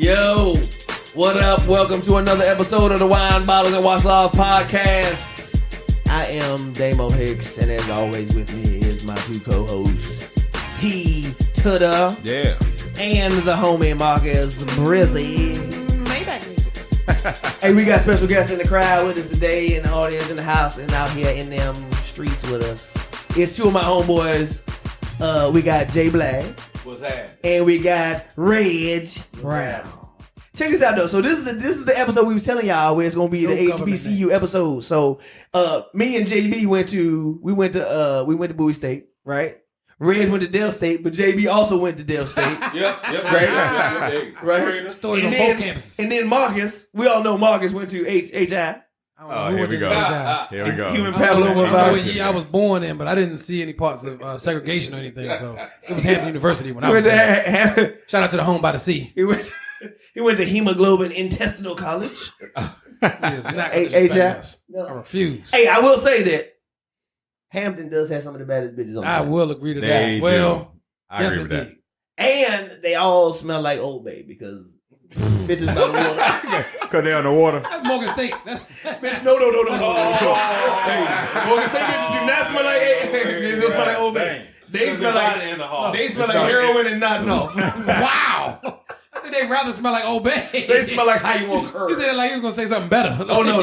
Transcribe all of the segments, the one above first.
Yo, what up? Welcome to another episode of the Wine Bottles and Watch Live podcast. I am Damo Hicks, and as always with me is my two co-hosts, T. Tudor, yeah, and the homie Marcus Brizzy. Hey, we got special guests in the crowd with us today, in the audience, in the house, and out here in them streets with us. It's two of my homeboys. We got JBlag. What's that? And we got Reggie Brown. Check this out though. So this is the episode we was telling y'all where it's gonna be the HBCU episode. So me and JB went to Bowie State, right? Reg went to Dell State, but JB also went to Dell State. Yep. Right. Stories on both campuses. And then Marcus, we all know Marcus went to HI. Oh, here we go. Here we go. Human papilloma. I was born in, but I didn't see any parts of segregation or anything. So it was Hampton University when I was there. Shout out to the home by the sea. He went to Hemoglobin Intestinal College. I refuse. Hey, I will say that Hampton does have some of the baddest bitches on. I will agree to that. Well, I agree with that. And they all smell like Old Bay because bitches by the water. Because they're on the water. That's Morgan State. No. Hey, Morgan State bitches do not smell like they smell like Old Bay. They smell like heroin and not enough. Wow. I think they'd rather smell like Old Bay. They smell like how you want curve. You said it like you was gonna say something better. Oh no.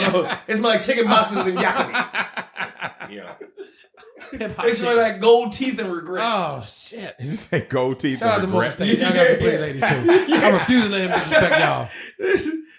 It smell like chicken boxes and yakami. Yeah. They smell like gold teeth and regret. Oh shit. You say gold teeth. Shout out to Morgan State. Y'all got some pretty ladies too. I refuse to let him disrespect y'all.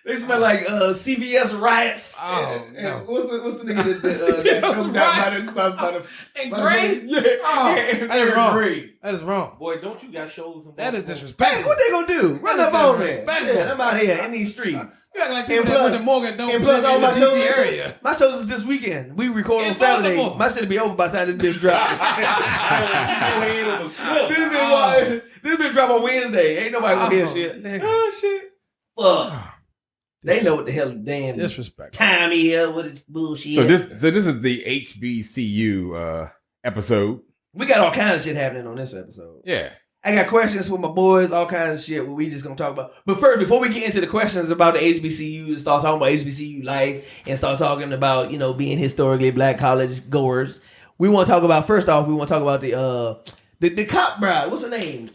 They smell like CVS riots. Oh, no. What's the nigga that choked out by the And Gray? Yeah. Oh, that is wrong. Gray. That is wrong. Boy, don't you got shows? That is Hey, disrespectful. what they gonna do? Run up on me. Disrespectful. Yeah, I'm out here in these streets. You act like people And that plus- went to Morgan don't and plus live all in my the shows, DC area. my shows is this weekend. We record on In Saturday. Baltimore. My shit'll be over by the time this bitch drop. This bitch drop on Wednesday. Ain't nobody gonna hear shit. Nigga. Oh shit. Fuck. They know what the hell damn Disrespect. time is with this bullshit. So this is the HBCU episode. We got all kinds of shit happening on this episode. Yeah. I got questions for my boys, all kinds of shit what we just gonna talk about. But first, before we get into the questions about the HBCUs, start talking about HBCU life and start talking about, being historically black college goers, we want to talk about, first off, the cop bride. What's her name?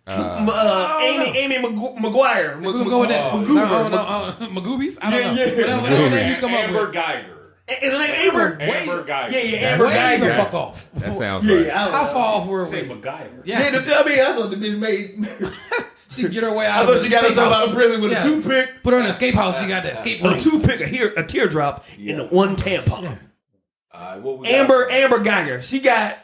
Amy McGuire. We're gonna go with that. Magoobies? I don't know. Whatever name you come up Amber with. Geiger. Is her name Amber? Amber Geiger. Yeah, Amber Way Geiger. the fuck off. That sounds right. Yeah, How far off were Say we? MacGyver. Yeah. I thought the bitch made. She get her way I out thought of she got herself out of prison with Yeah. a toothpick. Put her in an escape house. She got that escape A room. toothpick, a teardrop, and the one tampon. Yeah. What we got? Amber Geiger. She got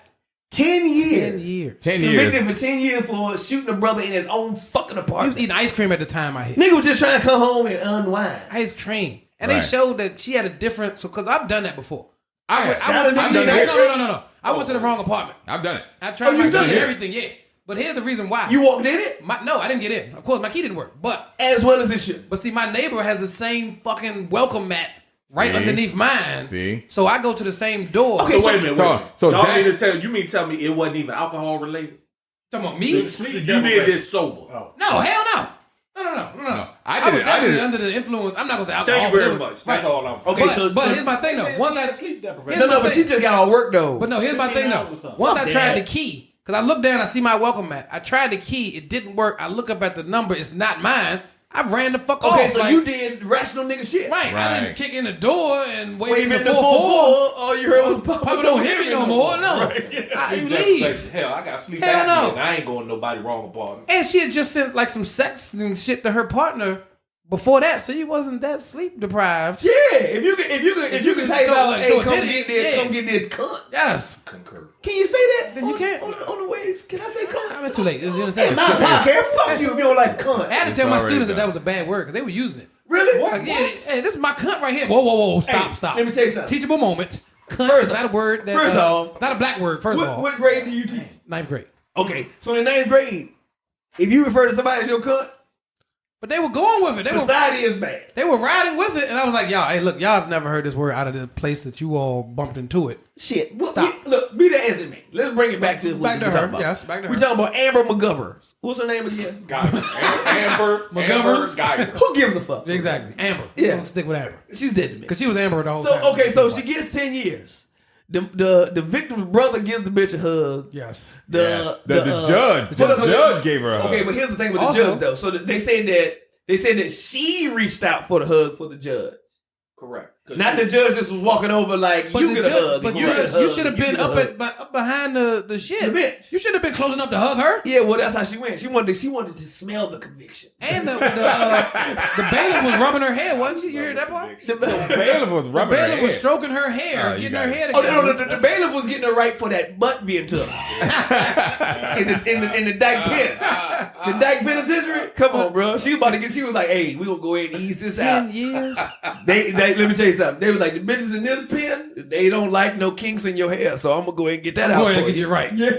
10 years. 10 years. 10 years. Convicted for 10 years for shooting a brother in his own fucking He was apartment. eating ice cream at the time I hit. Nigga was just trying to come home and unwind. Ice cream. And Right. they showed that she had a different, because I've done that before. I went shot a to nigga in the ice cream? No. I went to the wrong apartment. I've done it. I tried you my key done and it? everything, yeah. But here's the reason why. You walked in it No, I didn't get in. Of course, my key didn't work. But as well as this shit. see, my neighbor has the same fucking welcome mat right See? underneath mine. See? So I go to the same door. Okay, So wait a minute. So Y'all that- mean to tell you mean to tell me it wasn't even alcohol related? Talking about me? You did this sober. No, hell no. No. I was did it. definitely under the influence. I'm not gonna say alcohol. Thank you very but much. right. That's all I'm saying. Okay, But here's my thing though. Once I sleep Here's No, my but thing. she just got all work though. But no, here's my thing 15 hours though. or something. Once Fuck I tried that. the key, because I look down, I see my welcome mat. I tried the key, it didn't work. I look up at the number, it's not mine. I ran the fuck off. Okay, so like- you did rational nigga shit. right. I didn't Right. kick in the door and wave Waving in the the 4-4. All you heard was Papa don't hit me no more. No. Right. You Sleep leave. deprivation. Hell, I got sleep Hell apnea no. and I ain't going to nobody wrong apartment. And she had just sent like some sex and shit to her partner before that, so he wasn't that sleep deprived. Yeah, if you can type show, out, like, hey, show a come titty, get this, yeah. come get this cunt. Yes. Concur. Can you say that? Then you can't. On the way. Can I say cunt? It's too late. You know what I'm Hey, saying? my podcast. Fuck you if you don't like cunt. I had to It's tell my already students that done. that was a bad word because they were using it. Really? Like, yeah, hey, this is my cunt right here. Whoa, Hey, stop. let me tell you something. Teachable moment. Cunt First is not a word that. first off- it's not a black word. First of all, What grade do you teach? 9th grade. Okay, so in 9th grade, if you refer to somebody as your cunt, But they were going with it. Society is bad. They were riding with it, and I was like, y'all, hey, look, y'all have never heard this word out of the place that you all bumped into it. Shit. Stop. Look, be the answer man. Let's bring it back to back to her. Yes, back to her. We're talking about Amber McGovern. What's her name again? Geiger. Amber Geiger. Who gives a fuck? Exactly. Amber. Yeah. We'll stick with Amber. She's dead to me. Because she was Amber the whole time. So, okay, so she gets 10 years. The victim's brother gives the bitch a hug. Yes. The judge gave her a hug. Okay, but here's the thing with the judge, though. So they said that she reached out for the hug for the judge. Correct. Not the judge just was walking over like, you get a hug. But you should have been up behind the shit. The bench. You should have been close enough to hug her. Yeah, well, that's how she went. She wanted to smell the conviction. And the bailiff was rubbing her hair, wasn't she? You heard that part? The bailiff was rubbing her hair. The bailiff was stroking her hair, getting her hair together. Oh, no, the bailiff was getting her right for that butt being took. in the Dyke Pen. The Dyke Penitentiary? Come on, bro. She was like, hey, we gonna go ahead and ease this out. 10 years. They let me tell you something. They was like, the bitches in this pen, they don't like no kinks in your hair, so I'm gonna go ahead and get that out. Go ahead and get you right. Yeah.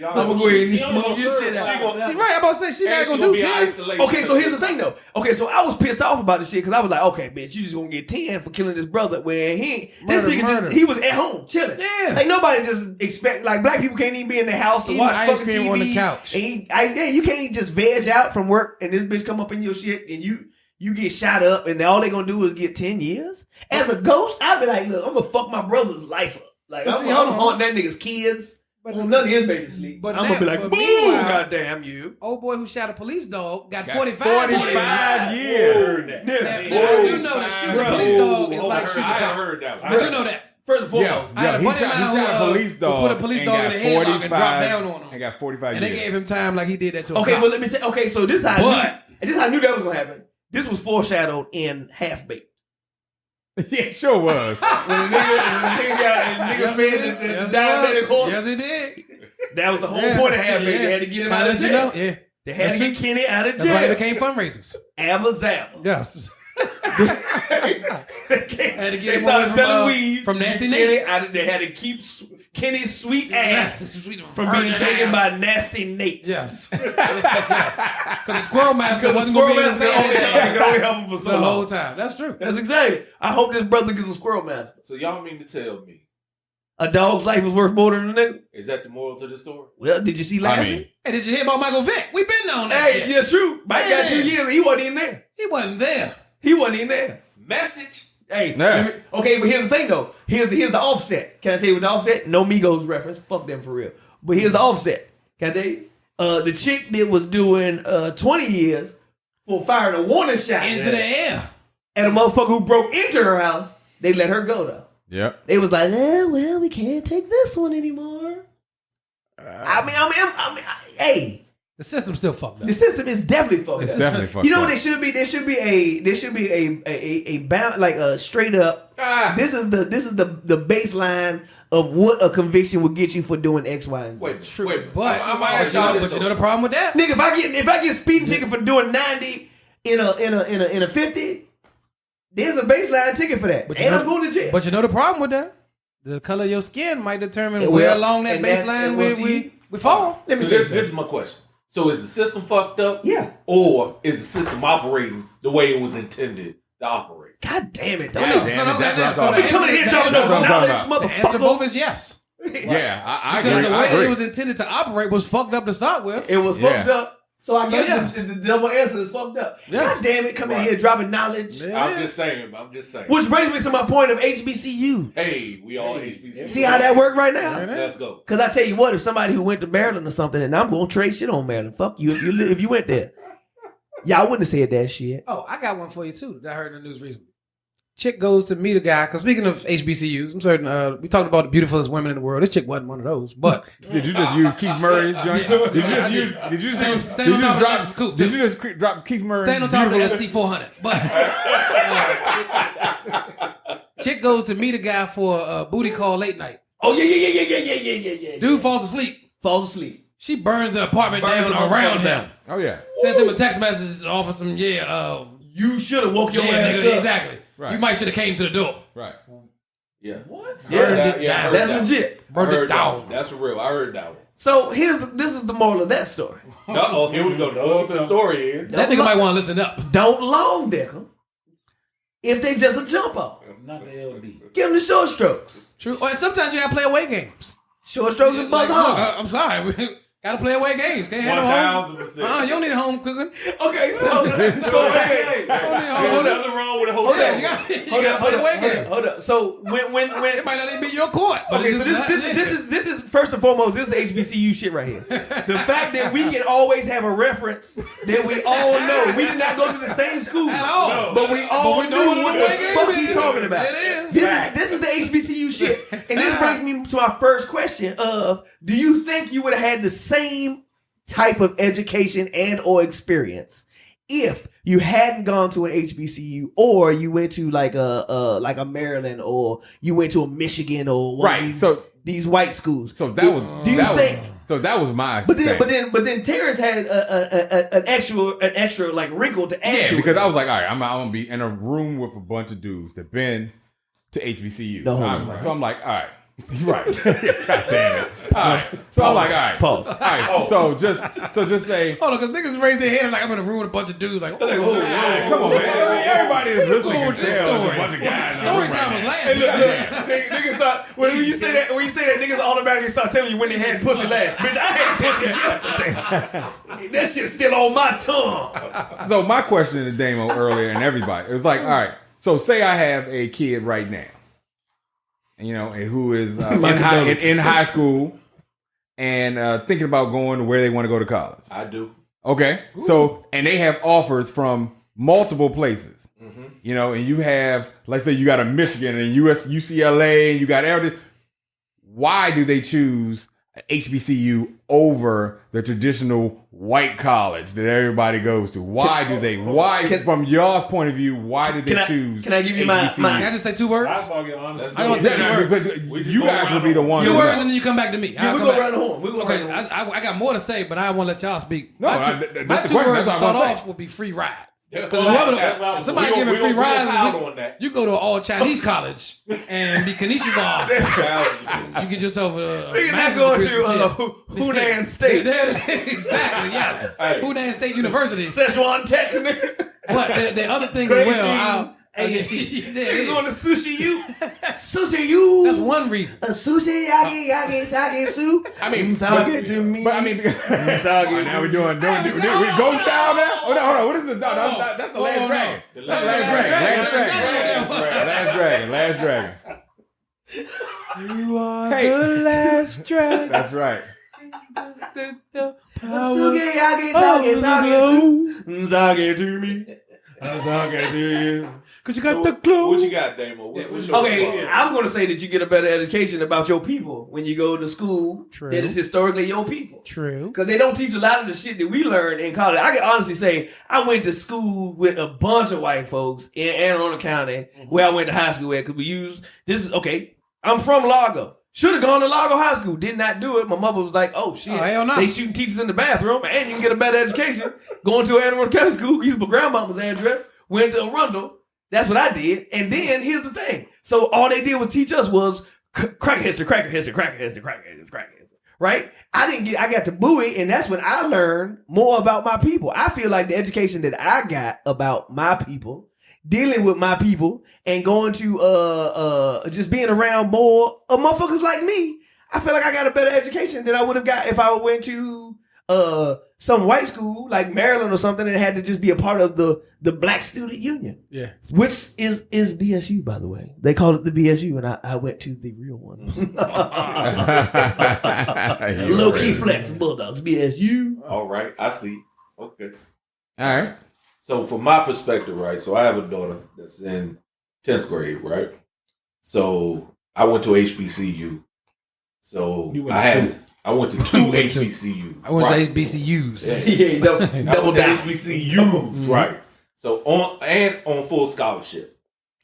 I'm gonna go ahead and smooth your shit out. She right. I'm about to say she not gonna do 10. Okay, so here's the thing though. Okay, so I was pissed off about this shit because I was like, okay, bitch, you just gonna get 10 for killing this brother when he was at home chilling. Yeah. Like nobody just expect, like black people can't even be in their house to Eating watch ice fucking cream TV on the couch. And eat ice. Yeah, you can't just veg out from work and this bitch come up in your shit and you get shot up and all they gonna do is get 10 years? As a ghost, I'd be like, look, I'm gonna fuck my brother's life up. Like, I'm gonna haunt that nigga's kids. But none of his baby sleep. But I'm gonna be like, boom, goddamn you. Old boy who shot a police dog got 45 years. I do know that shooting a police dog is like shooting a cop. I heard that one. I do know that. First and foremost, he shot a police dog. Put a police dog in the headlock and dropped down on him. And got 45 years. And they gave him time like he did that to a okay, cop. well, let me tell you. Okay, so this is how I knew that was going to happen. This was foreshadowed in Half-Baked. Yeah, it sure was. When the nigga fed the diabetic horse. Yes, he did. That was the whole point of Half-Baked. They had to get him out of jail. They had to get Kenny out of jail. That's why they became fundraisers. Abba-Zabba. Yes. They started selling weed from Nasty Nate. They had to keep Kenny's sweet ass from being taken by Nasty Nate. Yes. Because the Squirrel Master wasn't going to be able to only help him for so long. The whole time. That's true. That's exactly. I hope this brother gets a Squirrel Master. So y'all mean to tell me a dog's life is worth more than a nigga? Is that the moral to the story? Well, did you see Lassie? Hey, did you hear about Michael Vick? We been on that shit. Yeah, true. Mike got 2 years and he wasn't even there. He wasn't there. He wasn't even there. Message. Hey, okay, but here's the thing though. Here's the offset. Can I tell you what the offset? No Migos reference. Fuck them for real. But here's the offset. Can I tell you? The chick that was doing 20 years for firing a warning shot into the air. And a motherfucker who broke into her house, they let her go though. Yep. They was like, well, we can't take this one anymore. I mean, hey. The system's still fucked up. The system is definitely fucked up. It's definitely fucked up. You know what there should be? There should be a bound, like a straight up. This is the baseline of what a conviction would get you for doing X, Y, and Z. Wait, but you know the problem with that, nigga. If I get speeding ticket for doing 90 in a 50, there's a baseline ticket for that, and I'm going to jail. But you know the problem with that, the color of your skin might determine where along that baseline we fall. So this is my question. So is the system fucked up? Yeah. Or is the system operating the way it was intended to operate? God damn it, No, that's what I'm talking coming in here dropping no knowledge, motherfucker. The answer both is yes. Yeah, I agree. Because the way that it was intended to operate was fucked up to start with. It was fucked up. So I guess the double answer is fucked up. Yeah. God damn it, coming in here dropping knowledge. I'm just saying. Which brings me to my point of HBCU. Hey, we all HBCU. See how that worked right now? Let's go. Because I tell you what, if somebody who went to Maryland or something, and I'm going to trade shit on Maryland. Fuck you if you went there. Y'all wouldn't have said that shit. Oh, I got one for you too that I heard in the news recently. Chick goes to meet a guy, because speaking of HBCUs, I'm certain we talked about the beautifulest women in the world. This chick wasn't one of those, but did you just use Keith Murray's joint? Did you just drop Keith Murray? Stand on top of the SC400. But chick goes to meet a guy for a booty call late night. Oh yeah. Dude falls asleep. She burns the apartment down around him. Oh yeah. Sends him a text message, offers some you should have woke your ass nigga, up. Exactly. Right. You might should have came to the door. Right. Yeah. What? Yeah, that. that's legit. I heard that. That's for real. I heard that one. So this is the moral of that story. Uh-oh, here we go. The moral to the story is That nigga might want to listen up. Don't long deck them if they just a jump off. Not the LD. Give them the short strokes. True. And sometimes you gotta play away games. Short strokes and buzz hard. I'm sorry. Gotta play away games. Can't handle home. 1,000%. You don't need a home cooking. Okay, so Hey, Hold nothing wrong with a hotel. You gotta play away games. hold up. So when It might not even be your court. But okay, it's so just this is first and foremost, this is HBCU shit right here. The fact that we can always have a reference that we all know. We did not go to the same school At all. but we all we know knew what what the the game fuck is. he talking about. It is. This is the HBCU shit, and this brings me to my first question: of do you think you would have had the same type of education and or experience if you hadn't gone to an HBCU or you went to like a Maryland or you went to a Michigan or one of these white schools? So that was. Do you think? So that was my. But thing. then Terrence had an extra like wrinkle to add to because it. I was like, all right, I'm gonna be in a room with a bunch of dudes that been to HBCU. No, so I'm like, all right. Right. God damn it. All right. So I'm like, all right. Pause. All right. So just say. Hold on, because niggas raise their hand like I'm in a room with a bunch of dudes. Like, Come on, man. Everybody is listening. Go with this There's story. a bunch of guys. Story time was last Hey, week. look, niggas start when you say that niggas automatically start telling you when they had pussy last. Bitch, I had pussy yesterday. That shit's still on my tongue. So my question to Damo earlier and everybody, it was like, all right. So say I have a kid right now, and who is in high school and thinking about going to where they want to go to college. I do. Okay. Ooh. So, and they have offers from multiple places, and you have, like say you got a Michigan and UCLA and you got everything. Why do they choose HBCU over the traditional white college that everybody goes to? Why from y'all's point of view, why did they choose? Can I give you Can I just say 2 words? I'm gonna say 2 words. You guys will be the ones. 2 words and then you come back to me. Yeah, we go around the horn. Okay, I got more to say, but I want to let y'all speak. No, my 2 words to start off would be free ride. Because somebody giving free rides, you go to an all Chinese college and be Kanishiba. You get yourself a master's degree. Hunan State. Exactly, yes. Hunan State University. Szechuan Tech, nigga. But the other thing as well, he's going to Sushi U. Sushi U. That's one reason. A sushi yagi sake su. I mean, sake to me. But I mean, now we're doing we go child now. Hold on. What is this? That's the last dragon. Last dragon. You are the last dragon. That's right. Sushi yagi sake to me. Sake to you. Cause you got the clue. What you got, Damo? Okay, I'm going to say that you get a better education about your people when you go to school. True. That is historically your people. True. Because they don't teach a lot of the shit that we learned in college. I can honestly say I went to school with a bunch of white folks in Anne Arundel County, where I went to high school at. Because I'm from Largo. Should have gone to Largo High School. Did not do it. My mother was like, oh, shit. Hell no. They shooting teachers in the bathroom, and you can get a better education going to Anne Arundel County School. Used my grandmama's address. Went to Arundel. That's what I did. And then here's the thing. So all they did was teach us was cracker history. Right? I got to Bowie, and that's when I learned more about my people. I feel like the education that I got about my people, dealing with my people, and going to just being around more motherfuckers like me, I feel like I got a better education than I would have got if I went to some white school like Maryland or something and had to just be a part of the Black Student Union. Yeah. Which is BSU, by the way. They call it the BSU, and I went to the real one. Low key flex Bulldogs, BSU. All right, I see. Okay. All right. So from my perspective, right, so I have a daughter that's in 10th grade, right? So I went to HBCU. So I went to 2 HBCUs. I went to HBCUs. Yeah, double down. HBCUs, right. So on full scholarship.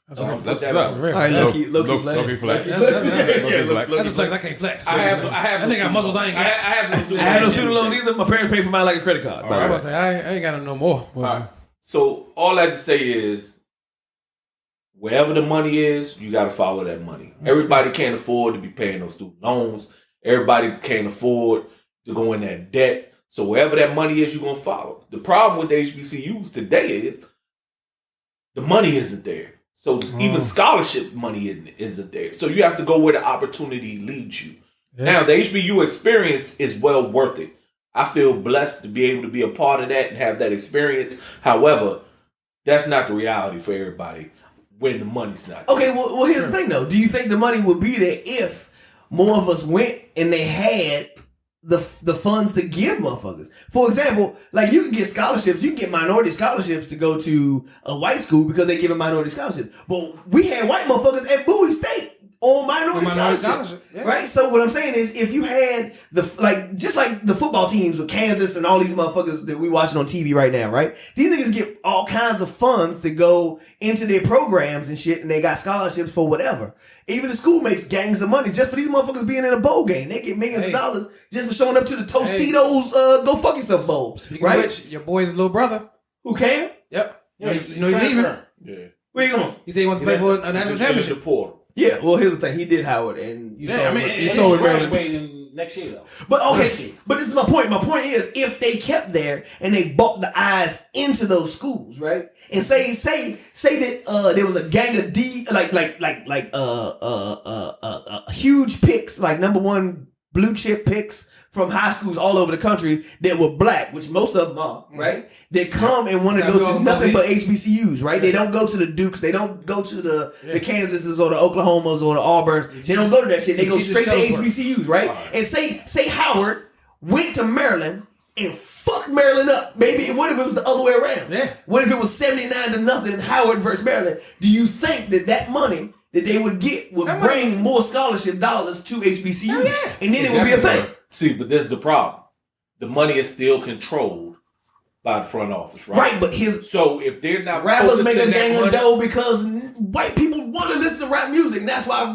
That's All right, low key flex. That's a flex I can't flex. I have that nigga got muscles I ain't got. I have no I had no student loans either. My parents paid for mine like a credit card. I was about to say, I ain't got no more. All right. So all I have to say is, wherever the money is, you got to follow that money. Everybody can't afford to be paying those student loans. Everybody can't afford to go in that debt. So wherever that money is, you're going to follow. The problem with the HBCUs today is the money isn't there. So even scholarship money isn't there. So you have to go where the opportunity leads you. Yeah. Now, the HBCU experience is well worth it. I feel blessed to be able to be a part of that and have that experience. However, that's not the reality for everybody when the money's not there. Okay, well, here's the thing, though. Do you think the money would be there if more of us went and they had the funds to give motherfuckers? For example, like you can get scholarships, you can get minority scholarships to go to a white school because they give a minority scholarship. But we had white motherfuckers at Bowie State on minority scholarship. Yeah. Right? So what I'm saying is if you had just like the football teams with Kansas and all these motherfuckers that we watching on TV right now, right? These niggas get all kinds of funds to go into their programs and shit, and they got scholarships for whatever. Even the school makes gangs of money just for these motherfuckers being in a bowl game. They get millions of dollars just for showing up to the Tostitos go fuck yourself bowl. Speaking of which, your boy's little brother. Who Cam? Yep. You know he's leaving. Yeah. Where you going? He said he wants to play for a national championship. Yeah, well, here's the thing. He did Howard, and you saw it Maryland next year, though. But okay, but this is my point. My point is, if they kept there and they bought the eyes into those schools, right? And say that there was a gang of huge picks, like number one blue chip picks from high schools all over the country that were black, which most of them are, right? They come and want to go to nothing but HBCUs, right? They don't go to the Dukes. They don't go to the Kansases or the Oklahomas or the Auburns. They don't go to that shit. They go straight to HBCUs, right? And say Howard went to Maryland and fucked Maryland up. Maybe what if it was the other way around? Yeah. What if it was 79-0 Howard versus Maryland? Do you think that money that they would get would bring more scholarship dollars to HBCUs? Yeah. And then it would be a thing. See, but this is the problem. The money is still controlled by the front office, right? Right, but so if they're not rappers make a gang of dough because white people want to listen to rap music. And that's why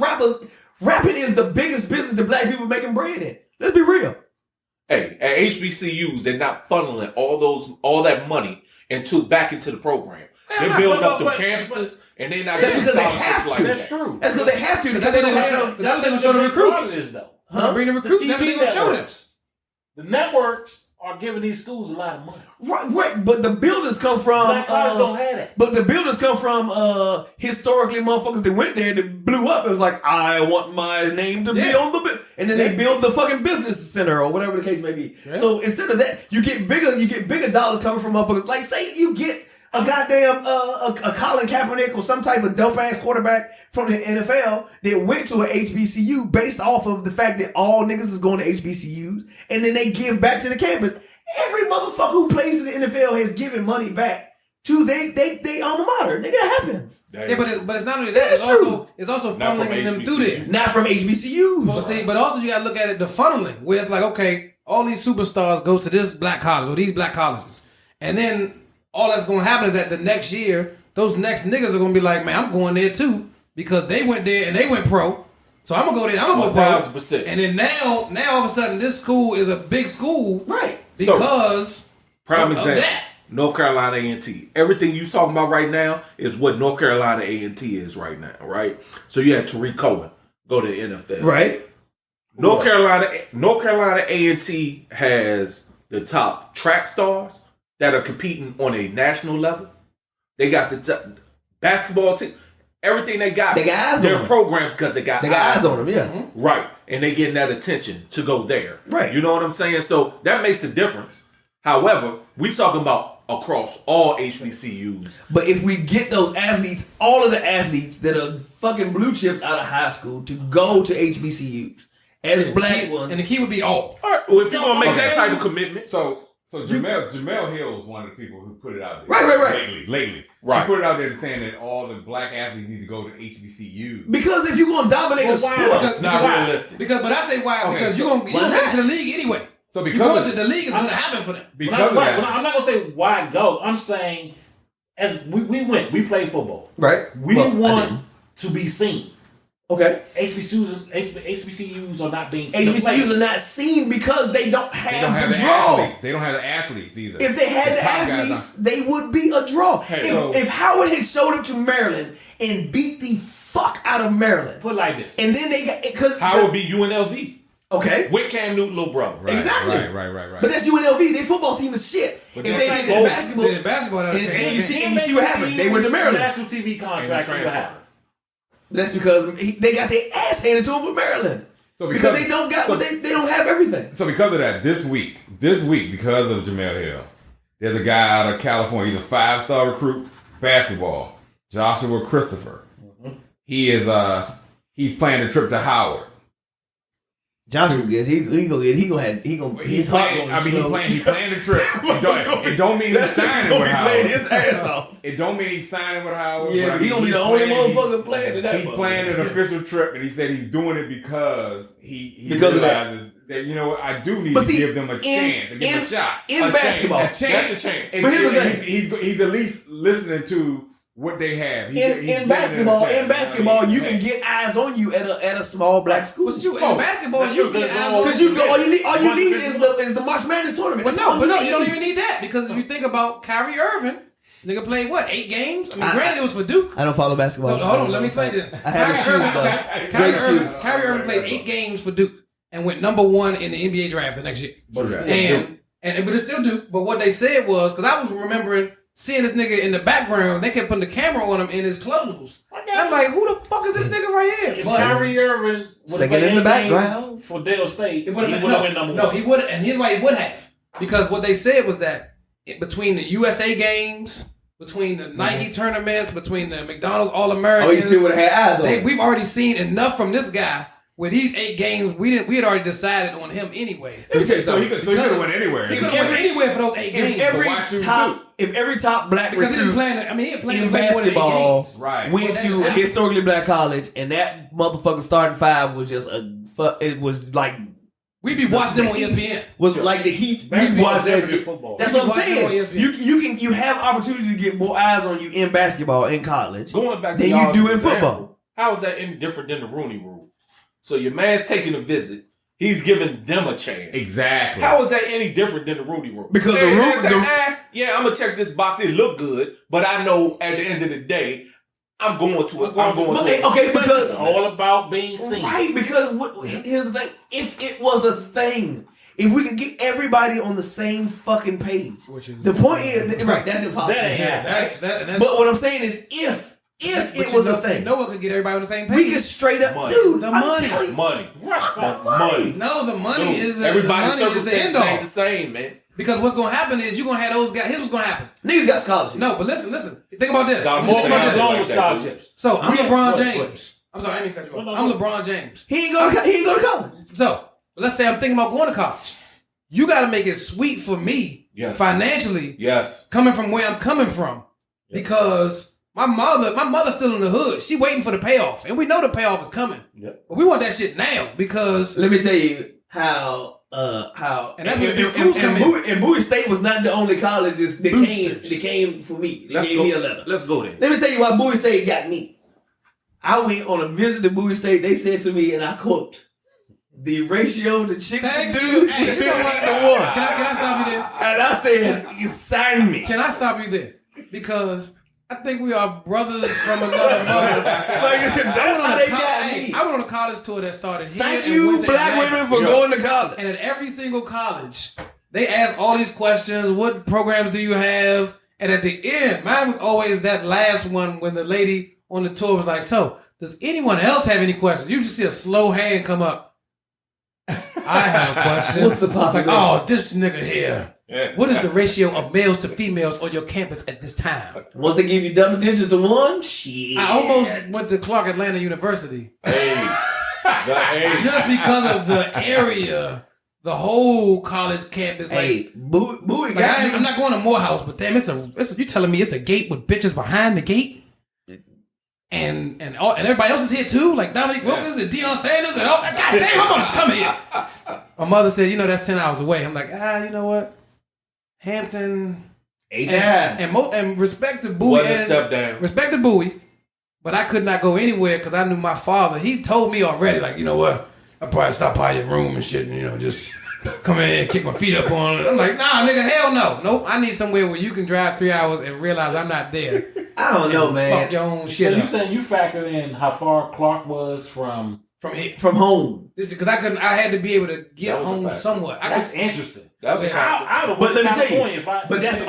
rapping is the biggest business that black people making bread in. Let's be real. Hey, at HBCUs, they're not funneling all that money back into the program. They're building up the campuses, and they're not. That's because they have to. That's true. That's because they have to. Because they don't show the recruits. Huh? Bring the recruits. That's what they're gonna show them. The networks are giving these schools a lot of money. Right. But the buildings come from. Black colleges don't have that. But the buildings come from historically motherfuckers that went there that blew up. It was like, I want my name to be on the bill, and then they build the fucking business center or whatever the case may be. Yeah. So instead of that, you get bigger dollars coming from motherfuckers. Like say you get a goddamn a Colin Kaepernick or some type of dope ass quarterback from the NFL that went to an HBCU based off of the fact that all niggas is going to HBCUs, and then they give back to the campus. Every motherfucker who plays in the NFL has given money back to they alma mater. Nigga, that happens. Yeah, but it's not only that. It's also funneling them through there. Not from HBCUs. But also you gotta look at it the funneling, where it's like, okay, all these superstars go to this black college or these black colleges, and then all that's gonna happen is that the next year, those next niggas are gonna be like, man, I'm going there too. Because they went there and they went pro. So I'm going to go there, I'm going to go pro. 1,000%. And then now all of a sudden this school is a big school. Right. Because prime example, North Carolina A&T. Everything you talking about right now is what North Carolina A&T is right now, right? So you had Tariq Cohen go to the NFL. Right. North Carolina A&T has the top track stars that are competing on a national level. They got the basketball team. Everything they got, they're programmed because they got eyes on them, yeah. Mm-hmm. Right. And they getting that attention to go there. Right. You know what I'm saying? So that makes a difference. However, we talking about across all HBCUs. But if we get those athletes, all of the athletes that are fucking blue chips out of high school to go to HBCUs as black ones. And the key would be all. All right. Well, if you're going to make that type of commitment. So Jemel Hill is one of the people who put it out there. Right. Lately. Right. She put it out there saying that all the black athletes need to go to HBCU. Because if you're going to dominate a sport, it's not realistic. But I say why? Because you're going to get to the league anyway. So because the league is going to happen for them. I'm not going to say why go. I'm saying as we played football. Right. We want to be seen. Okay. HBCUs are not being HBCUs are not seen because they don't have the draw. Athletes. They don't have the athletes either. If they had the athletes, they would be a draw. If Howard had showed up to Maryland and beat the fuck out of Maryland, put like this, and then they got because Howard beat UNLV. Okay. With Cam Newton, little brother. Right, exactly. Right. But that's UNLV. Their football team is shit. But if they did it in basketball, and you see what happened. They went to Maryland. National TV contract. What happened? That's because they got their ass handed to them with Maryland. So because they don't they don't have everything. So because of that, this week, because of Jemel Hill, there's a guy out of California. He's a 5-star recruit, basketball. Joshua Christopher. Mm-hmm. He's planning a trip to Howard. Joshua good. He's playing the trip. It don't mean he's signing with Howard. His ass off. It don't mean he's signing with Howard. Yeah, he's gonna be the only motherfucker playing that. He's planning an official trip, and he said he's doing it because he realizes that I do need to give them a chance, to give them a shot. In basketball, that's a chance. But here's the thing: he's at least listening to what they have. In basketball, you can get eyes on you at a small black school. In basketball, you get eyes on you. Because you go, all you need is the March Madness tournament. But no, you don't even need that because if you think about Kyrie Irving, this nigga played 8 games? I mean, granted it was for Duke. I don't follow basketball. So hold on, let me explain this. Kyrie Irving played 8 games for Duke and went number 1 in the NBA draft the next year. But it's still Duke. But what they said was, because I was remembering seeing this nigga in the background, they kept putting the camera on him in his clothes. I'm like, who the fuck is this nigga right here? If Kyrie Irving singing in the background for Dale State, he would have been number 1. No, he would, and here's why he would have. Because what they said was that between the USA games, between the Nike tournaments, between the McDonald's All-Americans, you still would have had eyes on him. We've already seen enough from this guy. With these 8 games, we had already decided on him anyway. So he could have went anywhere. He could have went anywhere for those 8 games. If every top black because recruit he didn't play in basketball went to a historically black college, and that motherfucker starting 5 was just it was like we'd be watching them on ESPN. Was like the Heat. We watch that shit. Football. That's what I'm saying. You have opportunity to get more eyes on you in basketball in college going back than you do in football. How is that any different than the Rooney Rule? So your man's taking a visit. He's giving them a chance. Exactly. How is that any different than the Rooney Rule? Because the rule, I'm gonna check this box. It look good, but I know at the end of the day, I'm going to it. Okay, because it's all about being seen. Right? Because here's the thing: if it was a thing, if we could get everybody on the same fucking page, the point is right. That's impossible. That's but what I'm saying is if it was a thing. No one could get everybody on the same page. We could straight up, money. dude. The money. Money. No, the money is the everybody's circumstances ain't the same, man. Because what's gonna happen is you're gonna have those guys. Here's what's gonna happen. Niggas got scholarships. No, but listen. Think about this. Scholarships. So I'm LeBron James. I'm sorry, I didn't mean to cut you off. I'm LeBron James. He ain't go to college. So let's say I'm thinking about going to college. You got to make it sweet for me financially. Yes. Coming from where I'm coming from, because. My mother's still in the hood. She waiting for the payoff. And we know the payoff is coming. Yep. But we want that shit now because... Let me tell you how... And that's where the big schools come in. And Bowie State was not the only college that came for me. They gave me a letter. Let's go there. Let me tell you why Bowie State got me. I went on a visit to Bowie State. They said to me, and I quote, the ratio to chicks to dudes was 15 to 1. Can I stop you there? And I said, you sign me. Can I stop you there? Because... I think we are brothers from another mother. That's how they got me. I went on a college tour that started here. Thank you, black women, for going to college. And at every single college, they ask all these questions. What programs do you have? And at the end, mine was always that last one when the lady on the tour was like, so, does anyone else have any questions? You just see a slow hand come up. I have a question. What's the population? Like, oh, this nigga here. What is the ratio of males to females on your campus at this time? Once they give you double digits to 1, shit. I almost went to Clark Atlanta University. Hey. Just because of the area, the whole college campus. Hey, Bowie like I'm not going to Morehouse, but damn, you telling me it's a gate with bitches behind the gate? And everybody else is here too, like Dominique Wilkins and Deion Sanders and all that. God damn, I'm gonna come here. My mother said, that's 10 hours away. I'm like, you know what? Hampton, and respect to Bowie. Step down. Respect to Bowie, but I could not go anywhere because I knew my father. He told me already, like, you know what? I'll probably stop by your room and shit, and, you know, just come in and kick my feet up on it. I'm like, nah, nigga, hell no. Nope, I need somewhere where you can drive 3 hours and realize I'm not there. I don't know, man. Fuck your own shit So you up. saying you factored in how far Clark was from From home. This is because I had to be able to get home somewhat. That's interesting. That was But let me tell you, but that's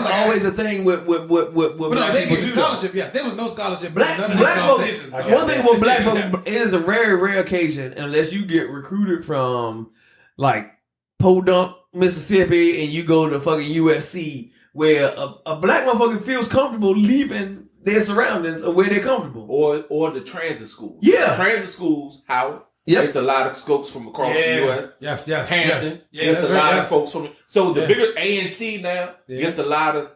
always a thing with But no, black they people give you too, though. scholarship. Yeah, there was no scholarship. Black None of these folks. conversations. One thing about black folks, it is a very rare occasion unless you get recruited from like Podunk, Mississippi, and you go to fucking USC, where a black motherfucker feels comfortable leaving their surroundings of where they're comfortable. or the transit schools. Yeah. Transit schools, Howard. Yep. It's a lot of scopes from across the U.S. Yes. Hampton. Yes. Gets a lot yes. of folks from. So the Yeah. bigger A&T now gets a lot of.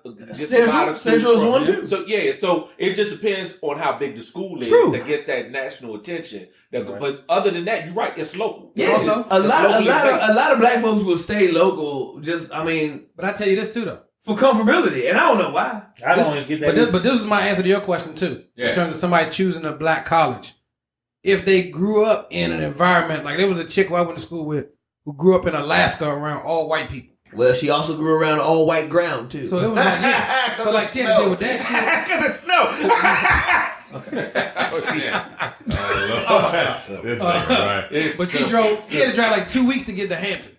Central is one too. So so it just depends on how big the school is True. that gets that national attention. But other than that, you're right. It's local. Yeah, Also, a lot based. of black folks will stay local. But But I tell you this too, though. for comfortability, and I don't know why. I don't even get that. But this is my answer to your question too. Yeah. In terms of somebody choosing a black college, if they grew up in an environment like there was a chick who I went to school with who grew up in Alaska around all white people. Well, she also grew around all white ground too. So it was like, yeah. So like she had to deal with that shit. Because it's snow. But she had to drive like 2 weeks to get to Hampton.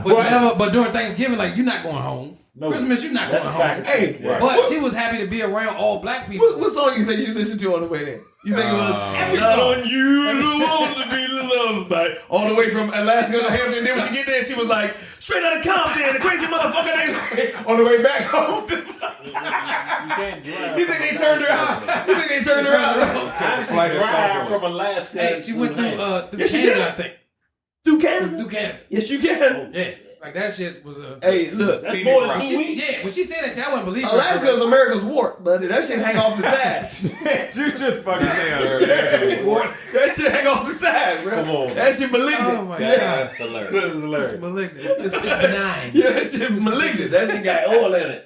Wow. But during Thanksgiving, like, you're not going home. No. Christmas, you're not going That's a home. fact. Hey, Right. But she was happy to be around all black people. what song you think you listened to on the way there? You think it was Every Not song. on you want to be loved by all the way from Alaska to Hampton. Then when she get there, she was like, straight out of Compton, the crazy motherfucker named on the way back home. You can't drive. You think they turned her out? You think they turned her out? I actually drive from Alaska. Hey, she to went through Hampton. through Canada, I think. Through Canada? Through Canada. Yes, you can. Yeah. Like, that shit was a... Hey, look. That's more than 2 She, weeks. yeah, when she said that shit, I wouldn't believe her. Alaska is America's wart, buddy. That shit hang off the sides. You just fucking saying. That shit hang off the sides, bro. Come on. That shit malignant. Oh, my Yeah. God. That's hilarious. This is It's hilarious. malignant. It's benign. Yeah, that shit malignant. That shit got oil in it.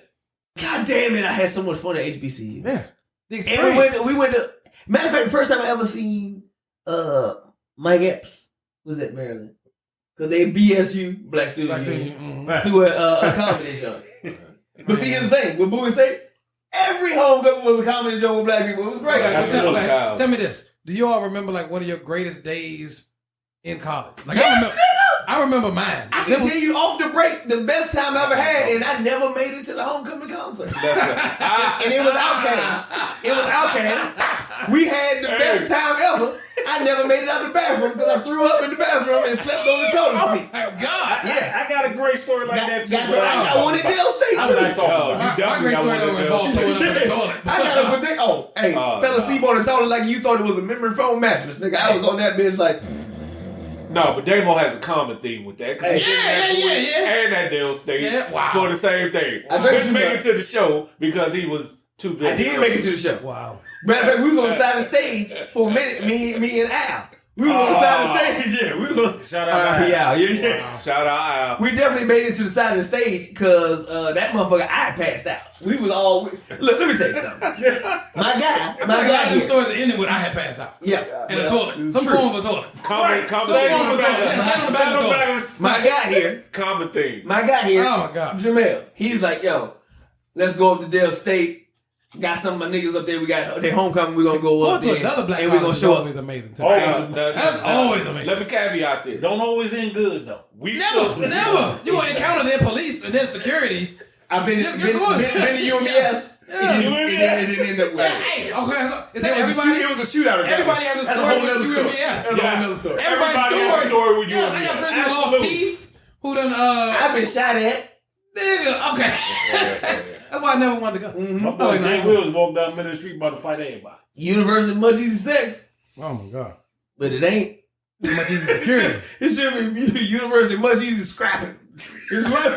God damn it, I had so much fun at HBCU. Yeah. The And experience. we went to, matter of fact, the first time I ever seen Mike Epps was at Maryland. Because they BSU, Black Student Union, through a comedy joint. But see, here's the thing, with Bowie State, every homecoming was a comedy joint with black people. It was great. Okay, That's tell, what okay, Kyle. tell me this. Do you all remember like one of your greatest days in college? Like Yes, I remember mine. I can tell you off the break, the best time I ever had, and I never made it to the homecoming concert. And it was Outcast. It was Outcast. We had the best time ever. I never made it out the bathroom because I threw up in the bathroom and slept on the toilet seat. Oh my God. Yeah. I got a great story like that too. I got one at Dale State I was like, too. oh, My great story don't involve throwing up in the toilet. I got a predict. Oh, hey, fell asleep on the toilet like you thought it was a memory foam mattress, nigga. I was on that bitch like. No, but Damo has a common theme with that. 'Cause he did that Yeah. and that Dale State Yeah, wow. for the same thing. I I drank couldn't too make much. it to the show because he was too busy. I did make it to the show. Wow. Matter of fact, we was on the side of the stage for a minute. Me and Al. We was on the side of the stage. Yeah, we was on. Shout out R.I.P. to Al. Yeah. Shout out Al. We definitely made it to the side of the stage because that motherfucker I passed out. We was all look. Let me tell you something. My guy I got them here. stories that ended with I had passed out. Yeah, In a toilet. Some form of a toilet. Common Some form of a toilet. Stand on the back of the toilet. my guy here. Common theme. My guy here. Oh my God. Jamel. He's like, yo, let's go up to Dale State. Got some of my niggas up there. We got their homecoming. We're gonna go Going up to there another black and we're gonna college is show up. always amazing too. That's always amazing. Let me caveat this. Don't always end good though. We Never. You gonna encounter their police and their security. I've been You're to good. UMBS. Yeah. It didn't end up well. Hey, okay, so is that It everybody? was a shootout. Everybody has a That's story whole with nother story. UMBS. That's a whole nother story. Everybody's Everybody has a story with Yeah, I got UMBS. friends who lost Absolutely. teeth. Who done I've been shot at. nigga, okay. That's why I never wanted to go. My boy like, Jay nah. Wills walked down middle of the street about to fight everybody. University of Much Easy Sex, Oh my God. but it ain't. Too much easy security. It should be University of Much Easy Scrapping. Because that's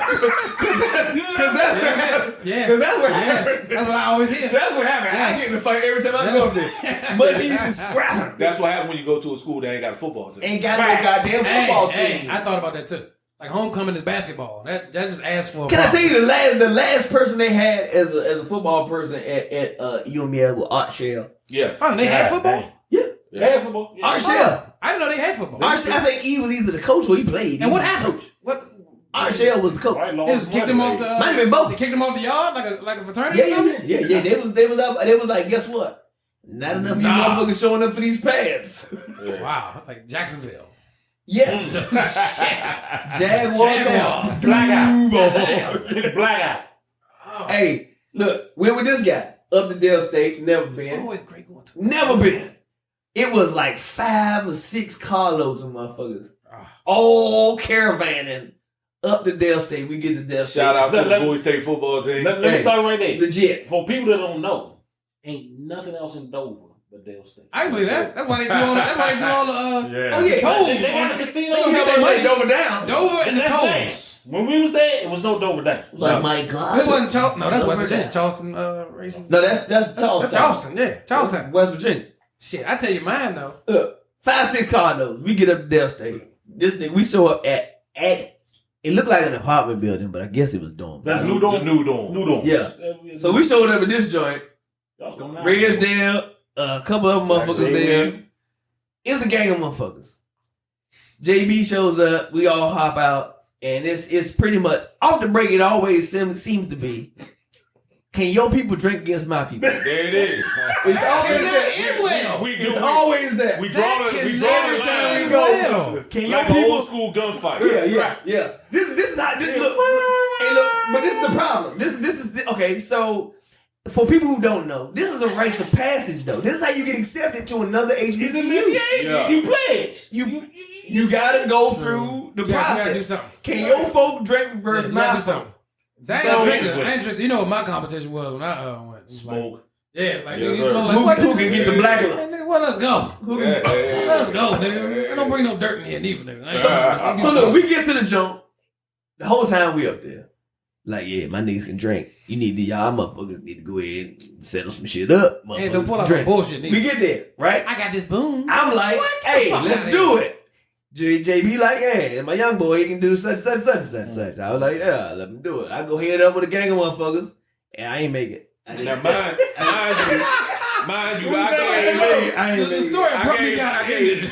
what happened. Yeah. Because that's what Yeah. happened. That's what I always hear. That's what happened. I Yes. get in a fight every time I go up there. Much Easy Scrapping. That's what happens when you go to a school that ain't got a football team. Ain't got no goddamn Hey, football hey, team. I thought about that too. Like homecoming is basketball. That just asks for. Can I tell you the last person they had as a football person at UML was Art Shell. Yes. Oh, they had football. Yeah. They had football. Yeah. Art Shell. I didn't know they had football. Art Shell, I think he was either the coach or he played. And what happened? What? Art Shell was the coach. Right, They just kicked him off the. Might have been both. They kicked him off the yard like a fraternity. Yeah. They was up. They was like, guess what? Not enough of you motherfuckers showing up for these pads. Yeah. Wow, that's like Jacksonville. Yes. Jaguars. Blackout. Blackout. Oh. Hey, look, went with this guy up to Dale State. Never been. Always great going to. Never been. It was like 5 or 6 carloads of motherfuckers. Ah. All caravanning up to Dale State. We get to Dale State. Shout out to the Let- Bowie State football team. Let me start right there. Legit. For people that don't know, ain't nothing else in Dover but Dale State. I can believe that. That's why they do all. That's why they do all the. Yeah. Oh, yeah. tolls. They got the casino. They You get know their they money. Dover down. Dover and the That's tolls. that. When we was there, it was no Dover down. Like, my God. It wasn't Charleston. No, that's Dover West Virginia. down. Charleston racist. No, that's Charleston. That's Charleston. Yeah, Charleston. West Virginia. Shit, I tell you mine though. Look, 5, 6 carloads. We get up to Dale State. This thing, we show up at it looked like an apartment building, but I guess it was dorms. That's I New don't- Dorm. New Dorm. Yeah. So we showed up at this joint. Y'all coming out. Redge a couple of motherfuckers there. It's a gang of motherfuckers. JB shows up, we all hop out, and it's pretty much off the break. It always seems to be. Can your people drink against my people? There it is. It's always Cannot that. end well. It's always that. We draw the Every line. time we go. Can your Like an people? old school gunfight. Yeah. This is how this look. Hey, look, but this is the problem. This is okay. So for people who don't know, this is a rites of passage, though. This is how you get accepted to another HBCU. Yeah. You pledge. You gotta go through the You gotta do process. something. Can your folk drink You versus gotta my do folk? something. I ain't So- no drinker. I ain't just, you know what my competition was when I went. It was like- Smoke. Yeah, like Yeah, nigga, you sir. smell like Who can get the black Hey, look? nigga, well, let's go. Let's go, nigga. I don't bring no dirt in here, neither, nigga. I ain't- So look, we get to the jump. The whole time we up there, like, yeah, my niggas can drink. You need to, y'all motherfuckers need to go ahead and settle some shit up. Hey, don't Motherfuckers pull can out no drink. bullshit, We nigga. get there, right? I got this boom. I'm like, What the hey, fuck let's outta do here? it. JB like, hey, my young boy, he can do such. I was like, yeah, let him do it. I go head up with a gang of motherfuckers, and I ain't make it. Now, mind you, I ain't The make story it. abruptly got ended.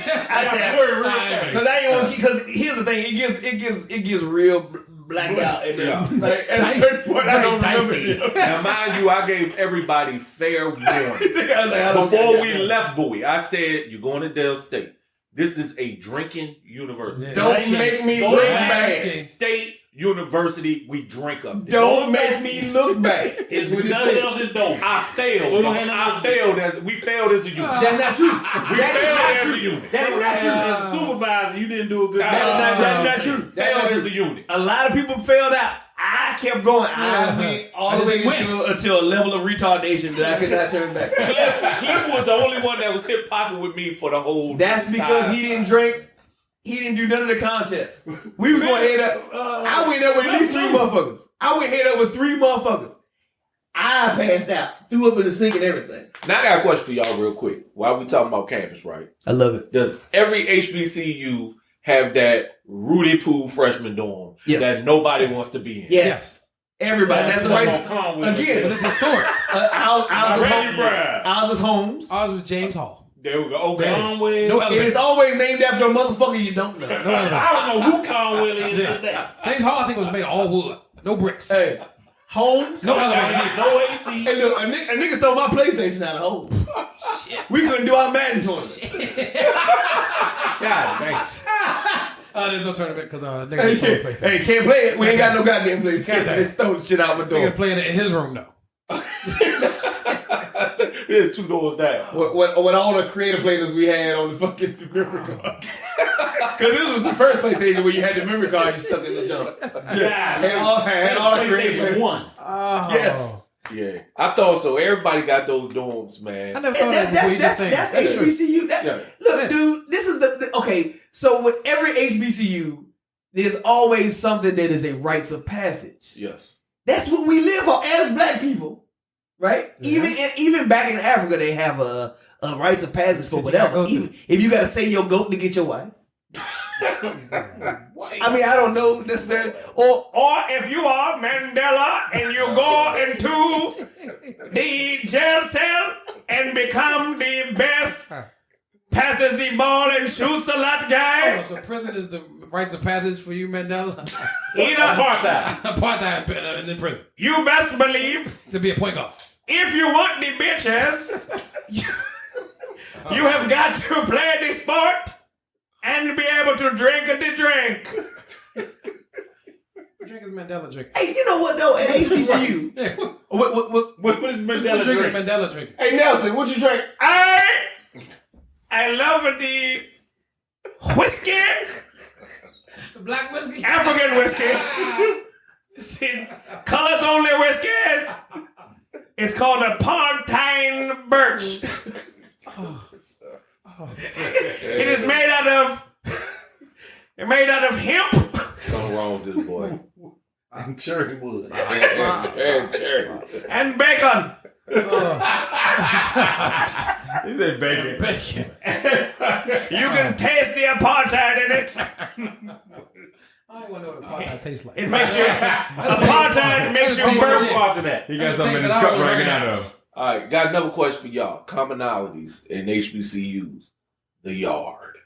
Because here's the thing, it gets real blacked out, and then like, at a Dicey. certain point, I don't Dicey. remember. Now, mind you, I gave everybody fair warning. Before we left Bowie, I said, you're going to Dale State. This is a drinking university. Yeah. Don't make me look bad. State University, we drink up there. Don't make me look bad. It's what it nothing said. else in Dover. I failed. We failed as a unit. That's not true. We That is failed not as true. a unit. That is not true. As a supervisor, you didn't do a good job. That's not true. That's Failed not as true. a unit. A lot of people failed out. I kept going. I went all the way until a level of retardation that I could not turn back. Cliff was the only one that was hip popping with me for the whole. That's because time. he didn't drink. He didn't do none of the contests. We was going head up. I went up with at least 3 motherfuckers. I went head up with 3 motherfuckers. I passed out. Threw up in the sink and everything. Now I got a question for y'all real quick. While we talking about campus, right? I love it. Does every HBCU have that Rudy Poo freshman dorm Yes. that nobody wants to be in? Yes. Everybody. That's the right. Again, But it's historic. ours is Reggie Brown. Ours is Holmes. Ours was James Hall. There we go. Okay. Conwell. No It elevator. is always named after a motherfucker you don't know. No elevator. I don't know who Conwell is Yeah. today. James Hall, I think, was made of all wood. No bricks. Hey, Holmes. No I elevator. need no AC. Hey, look, a nigga stole my PlayStation out of Holmes. We couldn't do our Madden tournament. God, thanks. There's no tournament because nigga stole the PlayStation. Hey, can't play it. We ain't got no goddamn PlayStation. Goddamn. They stole the shit out my Nigga door. playing it in his room though. Yeah, 2 doors down. What all the creative players we had on the fucking memory card. Because this was the first PlayStation where you had the memory card you stuck in the junk. Had all the creative PlayStation players. 1. Oh. Yes. Yeah, I thought so. Everybody got those dorms, man. I never thought And of that before you just that's saying. True. HBCU. Yeah. Look, Yeah. dude, this is the okay. So with every HBCU, there's always something that is a rites of passage. Yes. That's what we live on as black people, right? Even back in Africa, they have a rites of passage for Shit you gotta whatever. go through. Even if you got to say your goat to get your wife. What? I mean, I don't know necessarily. Or if you are Mandela and you go into the jail cell and become the best, passes the ball and shoots a lot guy. Oh, so prison is the rites of passage for you, Mandela? Either apartheid. Apartheid in prison. You best believe To be a point guard. if you want the bitches, you have got to play the sport and be able to drink the drink. What drink is Mandela drinking? hey, you know what though? At HBCU, Yeah, What is what Mandela drink is drink? Mandela drinking? Hey Nelson, what you drink? I love the whiskey, The black whiskey? African whiskey. See, colors only whiskeys. It's called a Pontine Birch. It is made out of hemp Something wrong with this boy. and cherry wood And cherry. and bacon. He said bacon. Bacon. You can taste the apartheid in it. I don't want to know what apartheid tastes like. It makes you apartheid makes you burn parts of that. He got something in his cup right now, though. All right, got another question for y'all. Commonalities in HBCUs. The yard.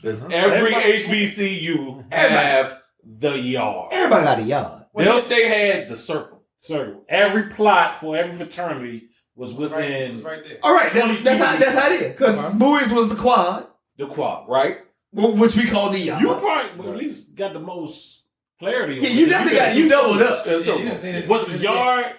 Does every HBCU have the yard? everybody got a yard. They'll stay had the circle. So every plot for every fraternity was within. It's right there. All right, that's how it is. Because Bowie's was the quad, The quad, right? which we call the yard. You probably at least got the most clarity. Yeah, you definitely got you doubled up. Yeah, you done seen it. Was the yard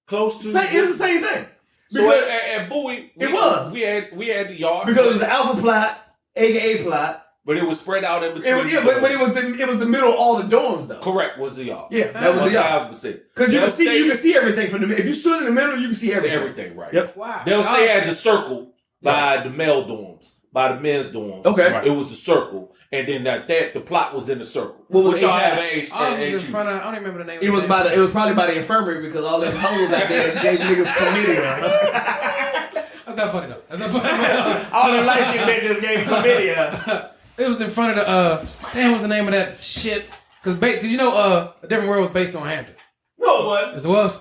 close to? It was the same thing. So Because, at Bowie, It was. we had the yard because it was the alpha plot, aka plot. but it was spread out in between. But it was the middle of all the dorms though. Correct, was the yard. Yeah, that was the yard. 1,000%. Because you They'll can see everything from the. If you stood in the middle, you can see see everything. everything, right? Yep. Wow. They'll stay at the circle by the male dorms, by the men's dorms. Okay. Right. It was the circle, and then the plot was in the circle. What was Which y'all H- have I was in HU. front of, I don't even remember the name It of was the it was probably by the infirmary because all them hoes out there gave niggas chlamydia. That's not funny though. That's not funny. All the light skinned bitches gave chlamydia. It was in front of the, damn, what's the name of that shit? Cause you know, A Different World was based on Hampton. No, what? Yes, it was.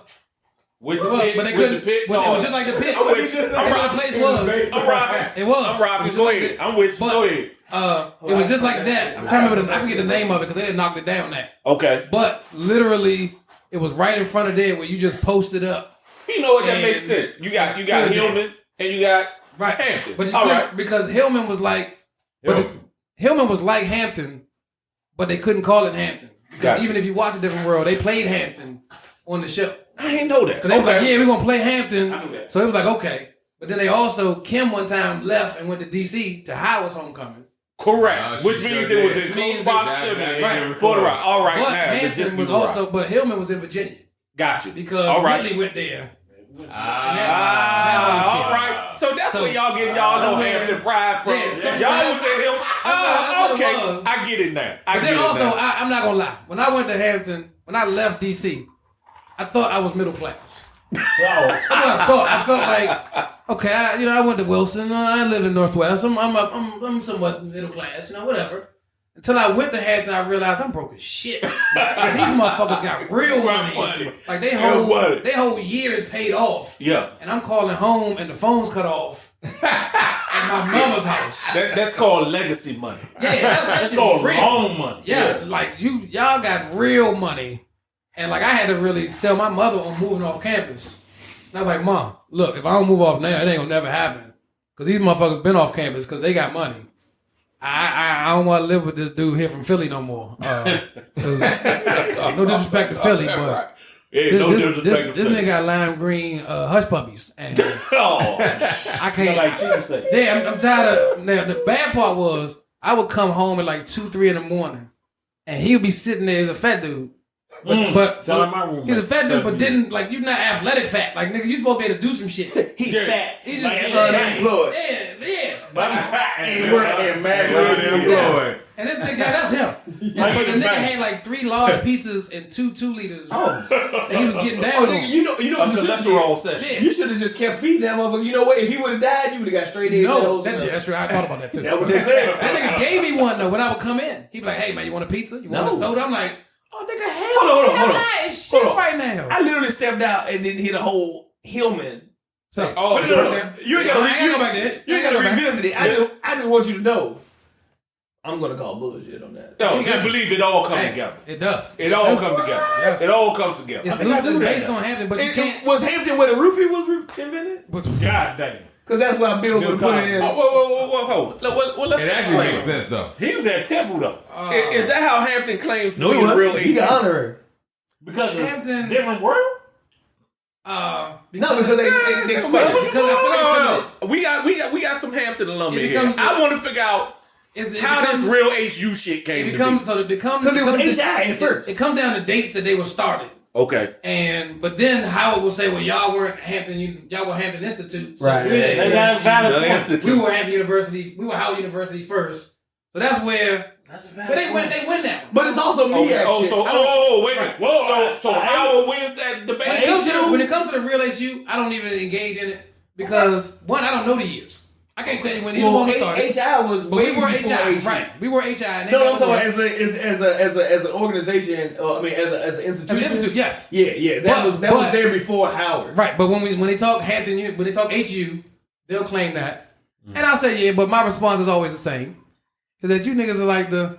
With It the was, pit, but they with couldn't. the pit. But it was just like the pit. I'm with you. That's what the place was. I'm rocking. It was. I'm rocking. It was Go just ahead. like I'm with you. But- Go ahead. It was just like that. I'm trying to remember. I forget the name of it because they didn't knock it down that. Okay. But literally, it was right in front of there where you just posted up. You know what? That And- makes sense. You got Yeah. Hillman and you got Right. Hampton. But you All couldn't- right. because Hillman was like, Hillman was like Hampton, but they couldn't call it Hampton. Because Gotcha. even if you watch A Different World, they played Hampton on the show. I didn't know that. Because they was like, yeah, we're gonna play Hampton. I knew that. So it was like, okay. But then they also, Kim one time left and went to DC to Howard's homecoming. Correct. She Which sure means did. it was in Which close means proximity that- right. for the rock. All right, But now Hampton was also, but Hillman was in Virginia Gotcha. because All right. Whitley went there. All right. So that's So- where y'all getting y'all that's know where- Hampton pride from. Yeah, so- Y'all said him. that's what it Okay. was. I get it now. I But get then it also, now. I'm not gonna lie. When I went to Hampton, when I left DC, I thought I was middle class. Wow. That's what I thought. I felt like, okay, I went to Wilson. I live in Northwest. I'm somewhat middle class, whatever. Until I went to Hampton, I realized I'm broke as shit. These motherfuckers got real money. Like they whole year is paid off. Yeah. And I'm calling home and the phone's cut off at my mama's house. That's called legacy money. Yeah, that shit called real. loan money. Yes, like y'all got real money. And like I had to really sell my mother on moving off campus. And I was like, Mom, look, if I don't move off now, it ain't gonna never happen. Cause these motherfuckers been off campus because they got money. I don't want to live with this dude here from Philly no more. No disrespect to Philly, but Yeah, no this disrespect to nigga got lime green hush puppies, and Oh, I can't. Like cheesesteak. Yeah, I'm tired of. Now the bad part was I would come home at like 2-3 in the morning, and he would be sitting there as a fat dude. But Sound like my roommate. he's a fat dude, but didn't like you're not athletic fat. Like nigga, you supposed to be able to do some shit. He Yeah. fat. He's just Unemployed. yeah. And work and mad Unemployed. And this nigga, that's him. But the nigga had like 3 large pizzas and 2 2-liters. Oh. And he was getting down. Nigga, you know what you should have cholesterol session. You should have just kept feeding that motherfucker. You know what? If he would have died, you would have got straight in. No, that's true. I thought about that too. That's what they said. That nigga gave me one though when I would come in. He'd be like, "Hey man, you want a pizza? You want a soda?" I'm like, "Oh nigga, hell, Hold on. high as shit right now." I literally stepped out and then hit a whole Hillman. So, You ain't gotta revisit it. Yeah. I just want you to know. I'm gonna call bullshit on that. No, just believe it all comes together. It does. It all comes together. Yes. It all comes together. It's based on Hampton, but you can't. Was Hampton where the roofie was invented? God damn. Because that's why Bill would have put it in. Whoa. It actually makes sense though. He was at Temple though. Is that how Hampton claims to be he the real wasn't. He got honorary. Because of Hampton- different world? Because they because I feel like We got some Hampton alum It in here. becomes- I want to figure out how this real HU shit came to be. because it was HI at first. It comes down to dates that they were started. Okay. But then Howard will say, "Well, y'all weren't Hampton. Y'all were Hampton Institute. So Right. we're They got a valid point. we were Hampton University. We were Howard University first. So that's where. That's a valid But they point. win that one. But it's also me Okay. actually. Wait a minute. So Howard wins that debate. When it comes to the real HU, I don't even engage in it because one, I don't know the years. I can't tell you when either one started. HI was But way we were before HI, HU. right? We were HI. And they No, I'm never talking were. as an organization. I mean, as an institution. As an institute, yes. Yeah. That was there before Howard. Right, but when they talk Hampton, when they talk HU, they'll claim that, and I'll say yeah. But my response is always the same: is that you niggas are like the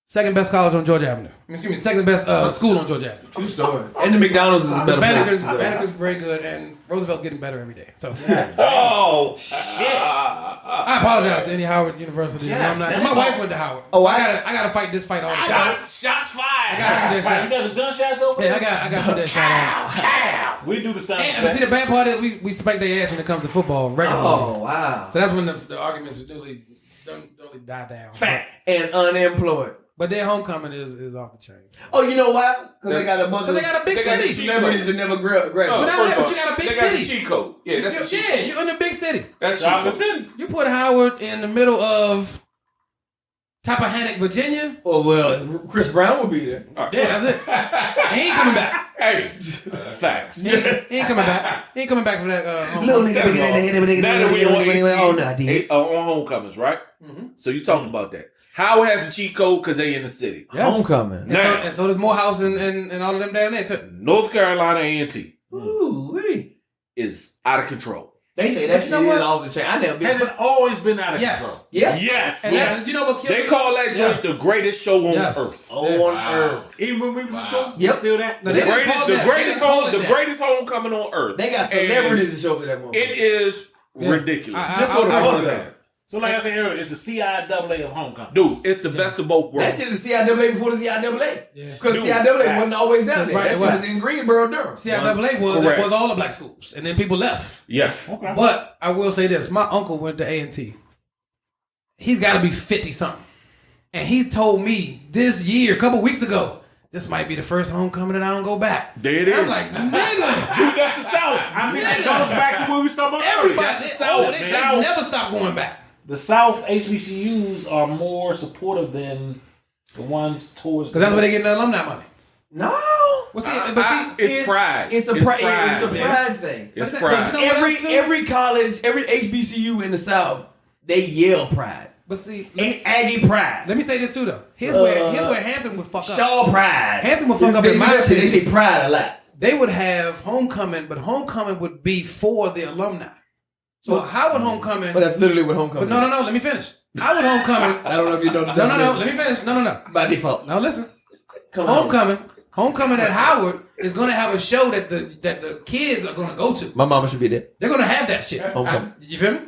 second best college on Georgia Avenue. Excuse me, second best school on Georgia Avenue. True story. And the McDonald's is a better place. Banneker's very good, and Roosevelt's getting better every day. So Oh shit! I apologize to any Howard University alumni. My wife went to Howard. Oh, so I gotta fight this fight all the time. Shots fired! I gotta shoot that You shot. got some gunshots over Yeah, there? I got to shoot that shot. We do the same. And see, the bad part is we spank their ass when it comes to football regularly. Oh wow. So that's when the arguments really don't die down. Fat and unemployed. But their homecoming is off the chain. Oh, you know why? Because they got a bunch of They got a big city. celebrities that never graduated. But you got a big They got the city. cheat code. Yeah, that's the cheat code. You're in a big city. That's Chocolate cheat code. City. You put Howard in the middle of Tappahannock, Virginia. Oh well, Chris Brown will be there. Yeah, that's it. He ain't coming back. Hey, facts. He ain't coming back. He ain't coming back for that. Little nigga, Now that we on oh no, dude. on homecomings, right? So you talked about that. Howard has the cheat code because they in the city. Homecoming. And so there's Morehouse and all of them down there too. North Carolina A&T Ooh, wee. is out of control. They say that you shit know is what? off the chain. I never been. Has it always been out of Yes. control? Yeah. Yes. And Yes. you know what killed They me? call that joint the greatest show on Yes. earth. On Earth. Even when we was in school? Yep. Still that? No, The they just greatest, called the that. greatest They just called home, it the that. greatest homecoming on earth. They got And celebrities to show up at that moment. It is Yeah. ridiculous. Just for the I fun of understand. it. So like I said earlier, it's the CIAA of homecoming. Dude, it's the best of both That worlds. shit is CIAA before the CIAA. Yeah. Because Dude, CIAA wasn't always down there. Right, That shit right. was in Greensboro, Durham. CIAA Correct. was all the black schools, and then people left. Yes. Okay. But I will say this: my uncle went to A&T. He's got to be 50 something, and he told me this year, a couple weeks ago, this might be the first homecoming that I don't go back. There it is. I'm like, nigga, Dude, that's the South. I think that goes back to what we was talking about earlier. everybody, That's the South, they man. never stop going back. The South HBCUs are more supportive than the ones towards. Because that's where they get the alumni money. No. Well, see, but see, It's pride. It's a It's pride. pride, It's a man. pride thing. It's But pride. you know what else, too? Every college, every HBCU in the South, they yell pride. but see, And Aggie pride. let me say this too though. Here's where Hampton would fuck up. Shaw pride. Hampton would fuck up in my They opinion. say pride a lot. They would have homecoming, but homecoming would be for the alumni. So how would homecoming? But that's literally what homecoming But no. Let me finish. How would homecoming? I don't know if you know the No. definition. Let me finish. No. By default. Now listen. Come on. Homecoming at Howard is going to have a show that the kids are going to go to. My mama should be there. They're going to have that shit. Homecoming. You feel me?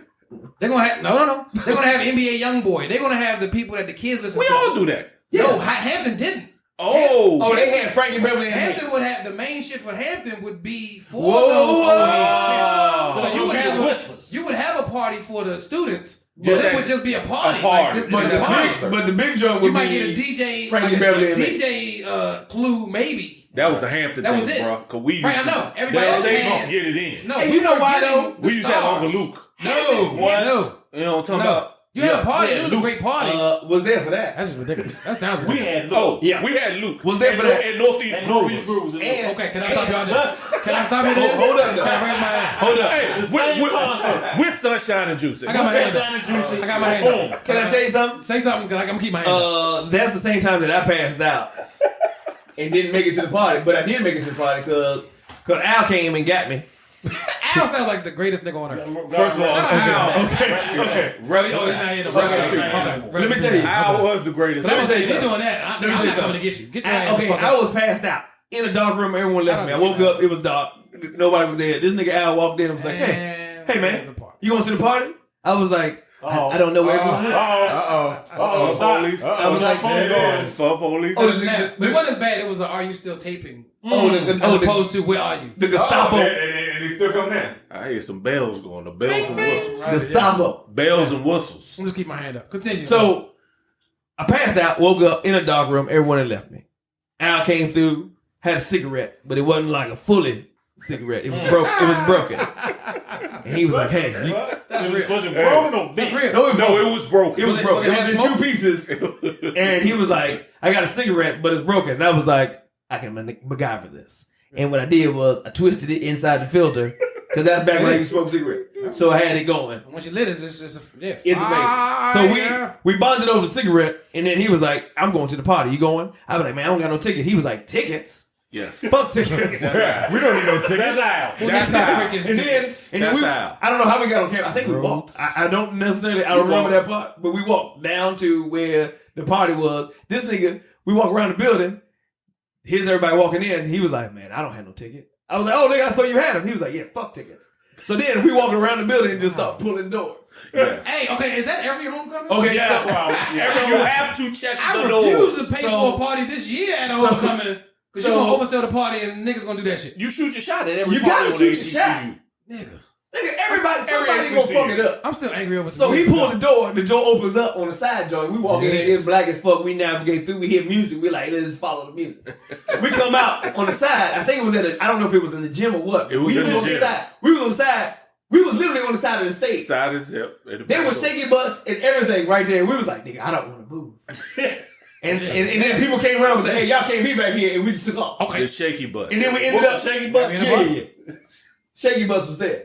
They're going to have no. They're going to have NBA YoungBoy. They're going to have the people that the kids listen We to. all do that. No, Hampton didn't. Oh, They had Frankie Beverly and Hampton would have the main shit for Hampton would be for Whoa. those. So So you would have whispers. you would have a party for the students, but Just it a- would just be a party. a party. Like, just But a party. the big joke would You might be get a DJ, Frankie like Beverly a and DJ Clue, maybe. that was a Hampton That thing, was it. bro. Cause we used Right, I to, know. Everybody they else they had- must get it in. No, Hey, we you know were why, getting though? the We used to have stars. Uncle Luke. No, What? no. You know what I'm talking No. about? You had a party. Yeah, It was a great party. Was there for that. That's just ridiculous. That sounds We ridiculous. had Luke. We had Luke. Was there for that? And Northeast Grooves. And- Okay, can I stop y'all there? Can I stop you there? Hold up, Can I raise my hand? Hold up. The Hey, same we're concert. Sunshine and Juicy. I got my hand Sunshine up. and Juicy. I got my hand up. Can I tell you something? Say something, because I'm going to keep my hand up. That's the same time that I passed out and didn't make it to the party, but I did make it to the party because Al came and got me. Al sounds like the greatest nigga on earth. First of all, Shout out Al. okay. Oh, he's not here to Let me tell you. Al was the greatest. Let me tell you, if you're something. doing that, I'm not coming to get you. Get your ass the Okay, fuck I up. was passed out in a dark room. Everyone left Shout me. I out woke to up. It was dark. Nobody was there. This nigga Al walked in and was like, "Hey, Man, hey, man, where's the party? you going to the party?" I was like, I don't know where everyone went. Police. I was like, For police. Oh, But it wasn't as bad. It was a, are you still taping? the Opposed to, where are you? the Gestapo. And he still coming in. I hear some bells going. The bells and whistles. Gestapo. Bells and whistles. I'm just keep my hand up. Continue. So I passed out, woke up in a dark room. Everyone had left me. Al came through, had a cigarette, but it wasn't like a fully cigarette. It was broke. It was broken. And he was like, "Hey, you, that's real. Was it broken or That's big? real. No, it was broken. it was broken. was It it was in smoke? 2 pieces." And he was like, "I got a cigarette, but it's broken." And I was like, "I can MacGyver this." And what I did was I twisted it inside the filter because that's back when I used to smoke cigarette. So I had it going. Once you lit it, it's just yeah. It's amazing. So we bonded over the cigarette, and then he was like, "I'm going to the party. You going?" I was like, "Man, I don't got no ticket." He was like, "Tickets? Yes. Fuck tickets." We don't need no tickets. That's Al. That's how freaking. And then That's we, how. I don't know how we got on camera. I think we walked. I don't necessarily. I don't remember that part, but we walked down to where the party was. This nigga, we walked around the building. Here's everybody walking in. He was like, "Man, I don't have no ticket." I was like, "Oh, nigga, I thought you had them." He was like, "Yeah, fuck tickets." So then we walked around the building and just started pulling doors. Yes. Hey, okay, is that every homecoming? Okay, Yes. so You have to check I the doors. refuse to pay So- for a party this year at a homecoming because you're gonna oversell the party and niggas gonna do that shit. You shoot your shot at every You party gotta on shoot the your shot. HBCU. Nigga, Nigga, somebody Every gonna fuck it up. I'm still angry over. So he pulled the door opens up on the side joint. We walk in, it's black as fuck. We navigate through, we hear music. We're like, let's just follow the music. We come out on the side. I think it was I don't know if it was in the gym or what. It was we in the on gym. side. We was on the side. We was literally on the side of the stage. Side of the zip. They were shaking butts and everything right there. We was like, nigga, I don't want to move. and then people came around and was like, hey, y'all can't be back here. And we just took off. The shaky butt. And then we ended up Shaky Butt? Yeah. Shaky butts was there.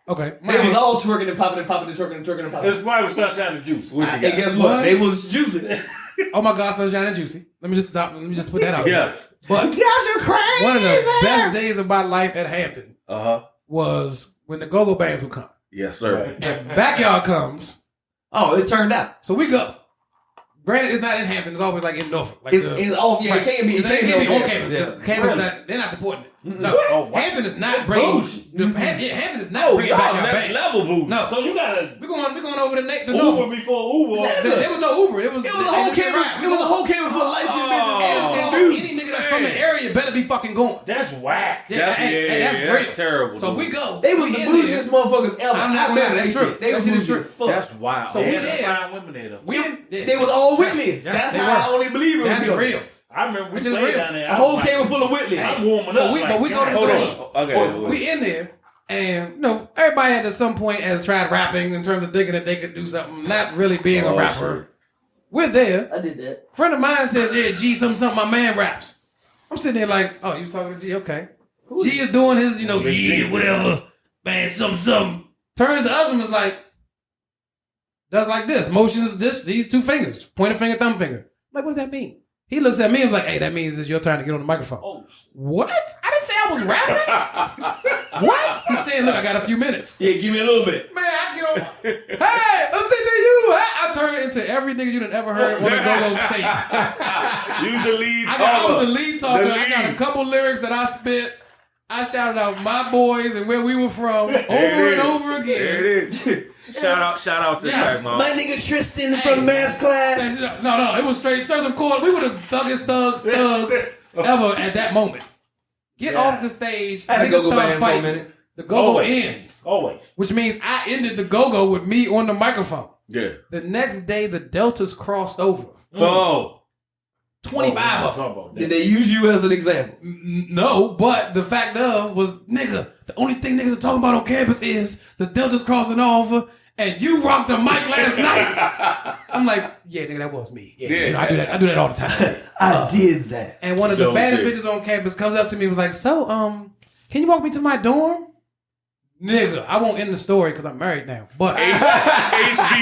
Okay, They was all twerking and popping and popping and twerking and twerking and popping. It's probably Sunshine and Juice. What you And got? guess what? They was juicing. Oh my God, Sunshine and Juicy. Let me just stop. Let me just put that out. Yeah. There. But Gosh, you're crazy. one of the best days of my life at Hampton Uh-huh. was when the go-go bands would come. Yes, sir. Backyard comes, Oh, it turned out. so we go. Granted, it's not in Hampton. It's always like in Norfolk. Like It's off. Yeah, right. it can't be. It can't be on campus. Yeah. Because campus they're not supporting it. No, Oh, wow. Hampton is not bringing. Hampton is not bringing Y'all backyard next bands. level boost. No. So you gotta We're going over the Uber Norfolk. before Uber. There was no Uber. It was It was a whole campus. It was a whole campus full of light skinned bitches. Any nigga that's from the area better be fucking going. That's whack. That's real. terrible. So dude. we go. They was We the in there. bougiest motherfuckers ever. I'm not I gonna lie, remember that's that true. shit. They That was shit is bougie true. as fuck. That's wild. So we There's there. fine women there though. They was all Whitleys. Yes, That's they how were. I only believe it was That's them. real. I remember we Which is played real. down there. A whole campus full of Whitleys. I'm warming So up. we- but we go to the Hold building. on. Okay. We in there, and everybody at some point has tried rapping in terms of thinking that they could do something, not really being a rapper. Sure. We're there. I did that. Friend of mine said, "Yeah, G, something, my man raps." I'm sitting there like, "Oh, you talking to G? Okay." G is doing his, G, whatever, man, something. Turns to us and was like, does like this, motions these 2 fingers, pointer finger, thumb finger. I'm like, what does that mean? He looks at me and was like, hey, that means it's your turn to get on the microphone. Oh, What? I didn't say I was rapping. What? He's saying, look, I got a few minutes. Yeah, give me a little bit. Man, I get on. Hey, let's see to you. I turn into every nigga you done ever heard on a go-go tape. you the lead. I was a lead talker. The I got a lead. couple lyrics that I spit. I shouted out my boys and where we were from over and over again. There it is. Shout out, sit Yes. back, mom. My nigga Tristan from math class. No, it was straight. Serve some chords. We were the thuggest thugs ever at that moment. Get off the stage. I had to Niggas go start band for a fighting. minute. The go-go Always. ends. Always. Which means I ended the go-go with me on the microphone. Yeah. The next day, the Deltas crossed over. Oh. 25 of them. Talk about Did that. they use you as an example? No, but the fact of was, nigga, the only thing niggas are talking about on campus is the Deltas crossing over and you rocked the mic last night. I'm like, yeah, nigga, that was me. Yeah, Yeah. you know, I do that all the time. I did that. And one of the So baddest serious. bitches on campus comes up to me and was like, so, can you walk me to my dorm? Nigga, I won't end the story because I'm married now. But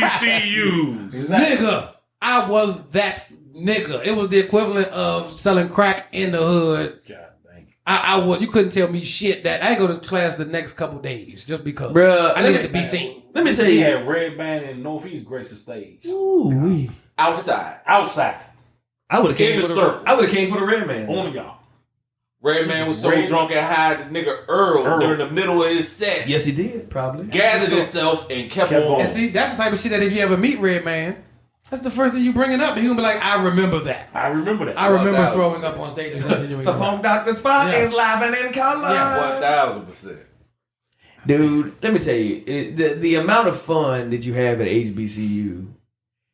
HBCUs. nigga, I was that nigga. It was the equivalent of selling crack in the hood. God dang. I was. You couldn't tell me shit that I ain't go to class the next couple days just because. Bruh, I needed to be seen. Let me tell He you. had Red Band in Northeast Gracie Stage. Ooh, Outside. Outside. I would have came In for the the. circle. I would have came for the red man. On y'all. Red Man was so Red- drunk and high, the nigga Earl, during the middle of his set, Yes, he did. Probably. gathered himself and kept Kept on. on. And see, that's the type of shit that if you ever meet Red Man, that's the first thing you bringing up. And he gonna be like, I remember that. I remember that. I remember 1,000. throwing up on stage and continuing. The phone doctor spot Yes. is live and in color. Yes. 1,000%. Dude, let me tell you, the amount of fun that you have at HBCU,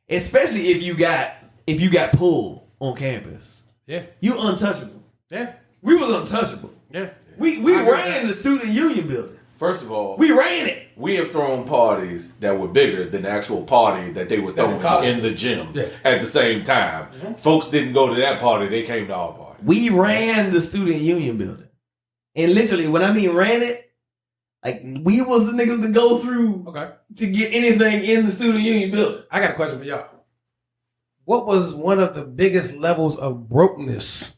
especially if you got pulled on campus, Yeah, you untouchable. yeah, We was untouchable. yeah. We ran the student union building. First of all, We ran it. we have thrown parties that were bigger than the actual party that they were throwing college. in the gym Yeah. at the same time. Folks didn't go to that party, they came to our party. We ran the student union building. And literally, when I mean ran it, like we was the niggas to go through Okay. to get anything in the student union building. I got a question for y'all. What was one of the biggest levels of brokenness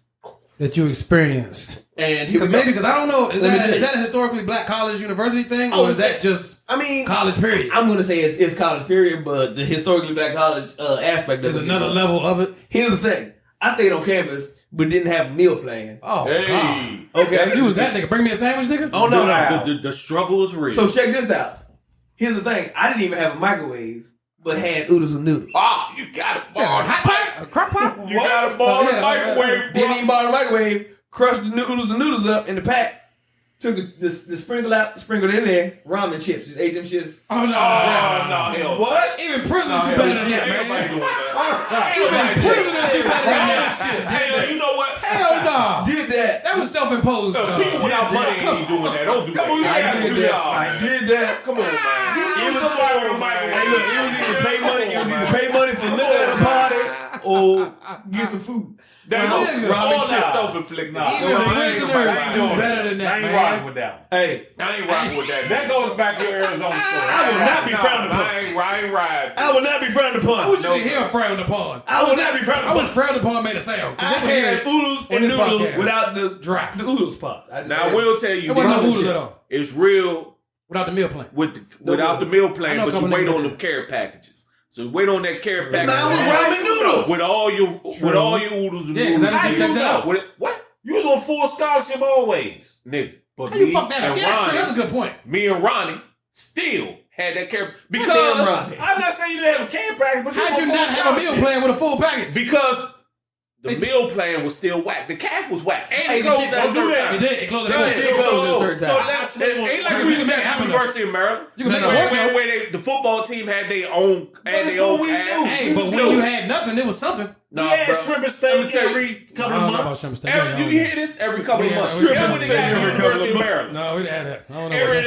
that you experienced? And here we Because go. because I don't know, is Let me tell that, you. is that a historically black college university thing, or Oh, is that just I mean, college period? I'm gonna say it's college period, but the historically black college aspect of There's it. another level of it. Here's the thing: I stayed on campus, but didn't have a meal plan. Oh, Hey, God. Okay, You was that nigga. Bring me a sandwich, nigga. Oh no, no. the struggle is real. So check this out. Here's the thing: I didn't even have a microwave, but had oodles and noodles. Ah, you got it, Yeah, bar. hot pot? A crock pot? You got to borrow Oh, the yeah, microwave, Didn't bro. even borrow the microwave. Crushed the oodles and noodles up in the pack. Took the sprinkle out, sprinkled it in there. Ramen chips. Just ate them shits. Oh, no. Oh, no, What? Even prisoners do better than that, Everybody man. doing that. Even prisoners do better than that. Hey, you know what? Hell no. Did that? That was self-imposed. People without money ain't doing that. Don't do that. I did that. I did that. Come on, man. It was somebody with a Hey, microwave. look, it was either pay money. It was either pay money for liquor at a party or get some food. That Nah, no, nigga. all Nah. that self-inflicted. Nah. Even No, I ain't prisoners nobody do doing better that. than that, I ain't man. rocking with that one. Hey, I ain't rocking with that. That goes back to your Arizona story. I will not be frowned upon. I ain't riding. I will not be frowned upon. What you hear frowned upon? I will not be frowned I was upon. frowned upon made a sound. 'Cause I they would hear had it. oodles in and this noodles podcast. without the Dry. the oodles part. I just Now I had- will tell you, There wasn't no Ramen oodles chips. at all. it's real Without the meal plan. without the meal I plan, know a but you couple wait niggas on that them care packages. So you wait on that care package. Nah, it was ramen noodles. with all your oodles and Yeah, 'cause noodles. I just checked that out. What? You was on full scholarship always. Nigga. But How you me fuck that up? and Yeah, that's true. Ronnie, That's a good point. me and Ronnie still had that care Damn because Ronnie. I'm not saying you didn't have a camp practice, but How'd you not have a meal plan with a full package? because the It's- meal plan was still whack. The cap was whack. And Hey, it the closed shit at a don't do certain that. time. It did. It closed That at shit the did close at a certain So time. that's ain't like You we can was make it at happen, though. University of Maryland. You can make it work, where the football team had their own it's what we knew. Hey, but when you had nothing, it was something. Nah, we had bro. shrimp and Let me steak tell you. every I couple don't of know about months. shrimp steak. Do you hear this? Every couple of Yeah, months. we Shrimp had and steak steak every every couple University of Maryland. No, we didn't have that. I don't know. Every about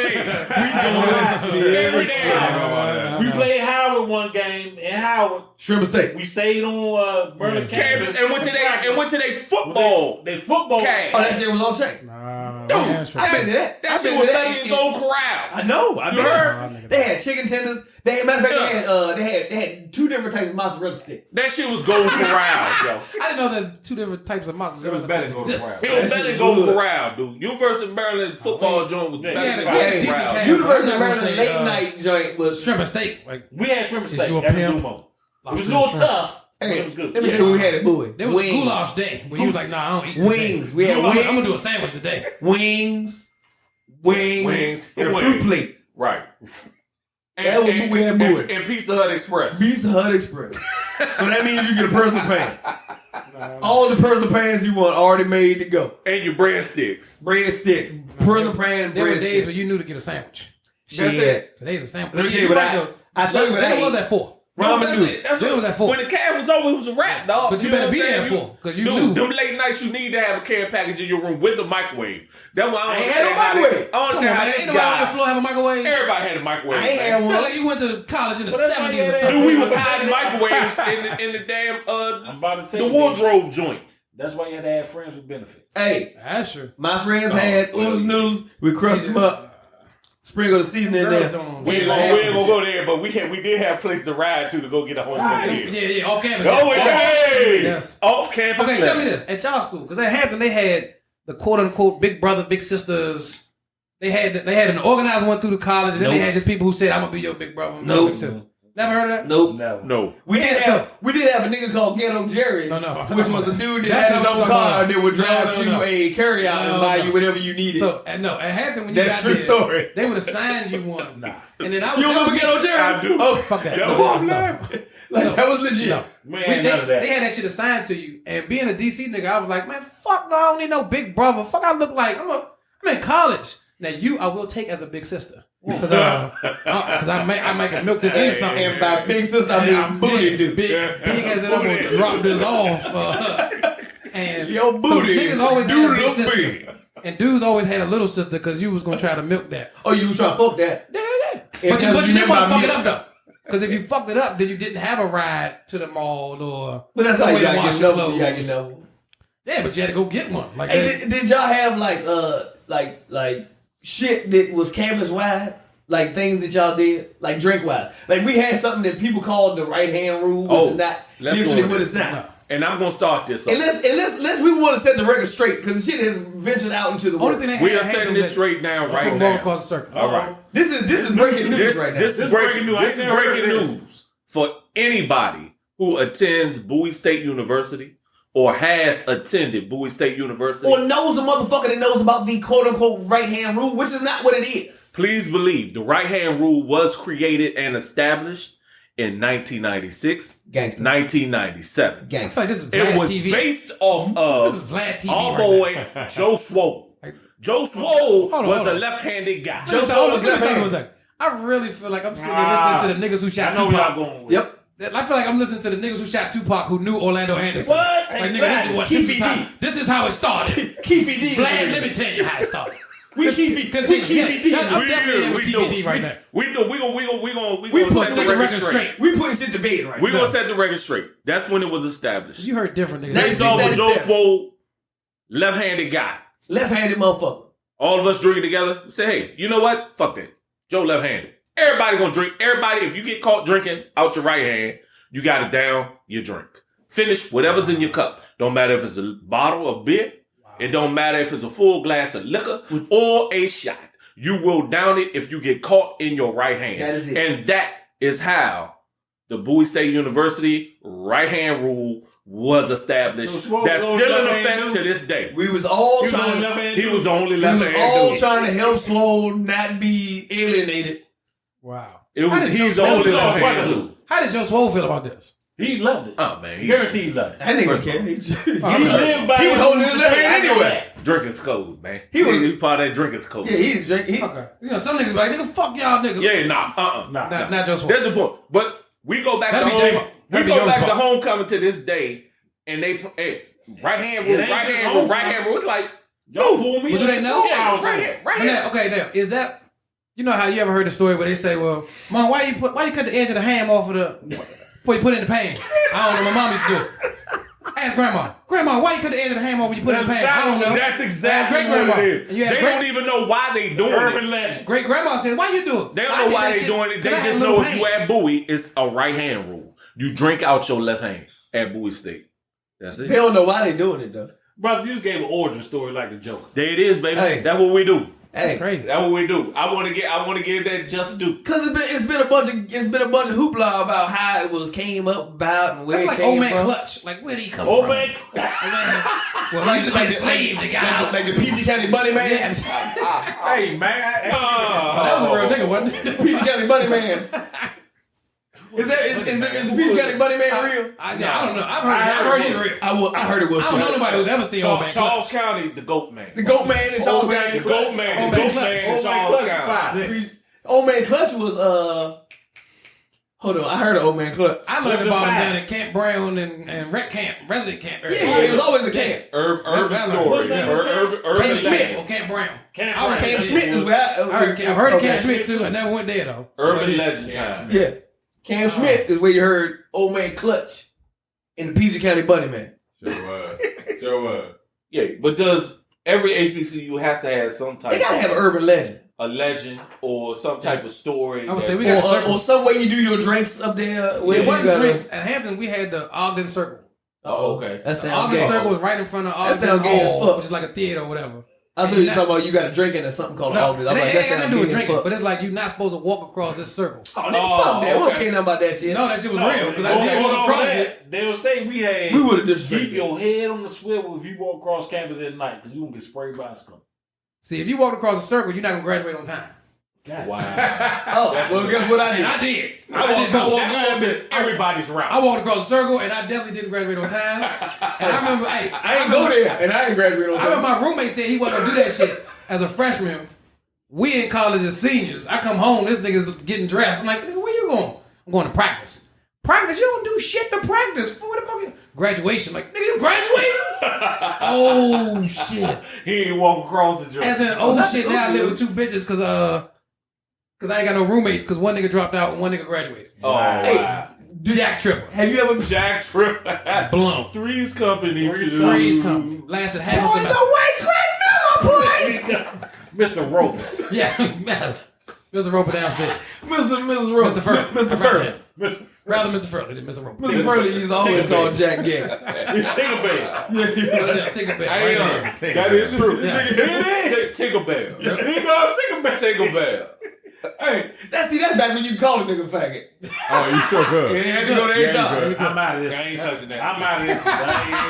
day. Every day. that. We played Howard one game in Howard. Shrimp and steak. We stayed on Maryland campus And went to their football. They football. Okay. Oh, that shit was on check. Nah, Dude, we had shrimp. I've been to that. That I've shit been was to better that. than Gold Corral. I know. I You been heard? there. They had chicken tenders. They matter of fact, they had two different types of mozzarella sticks. That shit was Gold Corral, Joe. I didn't know that two different types of mozzarella It was better sticks than exist. Gold It was That better shit than Gold good. Corral, dude. University of Maryland football joint was Yeah, better yeah, than yeah, Gold decent Corral. cash. University of I'm not gonna Maryland say, late night joint was Shrimp and steak. Like, We had shrimp and Is steak you a every pimp? blue moon. It was lobster a little and shrimp. tough, but Hey, it was good. let me tell you what we had at Bowie. There was a Wings. goulash day where he was like, nah, I don't eat Wings. We had I'm wings. gonna do a sandwich today. Wings, and a fruit wings. plate. Right. That was what we had moving. And Pizza Hut Express. Pizza Hut Express. So that means you get a personal pan. All the personal pans you want already made to go. And your breadsticks. Breadsticks. Personal pan, There were days breadsticks. where you knew to get a sandwich. That's it. Today's a sandwich. Let me tell you what I tell you what Then I it was ate. at 4. Ramen noodle. That's Then it was at 4. When the cab was over, it was a wrap, dog. But you know better what be I'm there saying? at 4 because you Dude, knew. them late nights you need to have a care package in your room with a microwave. That's why I ain't don't had no understand how microwave. I don't Come on, understand how man. this Ain't nobody on the guy. floor have a microwave? Everybody had a microwave. I ain't man. had Feel one. like you went to college in the But that's why 70s you or had something. Dude, we was hiding microwaves in the damn I'm about to the tell you. wardrobe joint. That's why you had to have friends with benefits. Hey, That's true. my friends had oodles noodles. We crushed them up. Sprinkle the seasoning in there. We ain't gonna go there, but we did have a place to ride to go get a home cooked meal. Yeah, off campus. Oh, hey! Yes. Off campus. Okay, tell me this. At y'all school, because at Hampton they had the quote unquote big brother, big sisters. They had an organized one through the college, and then they had just people who said, "I'm gonna be your big brother, I'm your big sister." Never heard of that? Nope. Never. No. We did Yeah, have a nigga called Ghetto Jerry, No. which was a dude that That's had his what I'm own talking car about. that would drive No. to a carryout and buy you whatever you needed. So at Hampton when you That's got true there, story. they would assign you one. And then I was You remember Ghetto Jerry? I do. Oh, Fuck that. That No, was no. laughing. like, that was legit. No. We ain't none of They that. had that shit assigned to you, and being a DC nigga, I was like, man, fuck no, I don't need no big brother. Fuck, I look like I'm in college. Now I will take as a big sister because I might milk this into something. And by big sister, I mean booty dude. Big as it, I'm gonna drop this off. And Yo, booty. So niggas always had a big look sister, big. and dudes always had a little sister because you was gonna try to milk that. Oh, you was trying to fuck that? Yeah. If But you you didn't want to remember fuck it me- up though. Because if you fucked it up, then you didn't have a ride to the mall or But that's how you somewhere to gotta wash get your number. You gotta clothes. get number. Yeah, but you had to go get one. Like, Hey, did y'all have like shit that was campus wide? Like things that y'all did, like drink wise. Like we had something that people called the right hand rule, which is not let's usually go what with it's not. And I'm gonna start this. And let's we want to set the record straight because the shit has ventured out into the only world. thing they had We to are have setting was this straight now, right going now. across the circle. All right. This is breaking news right now. This is breaking news. This is breaking news for anybody who attends Bowie State University or has attended Bowie State University. Or knows a motherfucker that knows about the quote unquote right hand rule, which is not what it is. Please believe the right hand rule was created and established in 1996, Gangsta. 1997. I feel like this is Vlad It was TV. based off This is of Vlad TV our right boy Joe Swole. Joe Swole Hold on, was hold a on. left-handed guy. Joe Swole was left-handed. I really feel like I'm sitting there listening to the niggas who I shot know where y'all Tupac. going with. Yep. I feel like I'm listening to the niggas who shot Tupac who knew Orlando Anderson. What? Like, nigga, this is how it started. Keefy D. Vlad, let me tell you how it started. We Keefy D. I'm definitely with Keefy D right now. We We gonna put set the the record record straight. straight. We putting shit to bed right We now. gonna set the record straight. That's when it was established. You heard different niggas. That's Based off of Joe 97. Swole, left-handed guy. Left-handed motherfucker. All of us drinking together. Say, hey, you know what? Fuck that. Joe left-handed. Everybody gonna drink. Everybody, if you get caught drinking out your right hand, you gotta down your drink. Finish whatever's in your cup. Don't matter if it's a bottle of beer. It don't matter if it's a full glass of liquor or a shot. You will down it if you get caught in your right hand. That is it. And that is how the Bowie State University right hand rule was established. So Swole That's was still in left-hand effect dude? to this day. We was all He was trying on to, left-hand He dude? was the only we was left-handed all dude. trying to help Swole not be alienated. Wow. It How was, did he's Joe the only Swole feel about left-handed Swole? dude. How did Joe Swole feel about this? He loved it. Oh man, he Guaranteed he loved it. That nigga care. He lived by he was it holding his today. left hand I know anyway. that. drinking code, man. He was- he part of that drinking code. Yeah, he drink. He, Okay. You know, some niggas be like, nigga, fuck y'all niggas. Yeah, nah, Nah. Not Joe Swole. There's a point, but we go back That'd to be home. J-Mo. We That'd be go your back to response. homecoming to this day, and they right hand rule, It ain't right just hand rule, right homecoming. hand rule. It's like Yo, fool me. But do they know? yeah, right here, right But here. now, okay, now is that you know how you ever heard the story where they say, well, mom, why you cut the edge of the ham off of the before you put it in the pan? I don't know. My mom used to do it. Ask grandma. Grandma, why you cut the edge of the ham off when you put it in the pan? I don't know. That's exactly Ask what great-grandma. it is. And you ask They great- don't even know why they doing Urban it. legend. Great grandma said, why you do it? They don't I know did why that they shit doing it. They 'cause I had just a know little if pan. you at Bowie, it's a right hand rule. You drink out your left hand at Bowie State. That's it. they don't know why they doing it though. Brother, you just gave an origin story like the Joker. There it is, baby. Hey. That's what we do. Hey, Crazy. That's what we do. I want to give that just due. cause it's been a bunch of hoopla about how it was came up about and where That's it like came old man from. Clutch. Like, where did he come Oh, from? man. Well, he used to be a slave that got out. Like the PG County Bunny Man. Hey, man. Oh, that was a real nigga, wasn't it? PG County Bunny Man. Is the PG County Bunny Man real? I don't know. I've heard he's real. I heard it was. I don't know nobody who's ever seen old man Charles Clutch. County, the Goat Man. The Goat Man and Charles County. The Goat Man. Old The Man Goat Clutch. Man. Old man Charles Clutch County. fine. Old Man Clutch was Hold on, I heard of Old Man Clutch. I learned about him down at Camp Brown and Rec Camp, resident camp. Yeah, it was always a camp. Urban story. Urban Camp Schmidt legend. or Camp Brown. Camp I was Brown. Camp Schmidt is where I've heard of Camp Schmidt too. I never went there though. Urban legend time. Yeah. Camp Schmidt is where you heard Old Man Clutch in the PG County Bunny Man. Sure was. Yeah, but does every HBCU has to have some type They gotta have an urban legend. a legend or some type of story? I would say that- we got Or circles. some way you do your drinks up there. See, where it you wasn't gotta- drinks. At Hampton, we had the Ogden Circle. Oh, okay. That The sounds Ogden gay. Circle was right in front of Ogden sound gay as Hall, fuck. which is like a theater or whatever. I thought you were talking about you got a drink and something called No, Ogden. it I'm like, ain't that got nothing sounds to do with gay as drinking, fuck. but it's like you're not supposed to walk across this circle. Oh, nigga, fuck that. We don't care nothing about that shit. No, that shit was real. Because I Hold did on, walk hold on, across that. it. They was saying we had We would have just keep drank it. your head on the swivel if you walk across campus at night because you gonna get sprayed by a skunk. See, if you walked across the circle, you're not gonna graduate on time. Wow. Oh, well, guess what I did? And I did. I walked to everybody's route. I walked across the circle, and I definitely didn't graduate on time. And I remember, hey, I ain't go there, and I ain't graduate on I remember time. my roommate said he wasn't gonna do that shit as a freshman. We in college as seniors. I come home, this nigga's getting dressed. I'm like, nigga, where you going? I'm going to practice. Practice? You don't do shit to practice. What the fuck? Graduation? Like, nigga, you graduated? Oh shit. He ain't walk across the joint. As in, shit. Now I live with two bitches because I ain't got no roommates because one nigga dropped out and one nigga graduated. Oh, Hey, wow. Jack Tripper. have you ever... Jack Trip. Blown. Three's Company. Three's company. Lasted half a semester. Mr. Roper. Yeah, mess. Mr. Roper downstairs. Mrs. Rose. Mr. Furley. Mr. Furley. Rather Mr. Furley than Mr. Roper. Mr. Furley used to always call Jack Gay. Tinkerbell. Take a bit. I ain't know. Right That is true. Yeah. Tinkerbell. there. Tinkerbell. Hey, that's back when you call a nigga faggot. Oh, you sure could. You ain't have to go to Yeah, HR. you I'm out of this. I ain't touching that. I'm out of this.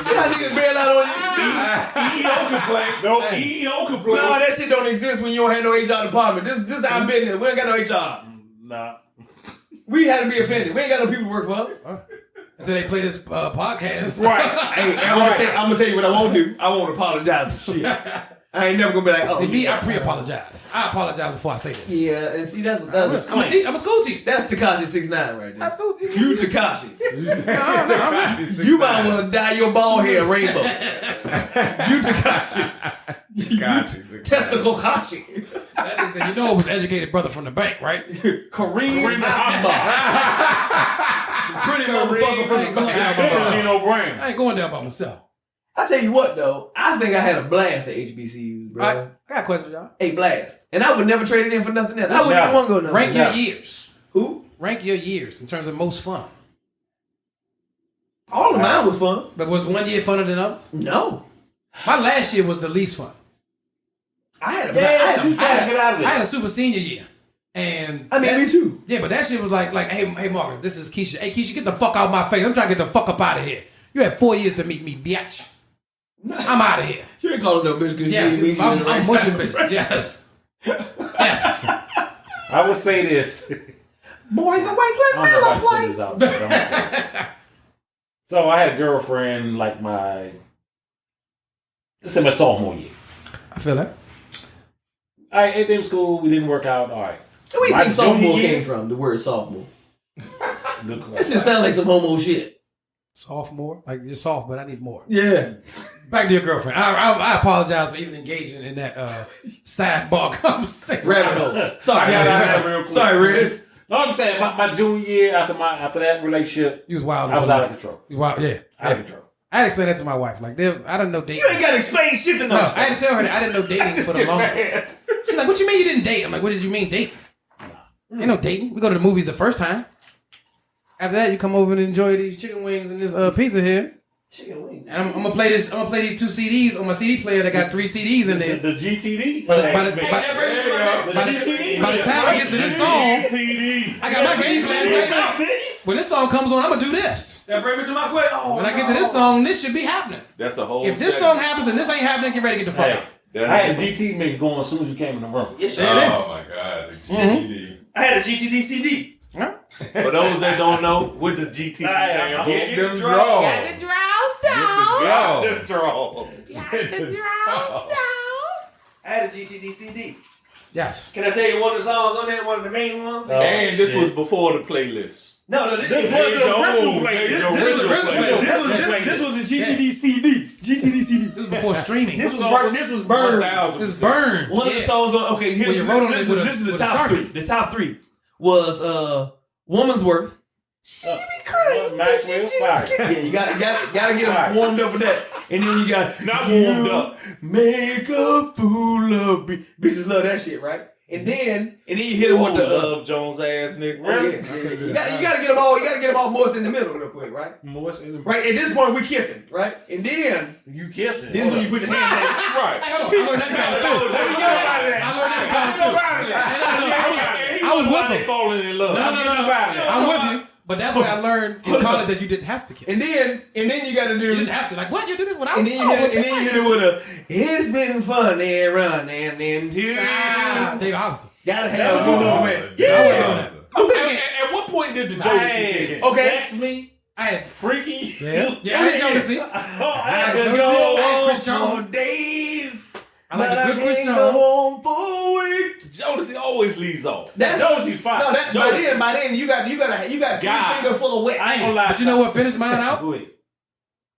See how niggas bail out on you? EEO complaint. No, EEO complaint. No, that shit don't exist when you don't have no HR department. This is our business. We ain't got no HR. Nah. We had to be offended. We ain't got no people to work for us. Until they play this podcast. Right. Hey, I'm gonna tell you what I won't do. I won't apologize for shit. I ain't never gonna be like, oh, See, me, yeah. I pre-apologize. I apologize before I say this. Yeah, and see, that's I'm a teacher. I'm a school teacher. that's Tekashi 6ix9ine right there. That's school teacher. You Tekashi. No, You might as well dye your bald hair rainbow. You Tekashi. Tekashi. Testicle Kashi. That is that. You know it was educated brother from the bank, right? Kareem Abdul. Pretty motherfucker from the back. Ain't no brain. I ain't going there by myself. I tell you what though, I think I had a blast at HBCUs, bro. All right, I got a question for y'all. A blast. And I would never trade it in for nothing else. I wouldn't even want to go nothing. Rank your years. Who? Rank your years in terms of most fun. All of mine was fun. But was one year funner than others? No. My last year was the least fun. I had a Yeah, you blast. gotta get out of I had there. a super senior year. And I mean, me too. Yeah, but that shit was like, hey Marcus, this is Keisha. Hey Keisha, get the fuck out of my face. I'm trying to get the fuck up out of here. You had 4 years to meet me, bitch. I'm out of here. You ain't calling no bitch because Yes, you meet you in the I'm right mushing time. bitches. Yes. Yes. I would say this. Boys awake I like don't know if I Miller should put play. this out there, but I'm gonna say it. So I had a girlfriend like let's say my sophomore year. I feel that. All right, everything was cool. We didn't work out. All right. Where do you My think sophomore junior year- came from? The word sophomore. Good That question. shit sound like some homo shit. Sophomore. Like, you're soft, but I need more. Yeah. Back to your girlfriend. I apologize for even engaging in that sidebar conversation. Rabbit hole. Sorry, I got Reg. that real quick. Sorry, Reg. No, I'm saying my junior year after that relationship, You was wild. I was out of control. You was wild, yeah. Out of control. I had to explain that to my wife. Like, I didn't know dating. You ain't got to explain shit to No, no. I had to tell her that I didn't know dating for the longest. She's like, what you mean you didn't date? I'm like, what did you mean date? Ain't no dating. We go to the movies the first time. After that, you come over and enjoy these chicken wings and this pizza here. Chicken wings. And I'm gonna play this. I'm gonna play these 2 CDs on my CD player that got 3 CDs in there. The GTD. By the time I get to this song, GTD. I got my game plan right now. When this song comes on, I'm gonna do this. That bring me to my question. Oh, When I get to this song, this should be happening. That's a whole. If this song happens and this ain't happening, get ready to get the fuck out. Hey, I had a GT mix going as soon as you came in the room. Yes, Oh my God. GTD. I had a GTD CD. For those that don't know, what does GT stand for? Get them draws. Got the draws down. Go. The draws. Got the draws down. I had a GTD CD. Yes. Can I tell you one of the songs on there? One of the main ones. Oh, And this shit. was before the playlist. No, This was the original play. This was the GTD CD. GTD CD. This was before streaming. This was Burn. This is Burn. One of the songs on. Okay, Well, you wrote on it with this is the with a top Sharpie. three. The top three was Woman's Worth. She be crazy. Maxwell's fire. Yeah, you gotta get them warmed up with that, and then you got Not warmed up. Make a fool of me. Bitches love that shit, right? And then you hit him with the Love Jones ass nigga. You gotta get them all. You gotta get them all moist in the middle real quick, right? Right. At this point, we kissing, right? And then You kissing. then when you put your hands in, Right. I learned that kind of stuff. I was with him. Falling in love. No. I'm with you. But that's what I learned in college that you didn't have to kiss. and then you gotta do. You didn't have to. Like, what? You do this without? And then you hit it with a. It's been fun and running into. David Hollister. Gotta have some moment. Yeah. I wasn't doing that. Okay. At what point did the Jodeci kick in? Okay. Sex me? I had Freaky? Yeah, I had Jodeci. I could could go go on on Chris Jones. for days. I like a good Chris can't Jones. go on for weeks. Jodeci always leaves off. That's- Jodeci's fine. No, that by then you got three God. finger full of wet. I ain't gonna lie. But you know what finished mine out? Go ahead.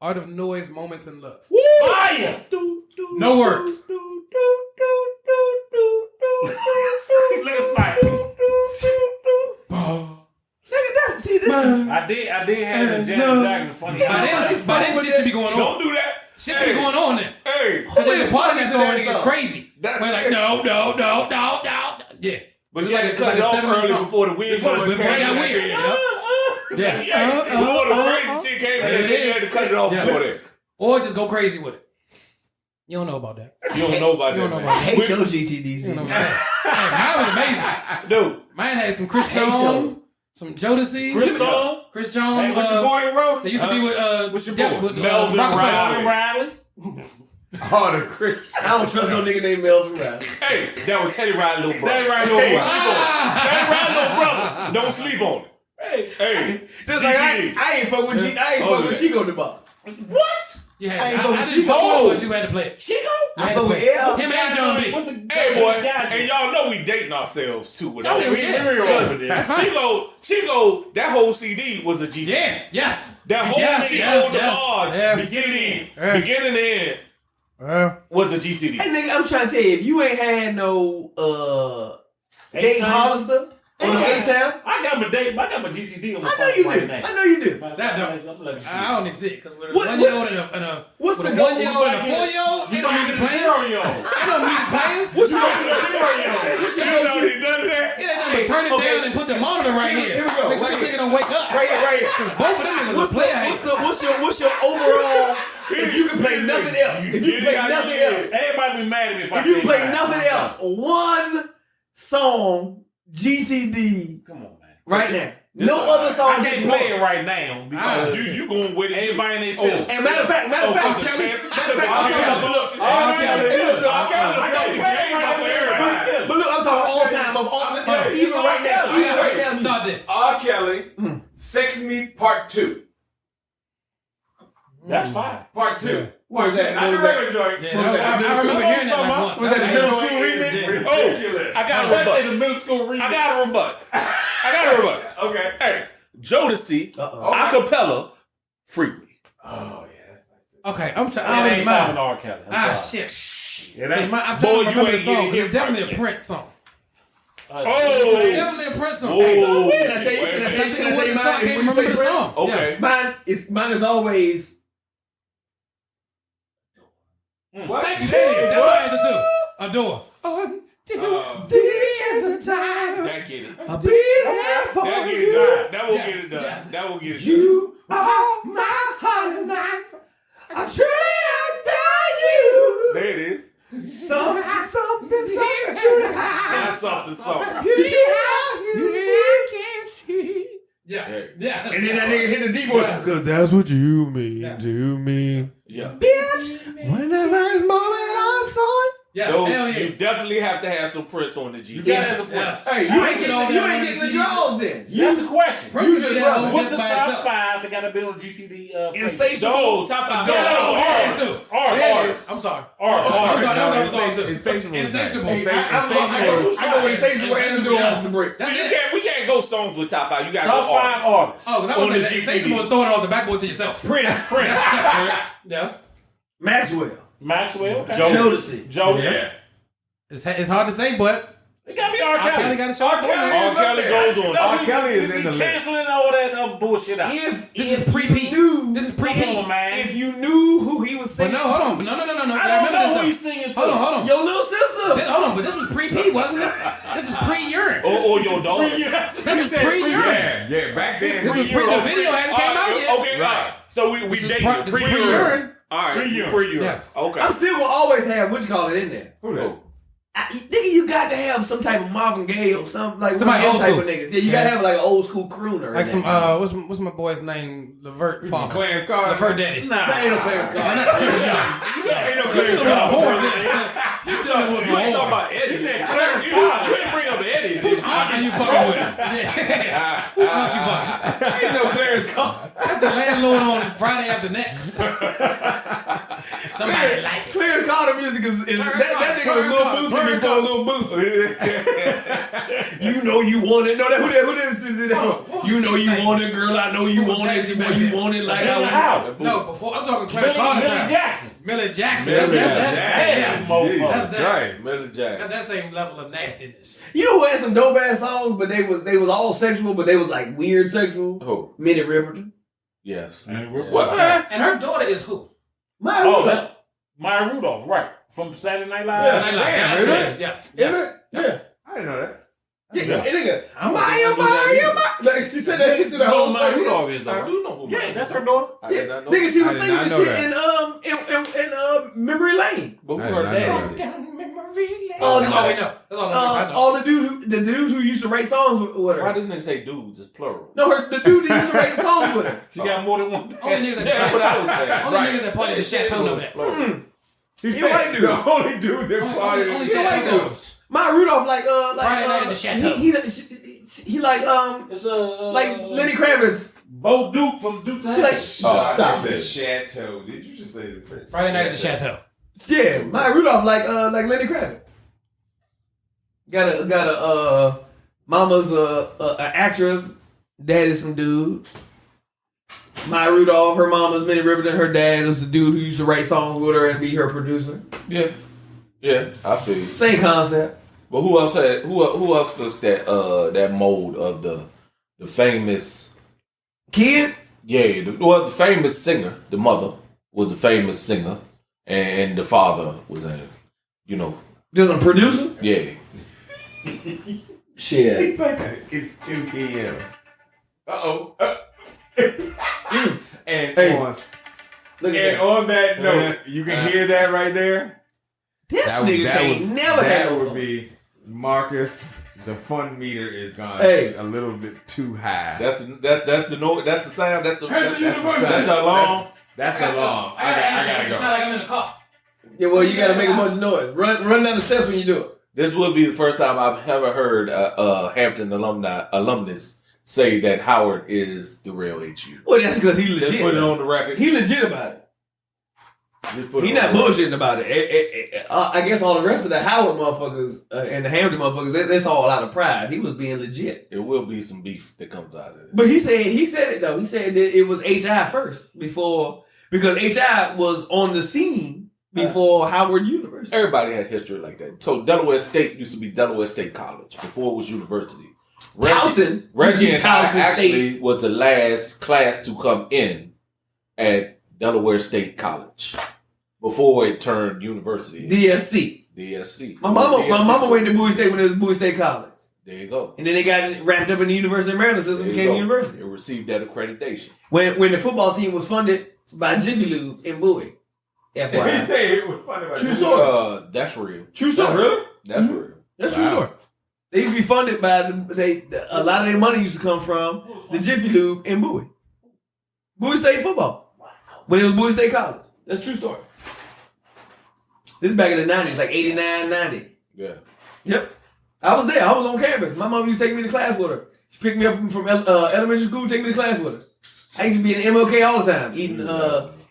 Art of Noise, Moments in Love. Fire! No words. Let's fight. See this? I did have the Janet Jackson funny. By then shit should be going on. Don't do that. Shit should be going on then. Hey. Because there's a part of that song that gets crazy. That- We're like, no. Yeah. But you had to cut it off early before the weird Before it got weird. Yeah. Before the crazy shit came in, you had to cut it off Yes. before that. Or just go crazy with it. You don't know about that. You don't know about You that, don't know man. I hate your GTDs. You don't know about that. Hey, mine was amazing. Dude, Mine had some Chris I hate Jones, some Jodeci. Chris Jones. Chris Jones. Hey, what's your boy wrote? They used to be with what's your Dep- boy? with, Melvin Rockefeller. Riley. Oh, the Chris. I don't trust no nigga named Melvin Riley. Hey, that was Teddy Riley little brother. Teddy Riley little brother. Teddy Riley little brother. Don't sleep on it. Hey, Just like I ain't fuck with with Chico the ball. what? Yeah, I ain't I fuck with didn't Chico. fuck with it, but you had to play it. Chico? I fuck with L. Him and John B. Hey, boy, and y'all know we dating ourselves too. We Yeah, real over there. That's fine. Chico, that whole CD was a GT. Yeah, yes. That whole Yes, Chico yes, the yes. Large, Yes. beginning Yeah. to end, was a GTD. Hey nigga, I'm trying to tell you, if you ain't had no Dave Hollister on the A-Sound, I got my GTD on my I know phone you right do. now. I know you do. I don't need to see it because with a What- 1-year-old and a What's with a the 1-year-old and a 4-year-old, they don't need to play. They don't need to play. What's the He does that? It ain't nothing but turn it down and put the monitor right here. Here we go. Make sure the nigga don't wake up. right here? Because both of them niggas are player haters. What's your overall? If you can play nothing else, if you can play nothing else, Everybody be mad at me if I if you say can play that. nothing else, one song GTD Come on, man. right now. No other song. I can't play it right now because Ah, you going with it. Everybody in their feelings. And matter of fact, but look, I'm talking all time of all time. Even right now, Start there. R. Kelly, Sex Me Part 2. That's fine. Part 2. What was that? Not the regular joint. Yeah, I remember hearing that like once. Was that the middle school remix? Ridiculous. I got a rebut. The middle school remix. I got a rebut. Okay. Hey, Jodeci, Uh-oh. acapella, Freak Me. Oh, yeah. Okay, I'm It trying. ain't Mine. Simon R. Kelly. Ah, shit. It ain't. I'm trying Boy, to you remember the ain't song getting because it's hit definitely right a Prince song. Oh. Definitely a Prince song. Oh. Can I tell you? Wait a Can I minute. tell you? Can I tell you I mine? can't When you remember say the Prince, song. Okay. Yes. Mine is always. What? Thank you, Daddy. That's my answer too. Adore. The end of time. That get it. I'll be there for That get it you. done. That will Yes, get it done. yes. That will get it done. You are my heart and life. I treasure you. There it is. Something to hide. Something. Yeah. Yeah. And then that nigga hit the deep one. Cause that's what you mean Yeah. to me. Yeah. Bitch, whenever it's moment I saw it. Yes. Yo, Hell you yeah. definitely have to have some Prince on the G. You gotta have some Prince. Prince. Hey, I you ain't ain't get all getting that the on draws then. That's the question. Prince could be that What's the by top itself. 5 that got to be on GTD? Insatiable. No, top 5. No, Artists. Yes. I'm sorry. I'm sorry. That was our song too. Insatiable. Insatiable. I know what Insatiable has to do off the break. So That's you it. can't, we can't can't go songs with top 5. You got to Top go 5 artists. artists. Oh, that was On the like, say GCD. someone was throwing it off the backboard to yourself. Prince. Yes. Maxwell. Maxwell. Okay. Jodeci. Joseph. It's hard to say, but It gotta be R. R. Kelly Kelly. got a shot. R. Kelly. R. Kelly goes on. R. Kelly is You in the list. canceling all that other bullshit out. This is pre-P. This is pre-P. Come on, man. If you knew who he was But singing, no, hold on. No. I don't Remember know who this he's singing to. stuff. Hold on. your little sister. Hold on, but this was pre-P, wasn't it? This is pre-urine. Or your daughter. This is pre-urine. Yeah, back then. This was the video hadn't came out yet. Okay, right. So we This is dating this pre-urine. pre-urine. All right, Pre-urine. pre-urine. Yes. Okay. I'm still gonna always have what you call it in there. Who that? Nigga, you got to have some type of Marvin Gaye or something like Somebody one of old them type school. of niggas. Yeah, you gotta have like an old school crooner. Like in some there. what's my boy's name? Levert Farmer. Clarence Carter. Levert Daddy. Nah. That ain't no Clarence Carter. Ain't no You Clarence dealing with a Carter. whore. You ain't talking about Eddie. You said Clarence Carter. You didn't bring up Eddie. did you? Are you fucking with him? Yeah. Who thought you fucking? Ain't no Clarence Carter. That's the landlord on Friday after next. Somebody like it. Clarence Carter music is that nigga was Lil Boosie before Lil Boosie. You know you want it. No, that who this is. You know you want it, girl. I know you want it. Boy, you want it like I want it. No, before I'm talking Clarence Carter Millie time. Jackson. Millie Jackson. Millie That's Jackson. motherfucker. That's that. Right. Miller Jack. That same level of nastiness. You know who had some dope ass songs, but they was all sexual, but they was like weird sexual. Who? Minnie Riperton. Yes. What? What? And her daughter is who? My Oh, that's Maya Rudolph, right? From Saturday Night Live. Yeah. Night Live. Damn, is it? Yes. Is Yes. it? yeah. I didn't know that. Yeah, Yeah. nigga. I wasn't Maya, gonna do that Maya. Like she said that shit through the You know whole who Maya thing. Rudolph is, though. I Right? do know who. Yeah, Maya that's is. her daughter. I did not know. Nigga, she was I did singing not the know shit in Memory Lane. But who I did her not know dad? that. Down memory lane. Oh, That's all we know. That's all I know. All the dudes who used to write songs with Why her. does nigga say dudes? It's plural. No, the dude that used to write songs with her. She got more than one. Only niggas that That's what I was saying. Only niggas that party the chateau know that. He You white dude. the only dude that party. Only You white chateau dude. knows. Maya Rudolph like Friday Night at the Chateau. He like It's like Lenny Kravitz. Bo Duke from Duke's She like Stop stop the it. chateau. Did you just say the Friday Night at the Chateau. Yeah, Maya Rudolph like Lenny Kravitz. Got a mama's a actress, daddy's some dude. Maya Rudolph, her mama's Minnie Riperton, her dad was the dude who used to write songs with her and be her producer. Yeah. Yeah, I feel you. Same concept. But who else had who else was that mold of the famous Kid? the famous singer, the mother was a famous singer and the father was Just a producer? yeah. Shit. It's 2 p.m. Uh-oh. And Hey. on Look at and that. on that note, you can hear that right there. This nigga can't never that have no would fun. be Marcus. The fun meter is gone Hey. a little bit too high. That's the note. That's the sound. That's the That's the universal. That's the alarm. That's the long. I gotta It go. sound like I'm in a car. Yeah, well, you gotta make a bunch of noise. Run down the steps when you do it. This will be the first time I've ever heard Hampton alumnus say that Howard is the real HU. Well, that's because he Just legit. put it on the record. He legit about it. Just put He it not on the record. bullshitting about it. I guess all the rest of the Howard motherfuckers and the Hampton motherfuckers, that's all out of pride. He was being legit. It will be some beef that comes out of it. But he said it though. He said that it was HI first before, because HI was on the scene before Howard University. Everybody had history like that. So Delaware State used to be Delaware State College before it was university. Towson. Reggie used and to be I Towson State. actually was the last class to come in at Delaware State College before it turned university. DSC. DSC. My mama went to Bowie State when it was Bowie State College. There you go. And then they got it wrapped up in the University of Maryland system, There you became go. university. It received that accreditation. When the football team was funded by Jiffy Lube in Bowie. He FYI. said it was funny about True it. story. That's real. True story. Really? That's real. That's true story. They used to be funded by a lot of their money used to come from the Jiffy Lube in Bowie. Bowie State football. When it was Bowie State College. That's true story. This is back in the 90s, like 89, 90. Yeah. Yep. I was there. I was on campus. My mom used to take me to class with her. She picked me up from elementary school, take me to class with her. I used to be in MLK all the time,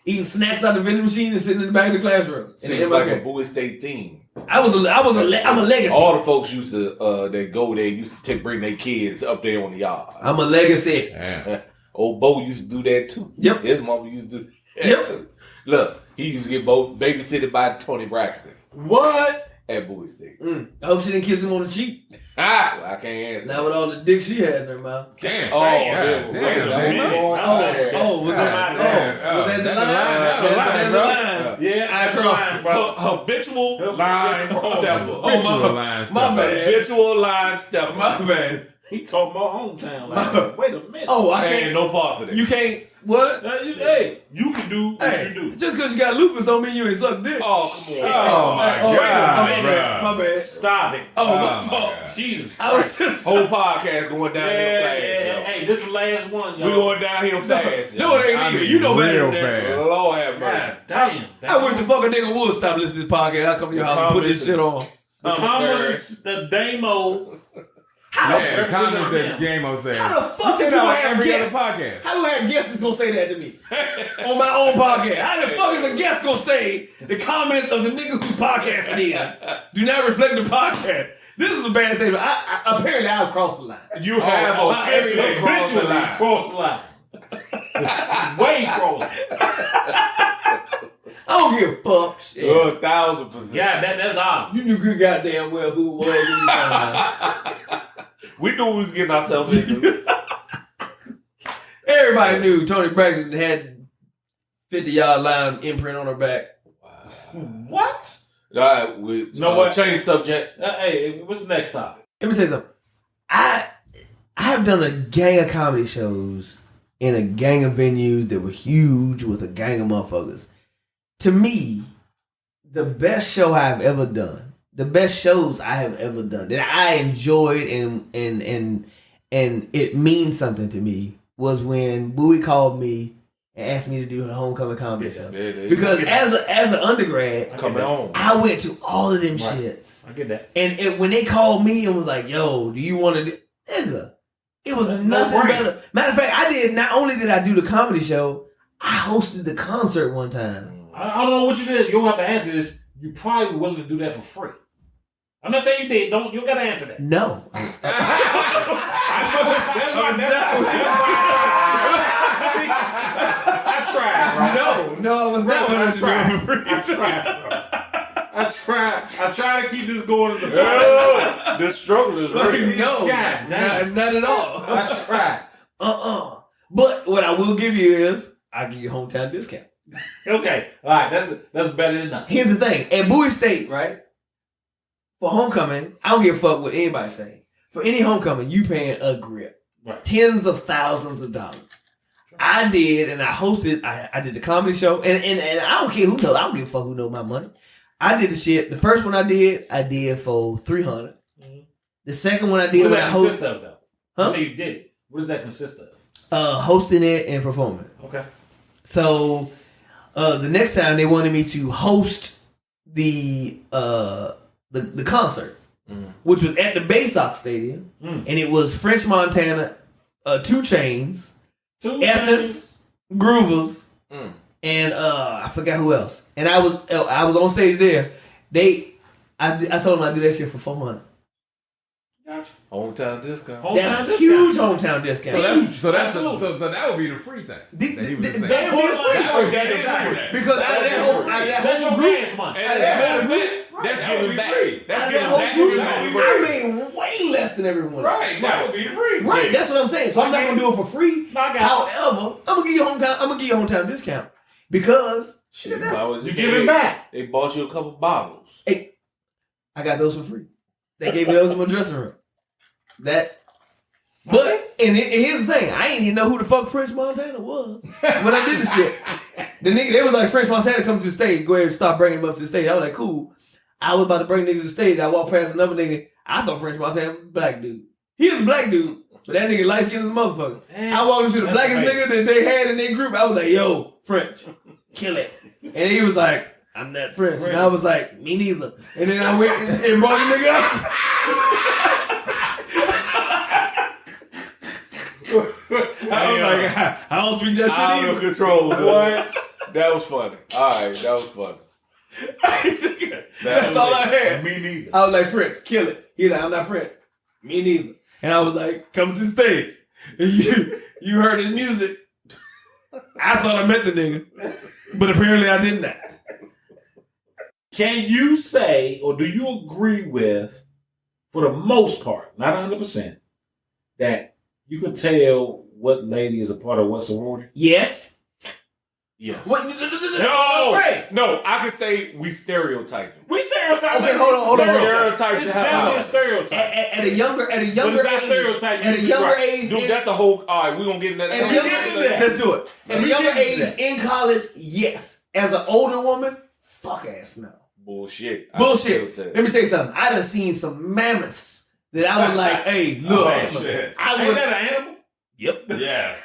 eating snacks out the vending machine and sitting in the back of the classroom. Seems like a Bowie State theme. I'm a legacy. All the folks used to they go there used to bring their kids up there on the yard. I'm a legacy. Old Bo used to do that too. Yep. His mama used to do that too. Look, he used to get babysitted by Tony Braxton. What? At Bowie State. I hope she didn't kiss him on the cheek. Well, I can't answer. Not with all the dick she had in her mouth. Damn. Oh, damn. was that the line? Yeah, I crossed. Habitual line stepper. My bad. Habitual line stepper. My bad. He talking about hometown. Like, wait a minute. Oh, I Ain't can't. no parts of that. You can't. What? Hey, you can do what you do. Just because you got lupus don't mean you ain't suck dick. Oh, come on. Oh, my God, My bad. Stop it. Oh, my my fault. God. Jesus I was Christ. just. Whole podcast going downhill fast. yo. Hey, this is the last one, y'all. We going downhill fast. yo. No, it ain't either. You know better real than that. fast. Lord have mercy. God damn. I wish the fucking nigga would stop listening to this podcast. I come to your house and put this shit on. The comments, the demo. Yeah, the comments that Game-O said. How the fuck You is say that you on have every other guests? podcast. How do I have guests that's gonna say that to me on my own podcast? How the fuck is a guest gonna say the comments of the nigga whose podcast it is do not reflect the podcast? This is a bad statement. Apparently, I've crossed the line. You have officially crossed the line. Cross the line. Way cross. I don't give a fuck. Shit. 1,000%. Yeah, that's odd. You knew good goddamn well who it was. When you talking about. We knew we was getting ourselves into. Everybody knew Tony Braxton had 50-yard line imprint on her back. What? All right, we change subject. Hey, what's the next topic? Let me tell you something. I have done a gang of comedy shows in a gang of venues that were huge with a gang of motherfuckers. To me, the best show I've ever done, the best shows I have ever done that I enjoyed and it means something to me was when Bowie called me and asked me to do a homecoming comedy show. Because as an undergrad, Coming on. I went to all of them shits. I get that. And when they called me and was like, "Yo, do you want to do?" Nigga, it was nothing better. Matter of fact, not only did I do the comedy show, I hosted the concert one time. I don't know what you did. You don't have to answer this. You probably were willing to do that for free. I'm not saying you did. You don't gotta answer that. No. I tried, bro. No, I was not willing to do it for free. I tried to keep this going in the The struggle is real. No, God, not at all. I tried. But what I will give you is, I'll give you a hometown discount. Okay, all right, that's better than nothing. Here's the thing. At Bowie State, right? For homecoming, I don't give a fuck what anybody say. For any homecoming, you paying a grip. Right. Tens of thousands of dollars. I did, and I hosted, I did the comedy show, and I don't care who knows. I don't give a fuck who knows my money. I did the shit. The first one I did for $300. Mm-hmm. The second one I did when I hosted. Of, though? Huh? So you did it. What does that consist of? Hosting it and performing. Okay. So the next time they wanted me to host the concert, which was at the Baysock Stadium, and it was French Montana, 2 Chainz, Essence, Groovers, and I forgot who else. And I was on stage there. I told them I'd do that shit for $400. Gotcha. Hometown discount. Huge hometown discount. So that would be the free thing. Damn That he was saying. near free. Because out of that whole group, That's giving back. That's giving back. I mean, way less than everyone. Right, that would be the free. Right, that's what I'm saying. So I'm not gonna do it for free. However, I'm gonna give you a hometown discount because You give it back. They bought you a couple bottles. Hey, I got those for free. They gave me those in my dressing room. But here's the thing: I ain't even know who the fuck French Montana was when I did the shit. The nigga, they was like, French Montana come to the stage. Go ahead and start bringing him up to the stage. I was like, cool. I was about to bring niggas to the stage. I walked past another nigga. I thought French Montana was a black dude. He was a black dude, but that nigga light skinned as a motherfucker. I walked into the blackest nigga that they had in their group. I was like, yo, French, kill it. And he was like, I'm not French. And I was like, me neither. And then I went and brought the nigga up. I was like, I don't speak that shit either. Control. What? That was funny. All right, that was funny. That's all I had. Me neither. I was like, French, kill it. He's like, I'm not French. Me neither. And I was like, come to the stage. And you heard his music. I thought I met the nigga. But apparently I did not. Can you say, or do you agree with, for the most part, not 100%, that you can tell what lady is a part of what sorority? Yes. Yeah. What? No, I can say we stereotype. We stereotype. Okay, hold on. Stereotype. It's definitely a stereotype. At a younger But age, it's not stereotype. at a younger age, Dude, that's a whole. All right, we're gonna get into that. let's do it. At a younger age in college, yes. As an older woman, fuck ass no. Bullshit. Bullshit. Let me tell you something. I done seen some mammoths that I was like, hey, look, Ain't that an animal? Yep. Yeah.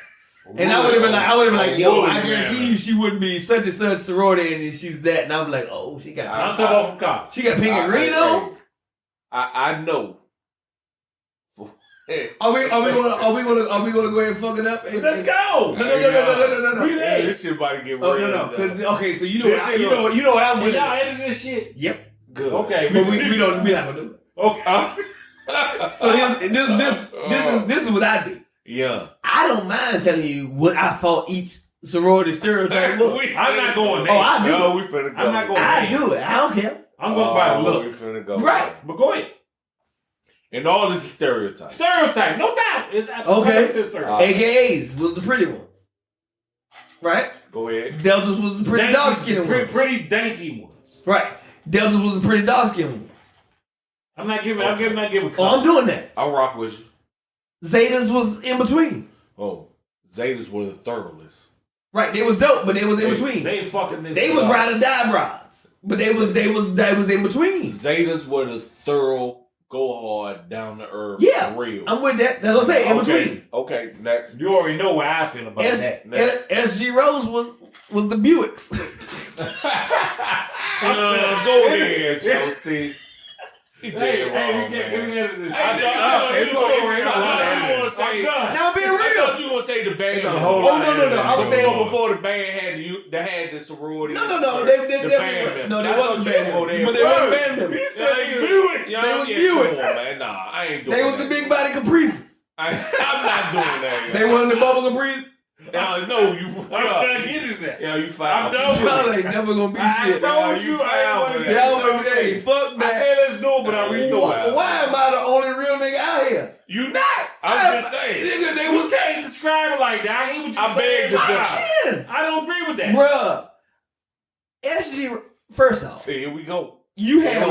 And I would have been like, yo, woolly I guarantee you she wouldn't be such and such sorority and she's that. And I'm like, oh, she got I'm talking about from college. she got pink and green on. I know. Are we gonna go ahead and fuck it up? Let's go. No. Hey, this shit about to get real. Oh no. Because okay, so you know what I'm Can with. y'all edit this shit? Yep. Good. Okay. But we're not gonna do it. Okay. So this is what I do. Yeah. I don't mind telling you what I thought each sorority stereotype was. I'm not going there. Oh, I do. No, we finna go. I'm not going I there. do it. I don't care. I'm going by the look. We finna go. Right. But go ahead. And all this is stereotype. Stereotype, no doubt. It's Okay. stereotype. AKAs was the pretty ones. Right? Go ahead. Deltas was the pretty dark skinned ones. Pretty dainty ones. Right. Deltas was the pretty dark skinned ones. I'm not giving. Oh, I'm color. doing that. I'll rock with you. Zetas was in between. Oh, Zetas were the thoroughest. Right. They was dope, but they was in between. They fucking. They was ride or die brides, but they was in between. Zetas were the thorough, go hard, down to earth. Yeah, real. I'm with that. That's what I'm saying. In between. Okay, next. You already know where I feel about that. SG Rose was the Buicks. Go ahead, Chelsea. Hey, we can't edit this. I'm Now being real. I thought you were gonna say the band. Oh no! I was saying before the band had the sorority. No. They wasn't band members. But they wasn't band members. He said Buick. They was Buick. Come on, man. Nah, I ain't doing They that. was the big body Caprices. I'm not doing that. They wasn't the bubble Caprices. No, you. I'm not getting that. Yeah, you foul. I'm done with Y'all it. ain't never gonna be I shit. told you I ain't want to get Y'all it. hey, fuck I that. said let's do it, but I really do it. Why am I the only real nigga out here? You not. I'm just saying. Nigga, they You was can't describe it like that. I hate what you I saying. beg to I can. I don't agree with that. Bruh. SG first off, See, here we go. you Here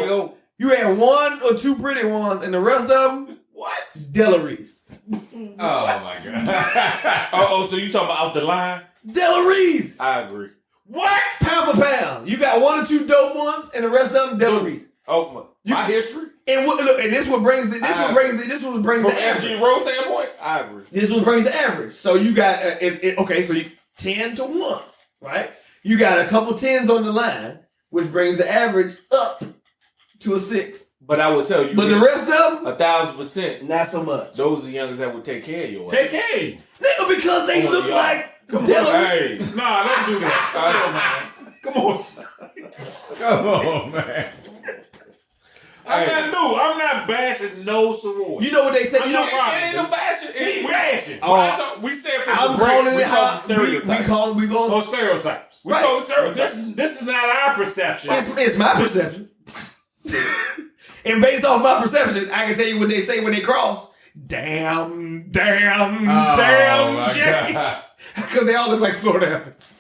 we had go. one or two pretty ones and the rest of them What? Delaries. Oh my god. Oh, so you talking about out the line? Delaries. I agree. What? Pound for pound. You got one or two dope ones and the rest of them Delaries. Oh, my history? And look, and this what brings the average. From SG Rose standpoint, I agree. This what brings the average. So you got okay, so you 10 to 1, right? You got a couple tens on the line, which brings the average up to a 6. But I will tell you, But the rest of them, 1,000%. not so much. Those are the youngers that would take care of you. Take care. Nigga, because they look yeah. like Come on, Delaries. hey. Nah, don't do that. Come on, man. Come on, man. I'm not bashing no sorority. You know what they say? You know, It ain't no bashing. He bashing. We said from I'm the break, calling we it call how it stereotypes. we going. Oh, stereotypes. We Right. call it stereotypes. This is not our perception. It's my perception. And based off my perception, I can tell you what they say when they cross. Damn, my James. Because they all look like Florida efforts.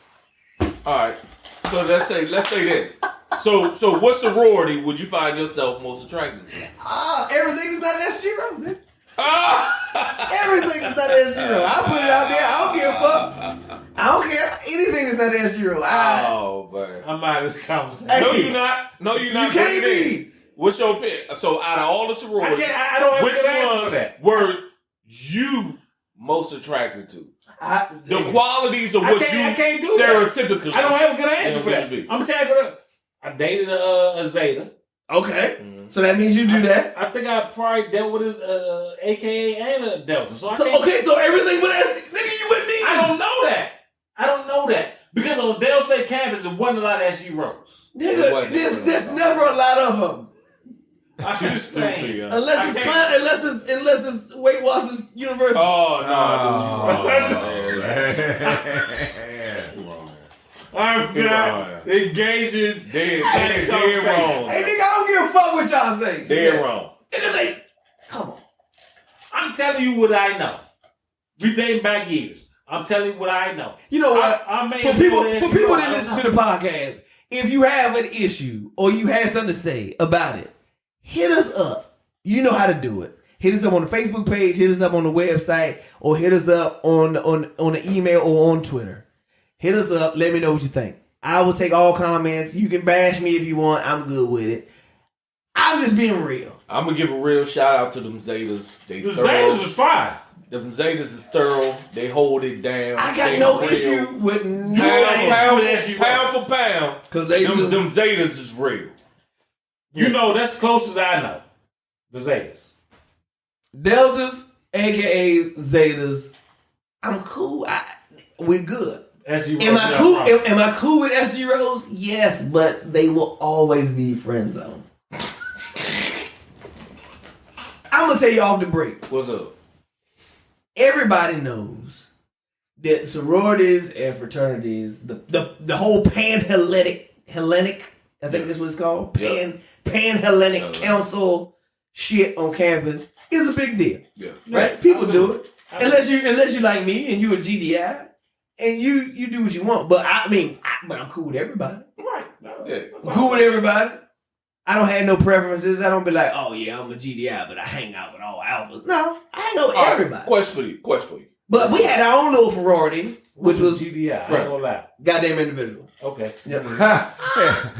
All right. So let's say this. So what sorority would you find yourself most attracted to? Everything is not SG man. Ah! Everything is not SG I put it out there. I don't give a fuck. I don't care. Anything is not SG Oh, man. I'm out of this conversation. Hey. No, you're not. No, you're not. You can't Bring it in. be. What's your pick? So out of all the sororities, I don't have a which good answer for ones that. were you most attracted to? The qualities of I what can't you do that. stereotypically. I don't have a good answer for that. be. I'm telling you, I dated a Zeta. Okay. So that means you do that. I think I probably dealt with his AKA and a Delta. So So everything but SG. Nigga, you with me. I don't know that. Because on Dale State campus, there wasn't a lot of SGROs. Nigga, there's never a lot of them. I'm just saying. Unless it's Weight Watchers University. Oh no! I'm not engaging. Dead wrong. Hey, nigga, I don't give a fuck what y'all say. Dead wrong. Come on. I'm telling you what I know. We dating back years. I'm telling you what I know. You know what? For people that listen to the podcast, if you have an issue or you have something to say about it, hit us up. You know how to do it. Hit us up on the Facebook page, hit us up on the website, or hit us up on the email or on Twitter. Hit us up. Let me know what you think. I will take all comments. You can bash me if you want. I'm good with it. I'm just being real. I'm gonna give a real shout out to them Zetas. The Zetas is fine. Them Zetas is thorough. They hold it down. I got no issue with pound for pound. Because them Zetas is real. You know, that's closest I know. The Zetas. Deltas, aka Zetas. I'm cool. We're good. Am I cool? Am I cool with SG Rose? Yes, but they will always be friend zone. I'm gonna tell you off the break. What's up? Everybody knows that sororities and fraternities, the whole Hellenic, I think that's what it's called, Hellenic Council shit on campus is a big deal. Yeah. Right? People do it. Unless you like me and you a GDI and you do what you want. But I'm cool with everybody. Right. I'm cool with everybody. I don't have no preferences. I don't be like, oh yeah, I'm a GDI, but I hang out with all alphas. No, I hang out with everybody. Question for you. But we had our own little sorority, which was GDI. I ain't gonna lie. Goddamn individual. Okay. Yep. I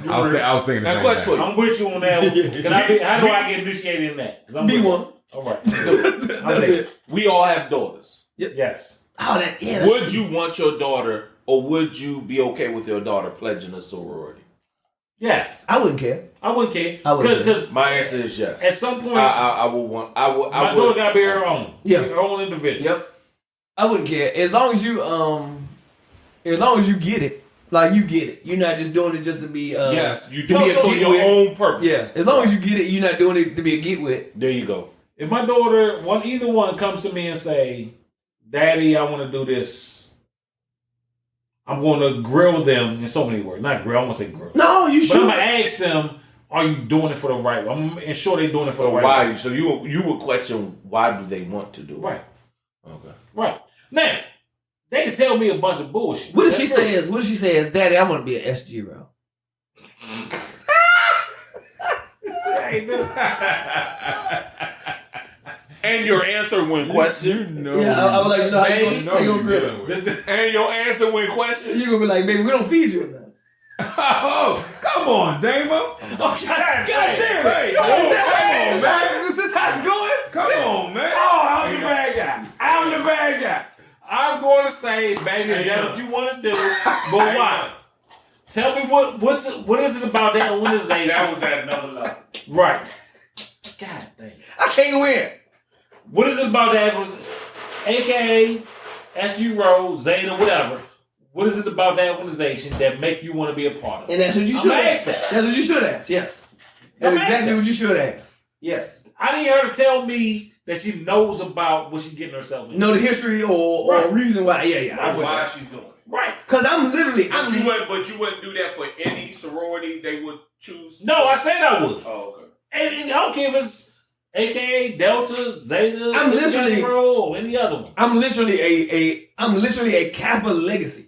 was thinking that question for you. I'm with you on that one. How do I get initiated in that? Be one. All right. That's it. We all have daughters. Yep. Yes. Oh, that's would true. you want your daughter, or would you be okay with your daughter pledging a sorority? Yes. I wouldn't care. Because my answer is yes. At some point, I would want. My daughter gotta be her own. Yeah. Her own individual. Yep. I wouldn't care as long as you get it. Like you get it. You're not just doing it just to be yes. You to be a get your with. own purpose. Yeah. As long as you get it, you're not doing it to be a get with. There you go. If my daughter, either one comes to me and say, "Daddy, I want to do this," I'm going to grill them in so many words. Not grill. I want to say grill. No, you should. But I'm gonna ask them, "Are you doing it for the right way?" I'm gonna ensure they're doing it for the right way. Why? So you would question why do they want to do it? Right. Okay. Right. Now, they can tell me a bunch of bullshit. What if she says, "Daddy, I want to be an SG Row"? And your answer when questioned. Yeah, I was like, how you gonna grill it? And your answer when questioned. You gonna be like, baby, we don't feed you enough. Oh, come on, Damo. Oh, God damn it. Hey, Come on, man. Is this how it's going? Come on, man. Oh, I'm the bad guy. I'm going to say, baby, that's what you want to do. But why? Tell me what is it about that organization? That was at another level. Right. God damn. I can't win. What is it about that? AKA, SU Row, Zeta, whatever. What is it about that organization that make you want to be a part of it? And that's what you should ask. That's what you should ask. Yes. That's exactly what you should ask. Yes. I need her to tell me that she knows about what she's getting herself into. Know the history or reason why. Yeah. Why she's doing it. Right. Because you wouldn't do that for any sorority they would choose? No, I said I would. Oh, okay. And I don't care if it's AKA Delta, Zeta, I'm literally or any other one. I'm literally a Kappa legacy.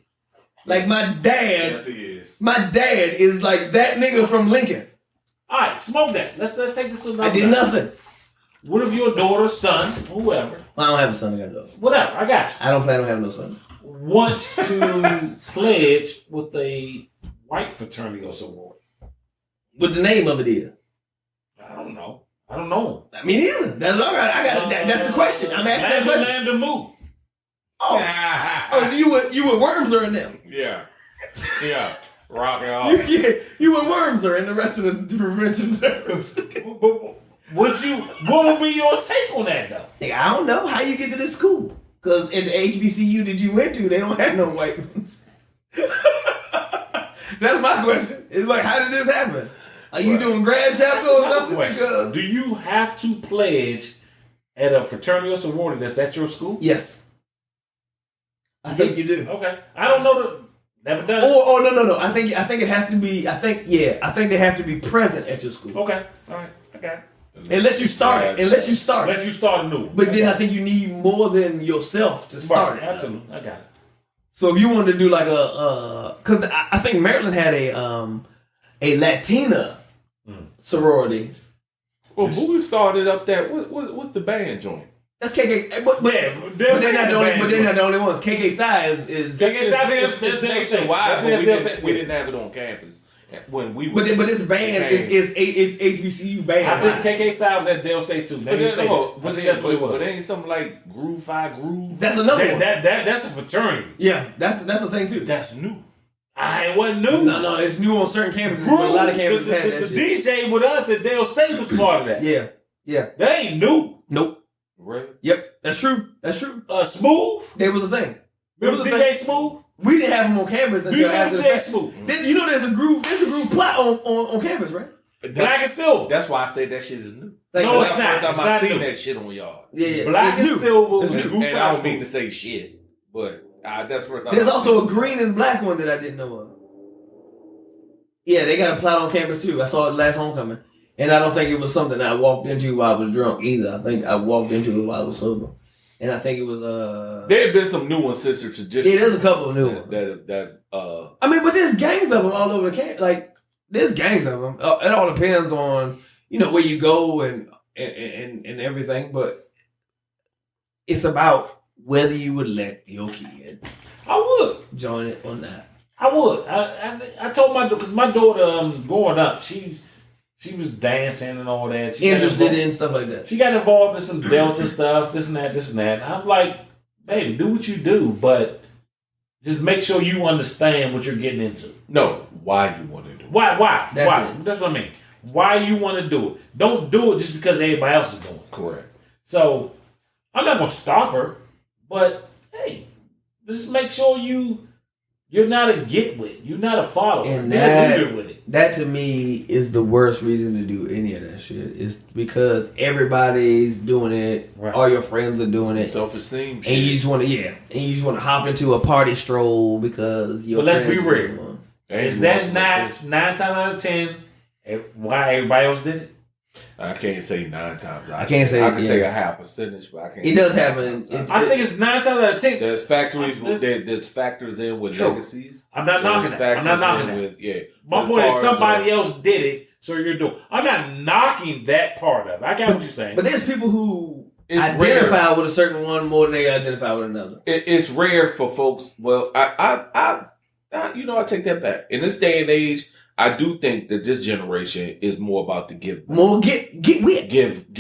Like my dad. Yes, he is. My dad is like that nigga from Lincoln. All right, smoke that. Let's take this to another. I did nothing. What if your daughter, son, whoever? I don't have a son. I got a daughter. Whatever, I got you. I don't plan on having no sons. Wants to pledge with a white fraternity or sorority. What the name of it is? I don't know. I mean, either. That's all right. That's the question. I'm asking that question. Land move. Oh, so you with Worms or in them? Yeah. Rock and all. You with Worms or in the rest of the prevention service? What would be your take on that though? Nigga, I don't know how you get to this school. Because at the HBCU that you went to, they don't have no white ones. That's my question. It's like, how did this happen? Are you doing grand chapter or something? Because Do you have to pledge at a fraternity or sorority that's at your school? yes, I think you do. Okay. I don't know. Never done it. Oh no. I think it has to be. I think they have to be present at your school. Okay. All right. Okay. Unless you start it. Unless you start a new one. But then I think you need more than yourself to start it. Absolutely. I got it. So if you wanted to do like because I think Maryland had a Latina sorority. Well, who started up that? What's the band joint? That's KK. But they're not the only. But they're not the only ones. KK Psi is KK Psi is nationwide. But we didn't have it on campus when we. But this band is HBCU band. I think KK Psi was at Dale State too. But that's what it was. But ain't something like Groove 5 Groove. That's another one. That's a fraternity. Yeah, that's the thing too. That's new. It wasn't new. No, it's new on certain campuses. But a lot of campuses had that the shit. DJ with us at Dale State was part of that. Yeah. That ain't new. Nope. Really? Yep, that's true. Smooth. There was a thing. Remember DJ Smooth? We didn't have them on campus until after the fact. Smooth? You know, there's a groove plot on campus, right? Black and Silver. That's why I said that shit is new. No, it's not. First It's time I not seen new. that shit on y'all. Yeah. Black and Silver. And I don't mean to say shit, but that's the first time. There's also a green and black one that I didn't know of. Yeah, they got a plot on campus too. I saw it last homecoming. And I don't think it was something I walked into while I was drunk either. I think I walked into it while I was sober. And I think it was there have been some new ones since the tradition. Yeah, there's a couple of new ones. I mean, but there's gangs of them all over the camp. Like, there's gangs of them. It all depends on, where you go and everything. But it's about whether you would let your kid join it or not. I would. I told my daughter growing up, she was dancing and all that. She interested in stuff like that. She got involved in some Delta stuff, this and that. And I'm like, baby, do what you do, but just make sure you understand what you're getting into. No, why you want to do it. Why? That's That's what I mean. Why you want to do it. Don't do it just because everybody else is doing it. Correct. So, I'm not going to stop her, but, hey, just make sure you're not a get-with. You're not a follower. And you're a leader with it. That to me is the worst reason to do any of that shit. It's because everybody's doing it. Right. All your friends are doing it. Self-esteem shit. And you just want to hop into a party stroll because your. But let's be real. Is that not 9 times out of 10 why everybody else did it? I can't say 9 times. I can't say. I can say a half percentage, but I can't. It does happen. I think it's 9 times out of 10. There's factors in with legacies. I'm not knocking that. I'm not knocking that. My point is somebody else did it, so you're doing. I'm not knocking that part of it. I got what you're saying. But there's people who identify with a certain one more than they identify with another. It's rare for folks. Well, I take that back. In this day and age, I do think that this generation is more about to give back. More get with. Give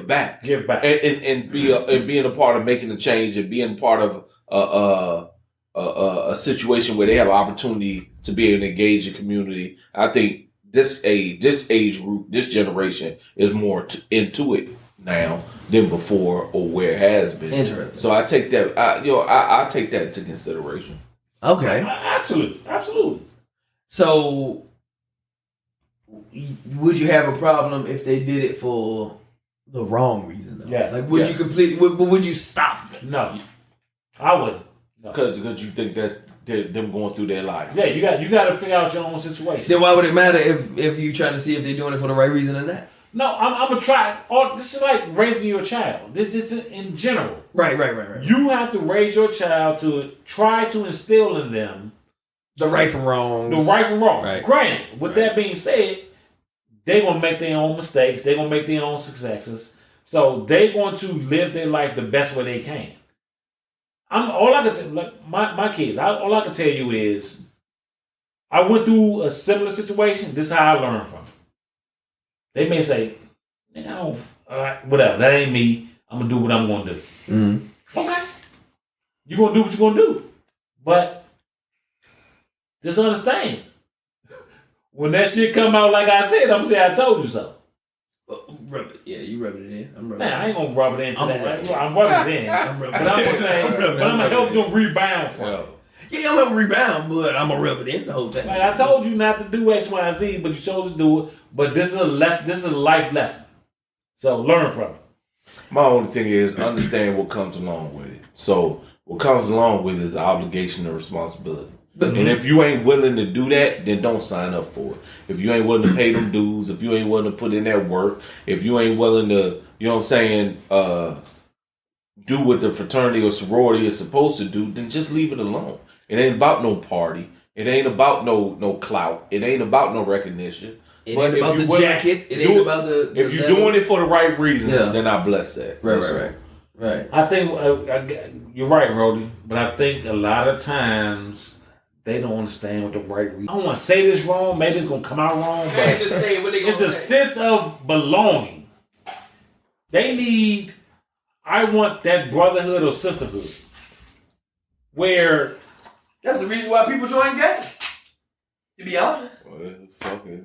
back. Give back. And being a part of making a change and being part of a situation where they have an opportunity to be able to engage the community. I think this age group, this generation is more into it now than before or where it has been. Interesting. So I take that. I take that into consideration. Okay. Absolutely. So, would you have a problem if they did it for the wrong reason, though? Yes. Like, would you completely? Would you stop? No, I wouldn't. Because you think that's them going through their life. Yeah, you got to figure out your own situation. Then why would it matter if you trying to see if they're doing it for the right reason or not? No, I'm gonna try. This is like raising your child. This is in general. Right. You have to raise your child to try to instill in them the right from wrong. Right. Granted, with that being said, they're gonna make their own mistakes. They're gonna make their own successes. So they're going to live their life the best way they can. All I can tell, like my kids. All I can tell you is, I went through a similar situation. This is how I learned from it. They may say, "Nigga, all right, whatever. That ain't me. I'm gonna do what I'm gonna do." Mm-hmm. Okay, you gonna do what you're gonna do, but just understand when that shit come out. Like I said, I'm gonna say I told you so. Rub it. Yeah, you rubbing it in. I'm rubbing. Nah, I ain't gonna rub it into that. I'm rubbing it in. But I'm gonna say, but I'm gonna help them rebound from it. Yeah, I'm gonna rebound, but I'm gonna rub it in the whole time. Like I told you not to do X, Y, and Z, but you chose to do it. But this is a life lesson. So learn from it. My only thing is understand what comes along with it. So what comes along with it is the obligation and responsibility. And if you ain't willing to do that, then don't sign up for it. If you ain't willing to pay them dues, if you ain't willing to put in that work, if you ain't willing to, you know what I'm saying, do what the fraternity or sorority is supposed to do, then just leave it alone. It ain't about no party. It ain't about no clout. It ain't about no recognition. It ain't about the jacket. It ain't about the if you're doing it for the right reasons, then I bless that. Right. I think you're right, Rody. But I think a lot of times they don't understand what the right reason. I don't want to say this wrong. Maybe it's gonna come out wrong. But just say what they gonna it's a sense of belonging. They need. I want that brotherhood or sisterhood, where that's the reason why people join gangs. To be honest. Well, it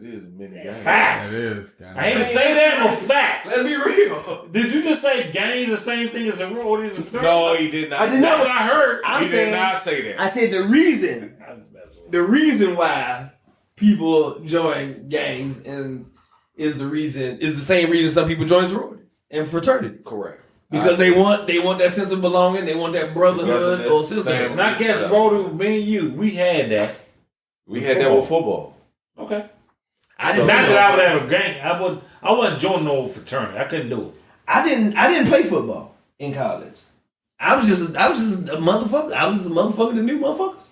is many gangs. Facts. I hate to say that, but facts. Let's be real. Did you just say gangs the same thing as sororities and fraternities? No, he did not. I did That's not. what I heard. He did not say that. I said the reason why people join gangs is the same reason some people join sororities and fraternities. Correct. Because they want that sense of belonging, they want that brotherhood or sisterhood. And I guess, Brody, me and you, we had that. We had that with football. Okay. I Not didn't that I would have a gang. I wouldn't join no fraternity. I couldn't do it. I didn't play football in college. I was just a motherfucker. I was just a motherfucker that knew motherfuckers.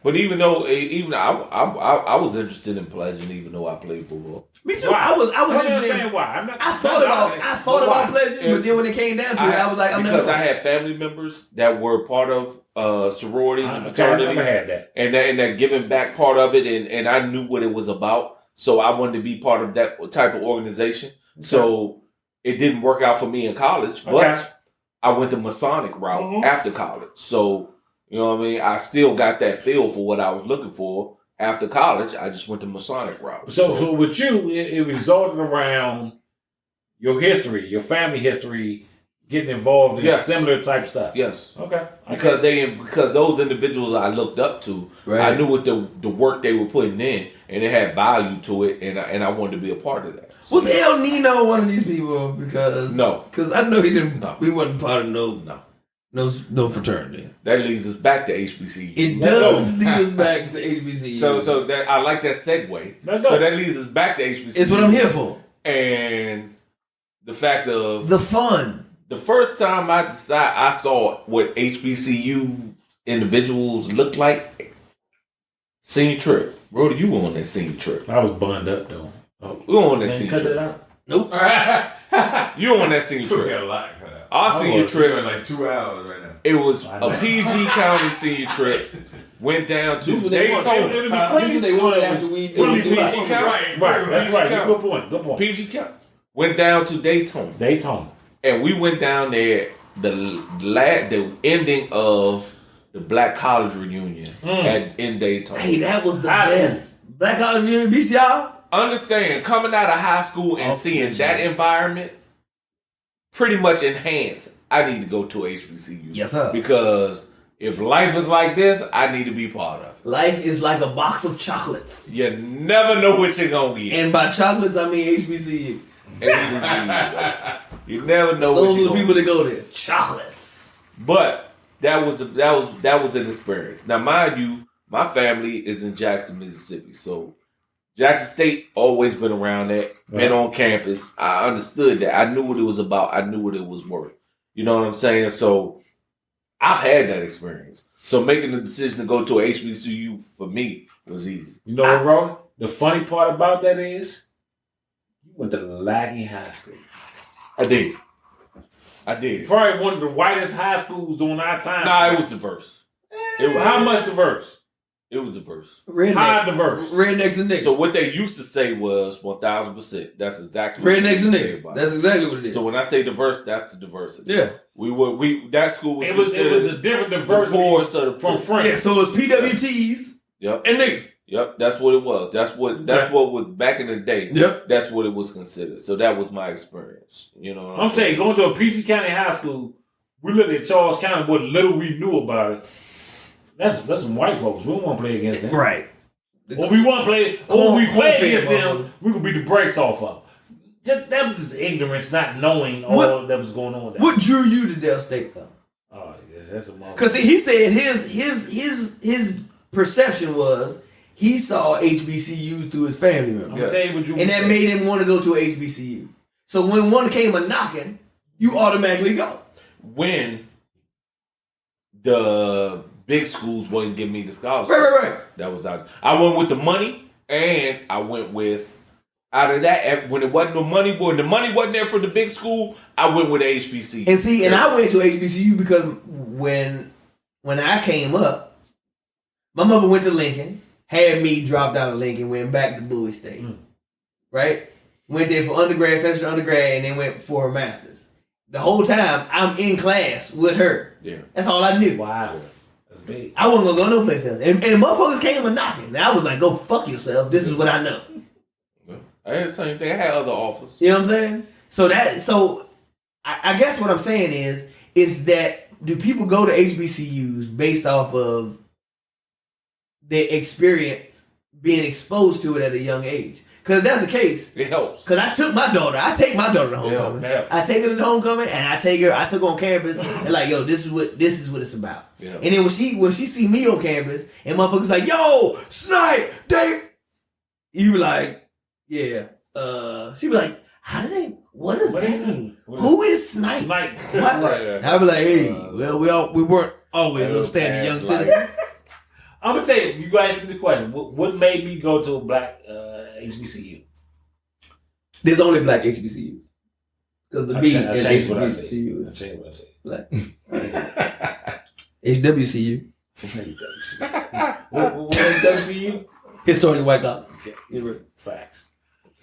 But even though, I was interested in pledging, even though I played football. Me too. Why? I was I interested. understand why. I thought about pledging, but then when it came down to it, I was like, I'm never. Because I had family members that were part of sororities and fraternities. I never had that. And that giving back part of it, and I knew what it was about. So I wanted to be part of that type of organization. Okay. So it didn't work out for me in college, but I went the Masonic route after college. So, you know what I mean? I still got that feel for what I was looking for. After college, I just went the Masonic route. So with you, it resulted around your history, your family history, getting involved in similar type stuff. Yes. Okay. Because those individuals I looked up to, I knew what the work they were putting in, and it had value to it, and I wanted to be a part of that. So, was El Nino one of these people? Because I know he didn't. No. We wasn't part of no fraternity. That leads us back to HBCU. It does lead us back to HBCU. So that I like that segue. So that leads us back to HBCU. It's what I'm here for. And the fact of the fun. The first time I saw what HBCU individuals looked like, senior trip. Brody, you were on that senior trip. I was bunned up though. We were on that senior trip. Nope. You were on that senior trip. Our senior trip, like 2 hours right now. It was a PG County senior trip. Went down to Daytona. It was a friendly they wanted after we PG County. Right. That's right. Good point. PG County. Went down to Daytona. And we went down there the ending of the Black College reunion in Daytona. Hey, that was the best. Black College reunion, BCR. Understand, coming out of high school and seeing that environment pretty much enhanced. I need to go to HBCU. Yes, sir. Because if life is like this, I need to be part of it. Life is like a box of chocolates. You never know what you're going to get. And by chocolates, I mean HBCU. You never know Those are the people that go there. Chocolates. But that was an experience. Now, mind you, my family is in Jackson, Mississippi. So Jackson State always been around that. Been on campus. I understood that. I knew what it was about. I knew what it was worth. You know what I'm saying? So I've had that experience. So making the decision to go to a HBCU for me was easy. You know what, Ron? The funny part about that is you went to Laggy High School. I did. Probably one of the whitest high schools during our time. Nah, it was diverse. How much diverse? It was diverse. How diverse? Rednecks and niggas. So what they used to say was 1,000%. That's exactly what rednecks and niggas. That's exactly what it is. So when I say diverse, that's the diversity. Yeah. That school was it was a different diversity from France. Yeah, so it was PWTs and niggas. Yep, that's what it was. That's what was back in the day. Yep. That's what it was considered. So that was my experience. You know what I'm saying? Going to a PG County high school, we looked at Charles County, what little we knew about it. That's some white folks. We don't want to play against them. Right. Or we want to play, or we play corn-fed against them, motherfuckers. we could beat the brakes off of. That was just ignorance, not knowing all that was going on there. What drew you to Dell State though? Oh, yes, that's a motherfucker. Because he said his perception was he saw HBCUs through his family I'm members, gonna tell you what you and that made him want to go to a HBCU. So when one came a knocking, you automatically go. When the big schools wouldn't give me the scholarship. Right. That was out. I went with the money, and I went with out of that when it wasn't the money. When the money wasn't there for the big school, I went with HBCU. And see, and I went to HBCU because when I came up, my mother went to Lincoln, had me dropped out of Lincoln, went back to Bowie State, right? Went there for undergrad, finished undergrad, and then went for her master's. The whole time I'm in class with her. Yeah, that's all I knew. Wow. That's big. I wasn't gonna go no place else. And motherfuckers came a knocking. And I was like, go fuck yourself. This is what I know. I had the same thing. I had other offers. You know what I'm saying? So I guess what I'm saying is that do people go to HBCUs based off of their experience being exposed to it at a young age? Because if that's the case, it helps. Because I take my daughter to homecoming. Yeah. I take her to homecoming, and I took her on campus, and like, yo, this is what it's about. Yeah. And then when she see me on campus, and motherfuckers like, yo, Snipe, Dave, you be like, yeah. She be like, what does that mean? Who is Snipe? Like, What? Right. I be like, hey, well, we weren't always upstanding young citizens. I'm gonna tell you. You guys asked me the question. What made me go to a black HBCU? There's only black HBCU. Because the B in I changed what I said. HBCU I is changed what I said. black. HWCU. What is WCU? Historically White College. University. Facts.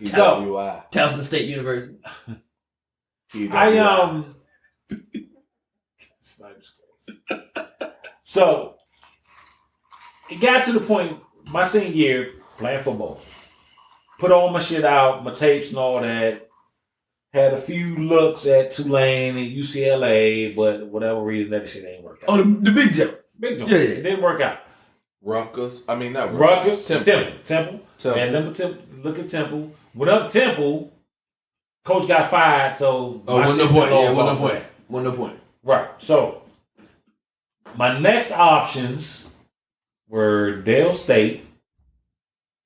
PWI. Towson State University. So it got to the point my senior year playing football. Put all my shit out, my tapes and all that. Had a few looks at Tulane and UCLA, but whatever reason that shit ain't work out. Oh, the big jump. Big jump. Yeah. It didn't work out. Rutgers. I mean, not Rutgers. Temple. Temple. And look at Temple. Went up Temple. Coach got fired, so Oh, my shit fell off after that. No point. Right. So my next options were Dale State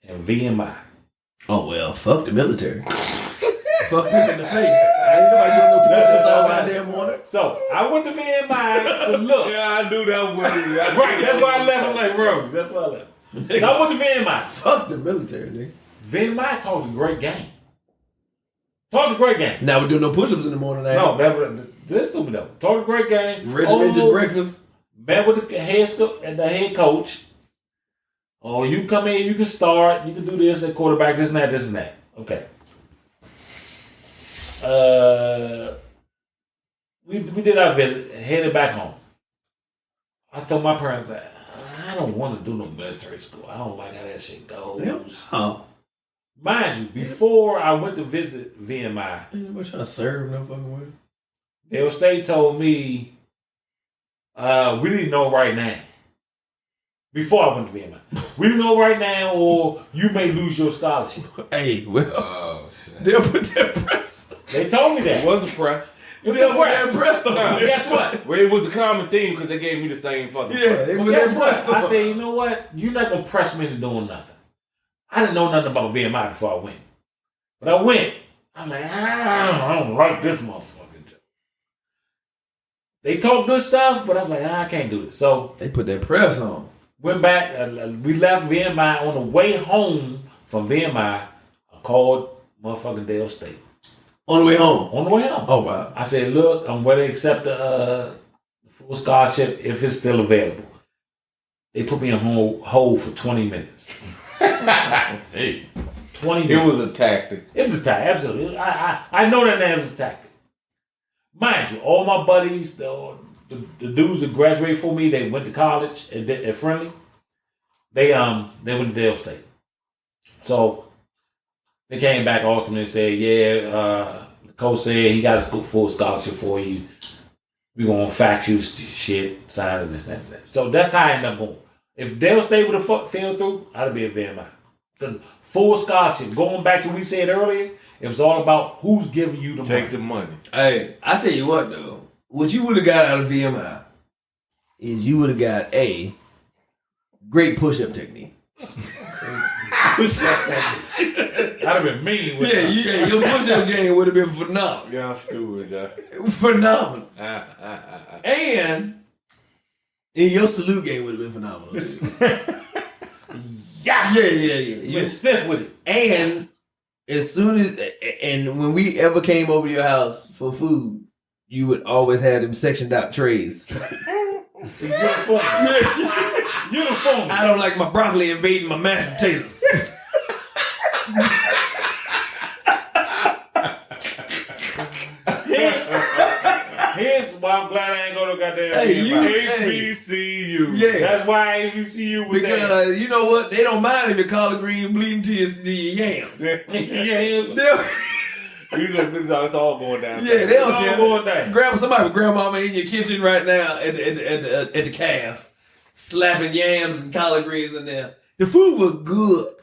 and VMI. Oh, well, fuck the military. Fuck them in the face. Ain't nobody doing no push-ups all goddamn morning. So I went to VMI to look. Yeah, I knew that one. Right. That's why I left. I'm like, bro, that's why I left. So I went to VMI. Fuck the military, nigga. VMI talked a great game. Talked a great game. Now we do no push-ups in the morning. No, this stupid though. Talked a great game. Regimented breakfast. Met with the head coach. Oh, you come in, you can start, you can do this at quarterback, this and that. Okay. We did our visit, headed back home. I told my parents that I don't want to do no military school. I don't like how that shit goes. Yeah. Oh. Mind you, before I went to visit VMI, Ain't nobody trying to serve no fucking way. Dale State told me, we didn't know right now. Before I went to VMI. We didn't know right now, or you may lose your scholarship. Hey, well, Oh, shit. they'll put that press. They told me that. It was a press. They'll put that press on. But guess what? Well, it was a common theme because they gave me the same fucking Yeah, press. they But put guess that what? press on. I said, you know what? You're not going to press me into doing nothing. I didn't know nothing about VMI before I went. But I went. I'm like, I don't like this motherfucker. They talk good stuff, but I'm like, I can't do this. So They put that press on. went back. We left VMI. On the way home from VMI, I called motherfucking Dale State. On the way home. On the way home. Oh, wow. I said, look, I'm ready to accept the full scholarship if it's still available. They put me on hold for 20 minutes. Hey. 20 It minutes. was a tactic. It was a tactic, absolutely. I know that now was a tactic. Mind you, all my buddies, the dudes that graduated for me, they went to college at Friendly. They went to Dale State. So they came back ultimately and said, the coach said he got a full scholarship for you. we gonna fax you shit, sign it, this, that. So that's how I end up going. If Dale State would have fell through, I'd be a VMI. Because full scholarship, going back to what we said earlier, it was all about who's giving you the money. Take the money. Hey, I tell you what though, what you would have got out of VMI is you would have got a great push-up technique. Push-up technique. I'd have been mean with that. Yeah, your push-up game would have been phenomenal. Y'all stupid, y'all. Phenomenal. And your salute game would have been phenomenal. Yeah. You been stiff with it. And as soon as, and when we ever came over to your house for food, you would always have them sectioned out trays. Uniform. Uniform. I don't like my broccoli invading my mashed potatoes. Hence why I'm glad I ain't go to goddamn HBCU. Yeah. That's why HBCU was there. Because you know what? They don't mind if your collard green bleeding to your yams. It's all going down. Yeah, they don't all care. going down. Grab somebody, grandmama in your kitchen right now at the calf, slapping yams and collard greens in there. The food was good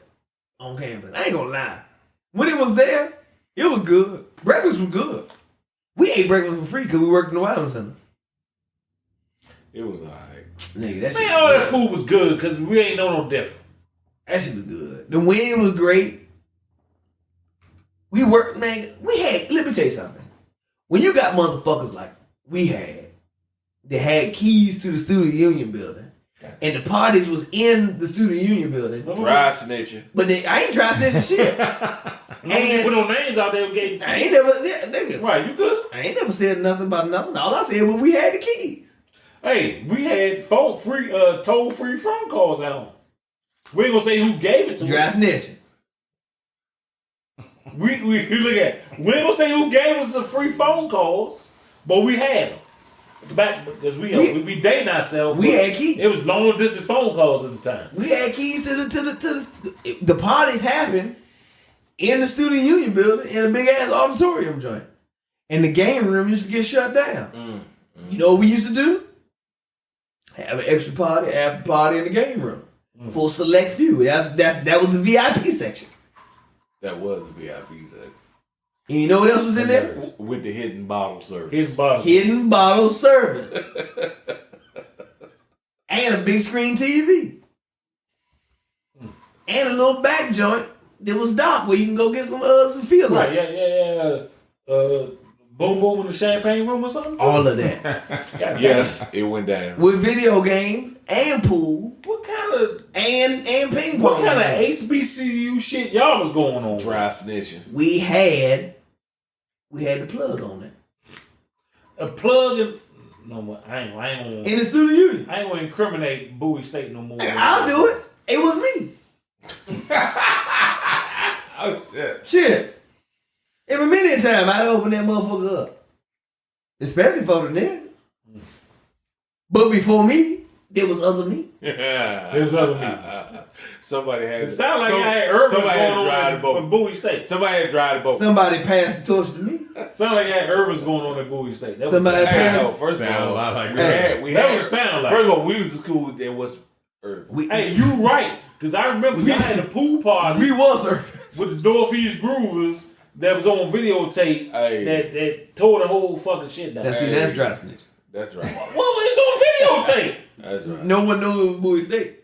on campus. I ain't gonna lie. When it was there, it was good. Breakfast was good. We ate breakfast for free because we worked in the Wildman Center. It was alright. Nigga, that shit Man, was all that good. food was good because we ain't know no different. That shit was good. The wind was great. We worked, man. We had, let me tell you something. When you got motherfuckers like we had, that had keys to the student union building, and the parties was in the student union building. Dry snitching. But I ain't trying to snitch shit. Put no names out there. I ain't never, nigga. Right, you good? I ain't never said nothing about nothing. All I said was we had the keys. Hey, we had toll-free phone calls at home. We ain't gonna say who gave it to Dry us. snitching. We look at. We ain't gonna say who gave us the free phone calls, but we had them. Back because we dating ourselves. We had keys. It was long distance phone calls at the time. We had keys to the parties happened in the student union building in a big ass auditorium joint. And the game room used to get shut down. You know what we used to do? Have an extra party, after party in the game room. For a select few. That was the VIP section. That was the VIP section. And you know what else was in there? With the hidden bottle service. Hidden bottle service. And a big screen TV. And a little back joint that was dark where you can go get some feel Right, light. yeah. Boom Boom in the champagne room or something? All of that. Yes, it went down. With video games and pool. What kind of and ping pong. What kind of HBCU shit y'all was going on? Dry snitching. We had the plug on it. A plug in no, I ain't gonna In the student union. I ain't gonna incriminate Bowie State no more. I'll do it. It was me. Oh shit. Shit. Every minute time I'd open that motherfucker up. Especially for the niggas. But before me, there was other me. There's other meetings. Somebody had. It sounded like I had Irvins somebody had going drive the on boat. in Bowie State. Somebody had drive the boat. Somebody passed the torch to me. Sounded like I had Irvins going on in Bowie State. That Somebody was passed. No, first of Sound a all, lot like we that had. would sound like. First of all, we was a school that was urban. Hey, you right. Because I remember y'all had a pool party We was surfing. with the Northeast Groovers that was on videotape that tore the whole fucking shit down. Now see, that's dry snitch. That's right. What was on videotape? That's right. No one knew it was Bowie State.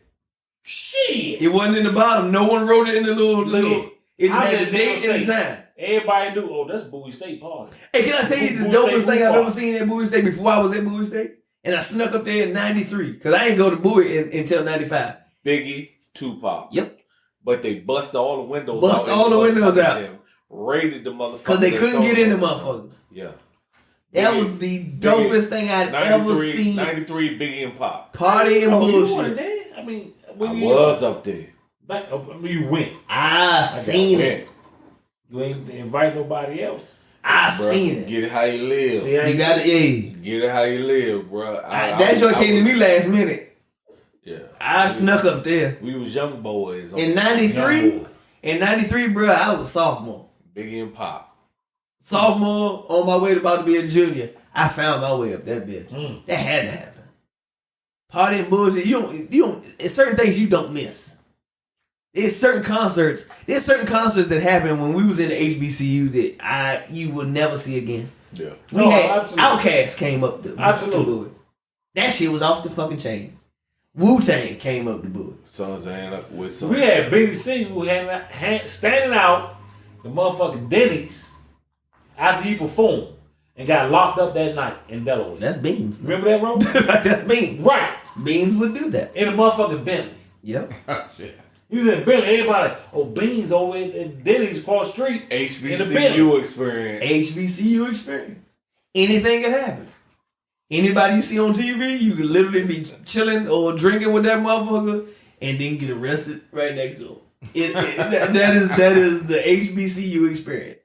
Shit. It wasn't in the bottom. No one wrote it in the little. It just I had did the date Bowie and the State. time. Everybody knew, oh, that's Bowie State party. Hey, can I tell you the Bowie dopest State thing I've football. ever seen at Bowie State before I was at Bowie State? And I snuck up there in '93 because I ain't go to Bowie until '95. Biggie, Tupac. Yep. But they busted all the windows Bust out. all the windows out. Raided the motherfucker. Because they couldn't get in the motherfucker. Yeah. That Biggie- was the dopest thing I'd ever 93, seen. 93 Biggie and Pop. Party and Oh, you wasn't bullshit. there? I mean, I when you was up there. you went. I seen it. You ain't invite nobody else. I Bruh, seen it. Get it how you live. See, I You ain't got it. Yeah. Get it how you live, bro. That joint came to me last minute. Yeah. I snuck up there. We was young boys. In '93, bro, I was a sophomore. Biggie and Pop. sophomore, on my way to about to be a junior, I found my way up that bitch. That had to happen. Party and bullshit. You don't. It's certain things you don't miss. There's certain concerts that happened when we was in the HBCU that you will never see again. Yeah. We had Outkast came up the board. That shit was off the fucking chain. Wu-Tang came up the board. Sons and with some. We had BC who had standing out the motherfucking Denny's after he performed and got locked up that night in Delaware. That's Beans. Remember that, bro? That's Beans. Right. Beans would do that. In a motherfucking Bentley. Yep. Shit. He was in Bentley. Everybody, Beans over at Denny's across the street. HBCU experience. HBCU experience. Anything can happen. Anybody you see on TV, you could literally be chilling or drinking with that motherfucker and then get arrested right next to him. That is the HBCU experience.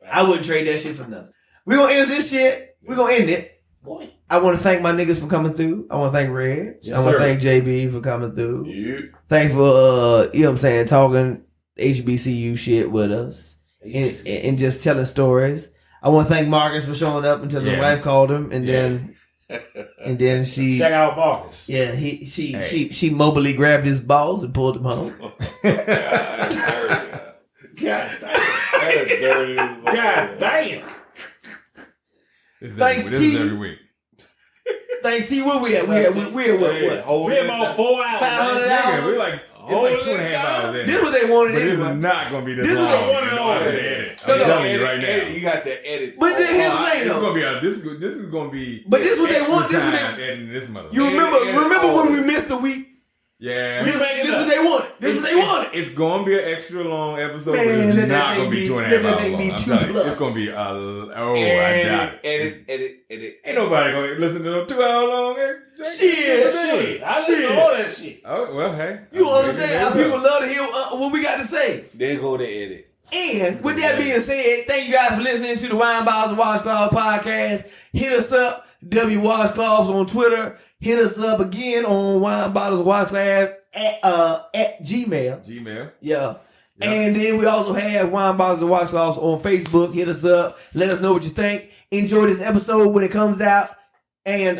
I wouldn't trade that shit for nothing. We're going to end this shit. We're going to end it. Boy. I want to thank my niggas for coming through. I want to thank Reg. Yes, I want to sir. thank JB for coming through. Yeah. Thank for, you know what I'm saying, talking HBCU shit with us and just telling stories. I want to thank Marcus for showing up until his wife called him and then she check out Marcus. Yeah, she mobily grabbed his balls and pulled him home. God damn. Thanks, This T. is every week. Thanks, T. Where we at? We're what? We're about 4 hours. 500 man. hours. We're like, it's like 2.5 hours in. This is what they wanted But anyway. this is not going to be this This is long. what they wanted You know all how to day. edit. No, I'm no, telling you right now. You got to edit. But then here's the thing, It's though. gonna be this is gonna be. But this is what they extra want. This is what time they. editing this mother. You remember when we missed a week? Yeah. This is what they wanted. This is what they wanted. It's gonna be an extra long episode, Man, but it's let that not thing gonna be be- 2.5 let that hours thing long. be I'm 2 telling you, plus. it's gonna be I doubt it. Edit. Ain't nobody gonna listen to no 2 hour long. Shit. I didn't know all that shit. Oh well, hey. You understand how people love to hear what we got to say. There go the edit. And with that being said, thank you guys for listening to the Wine Bottles and Washcloths podcast. Hit us up, WWashcloths on Twitter. Hit us up again on Wine Bottles and Washcloths at Gmail. Gmail. Yeah. And then we also have Wine Bottles and Washcloths on Facebook. Hit us up. Let us know what you think. Enjoy this episode when it comes out. And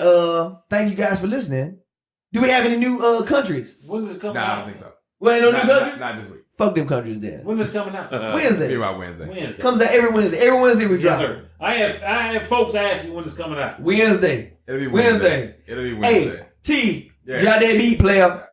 thank you guys for listening. Do we have any new countries? When is it coming Nah, out? I don't think so. Well, ain't no new countries? Not this week. Fuck them countries then. When is it coming out? Maybe Wednesday. about Wednesday. Wednesday. Comes out every Wednesday. Every Wednesday we Yes, drop. sir. I have folks asking when it's coming out. Wednesday. It'll be Wednesday. It'll be Wednesday. Hey, T. Yeah. Drop that beat, player.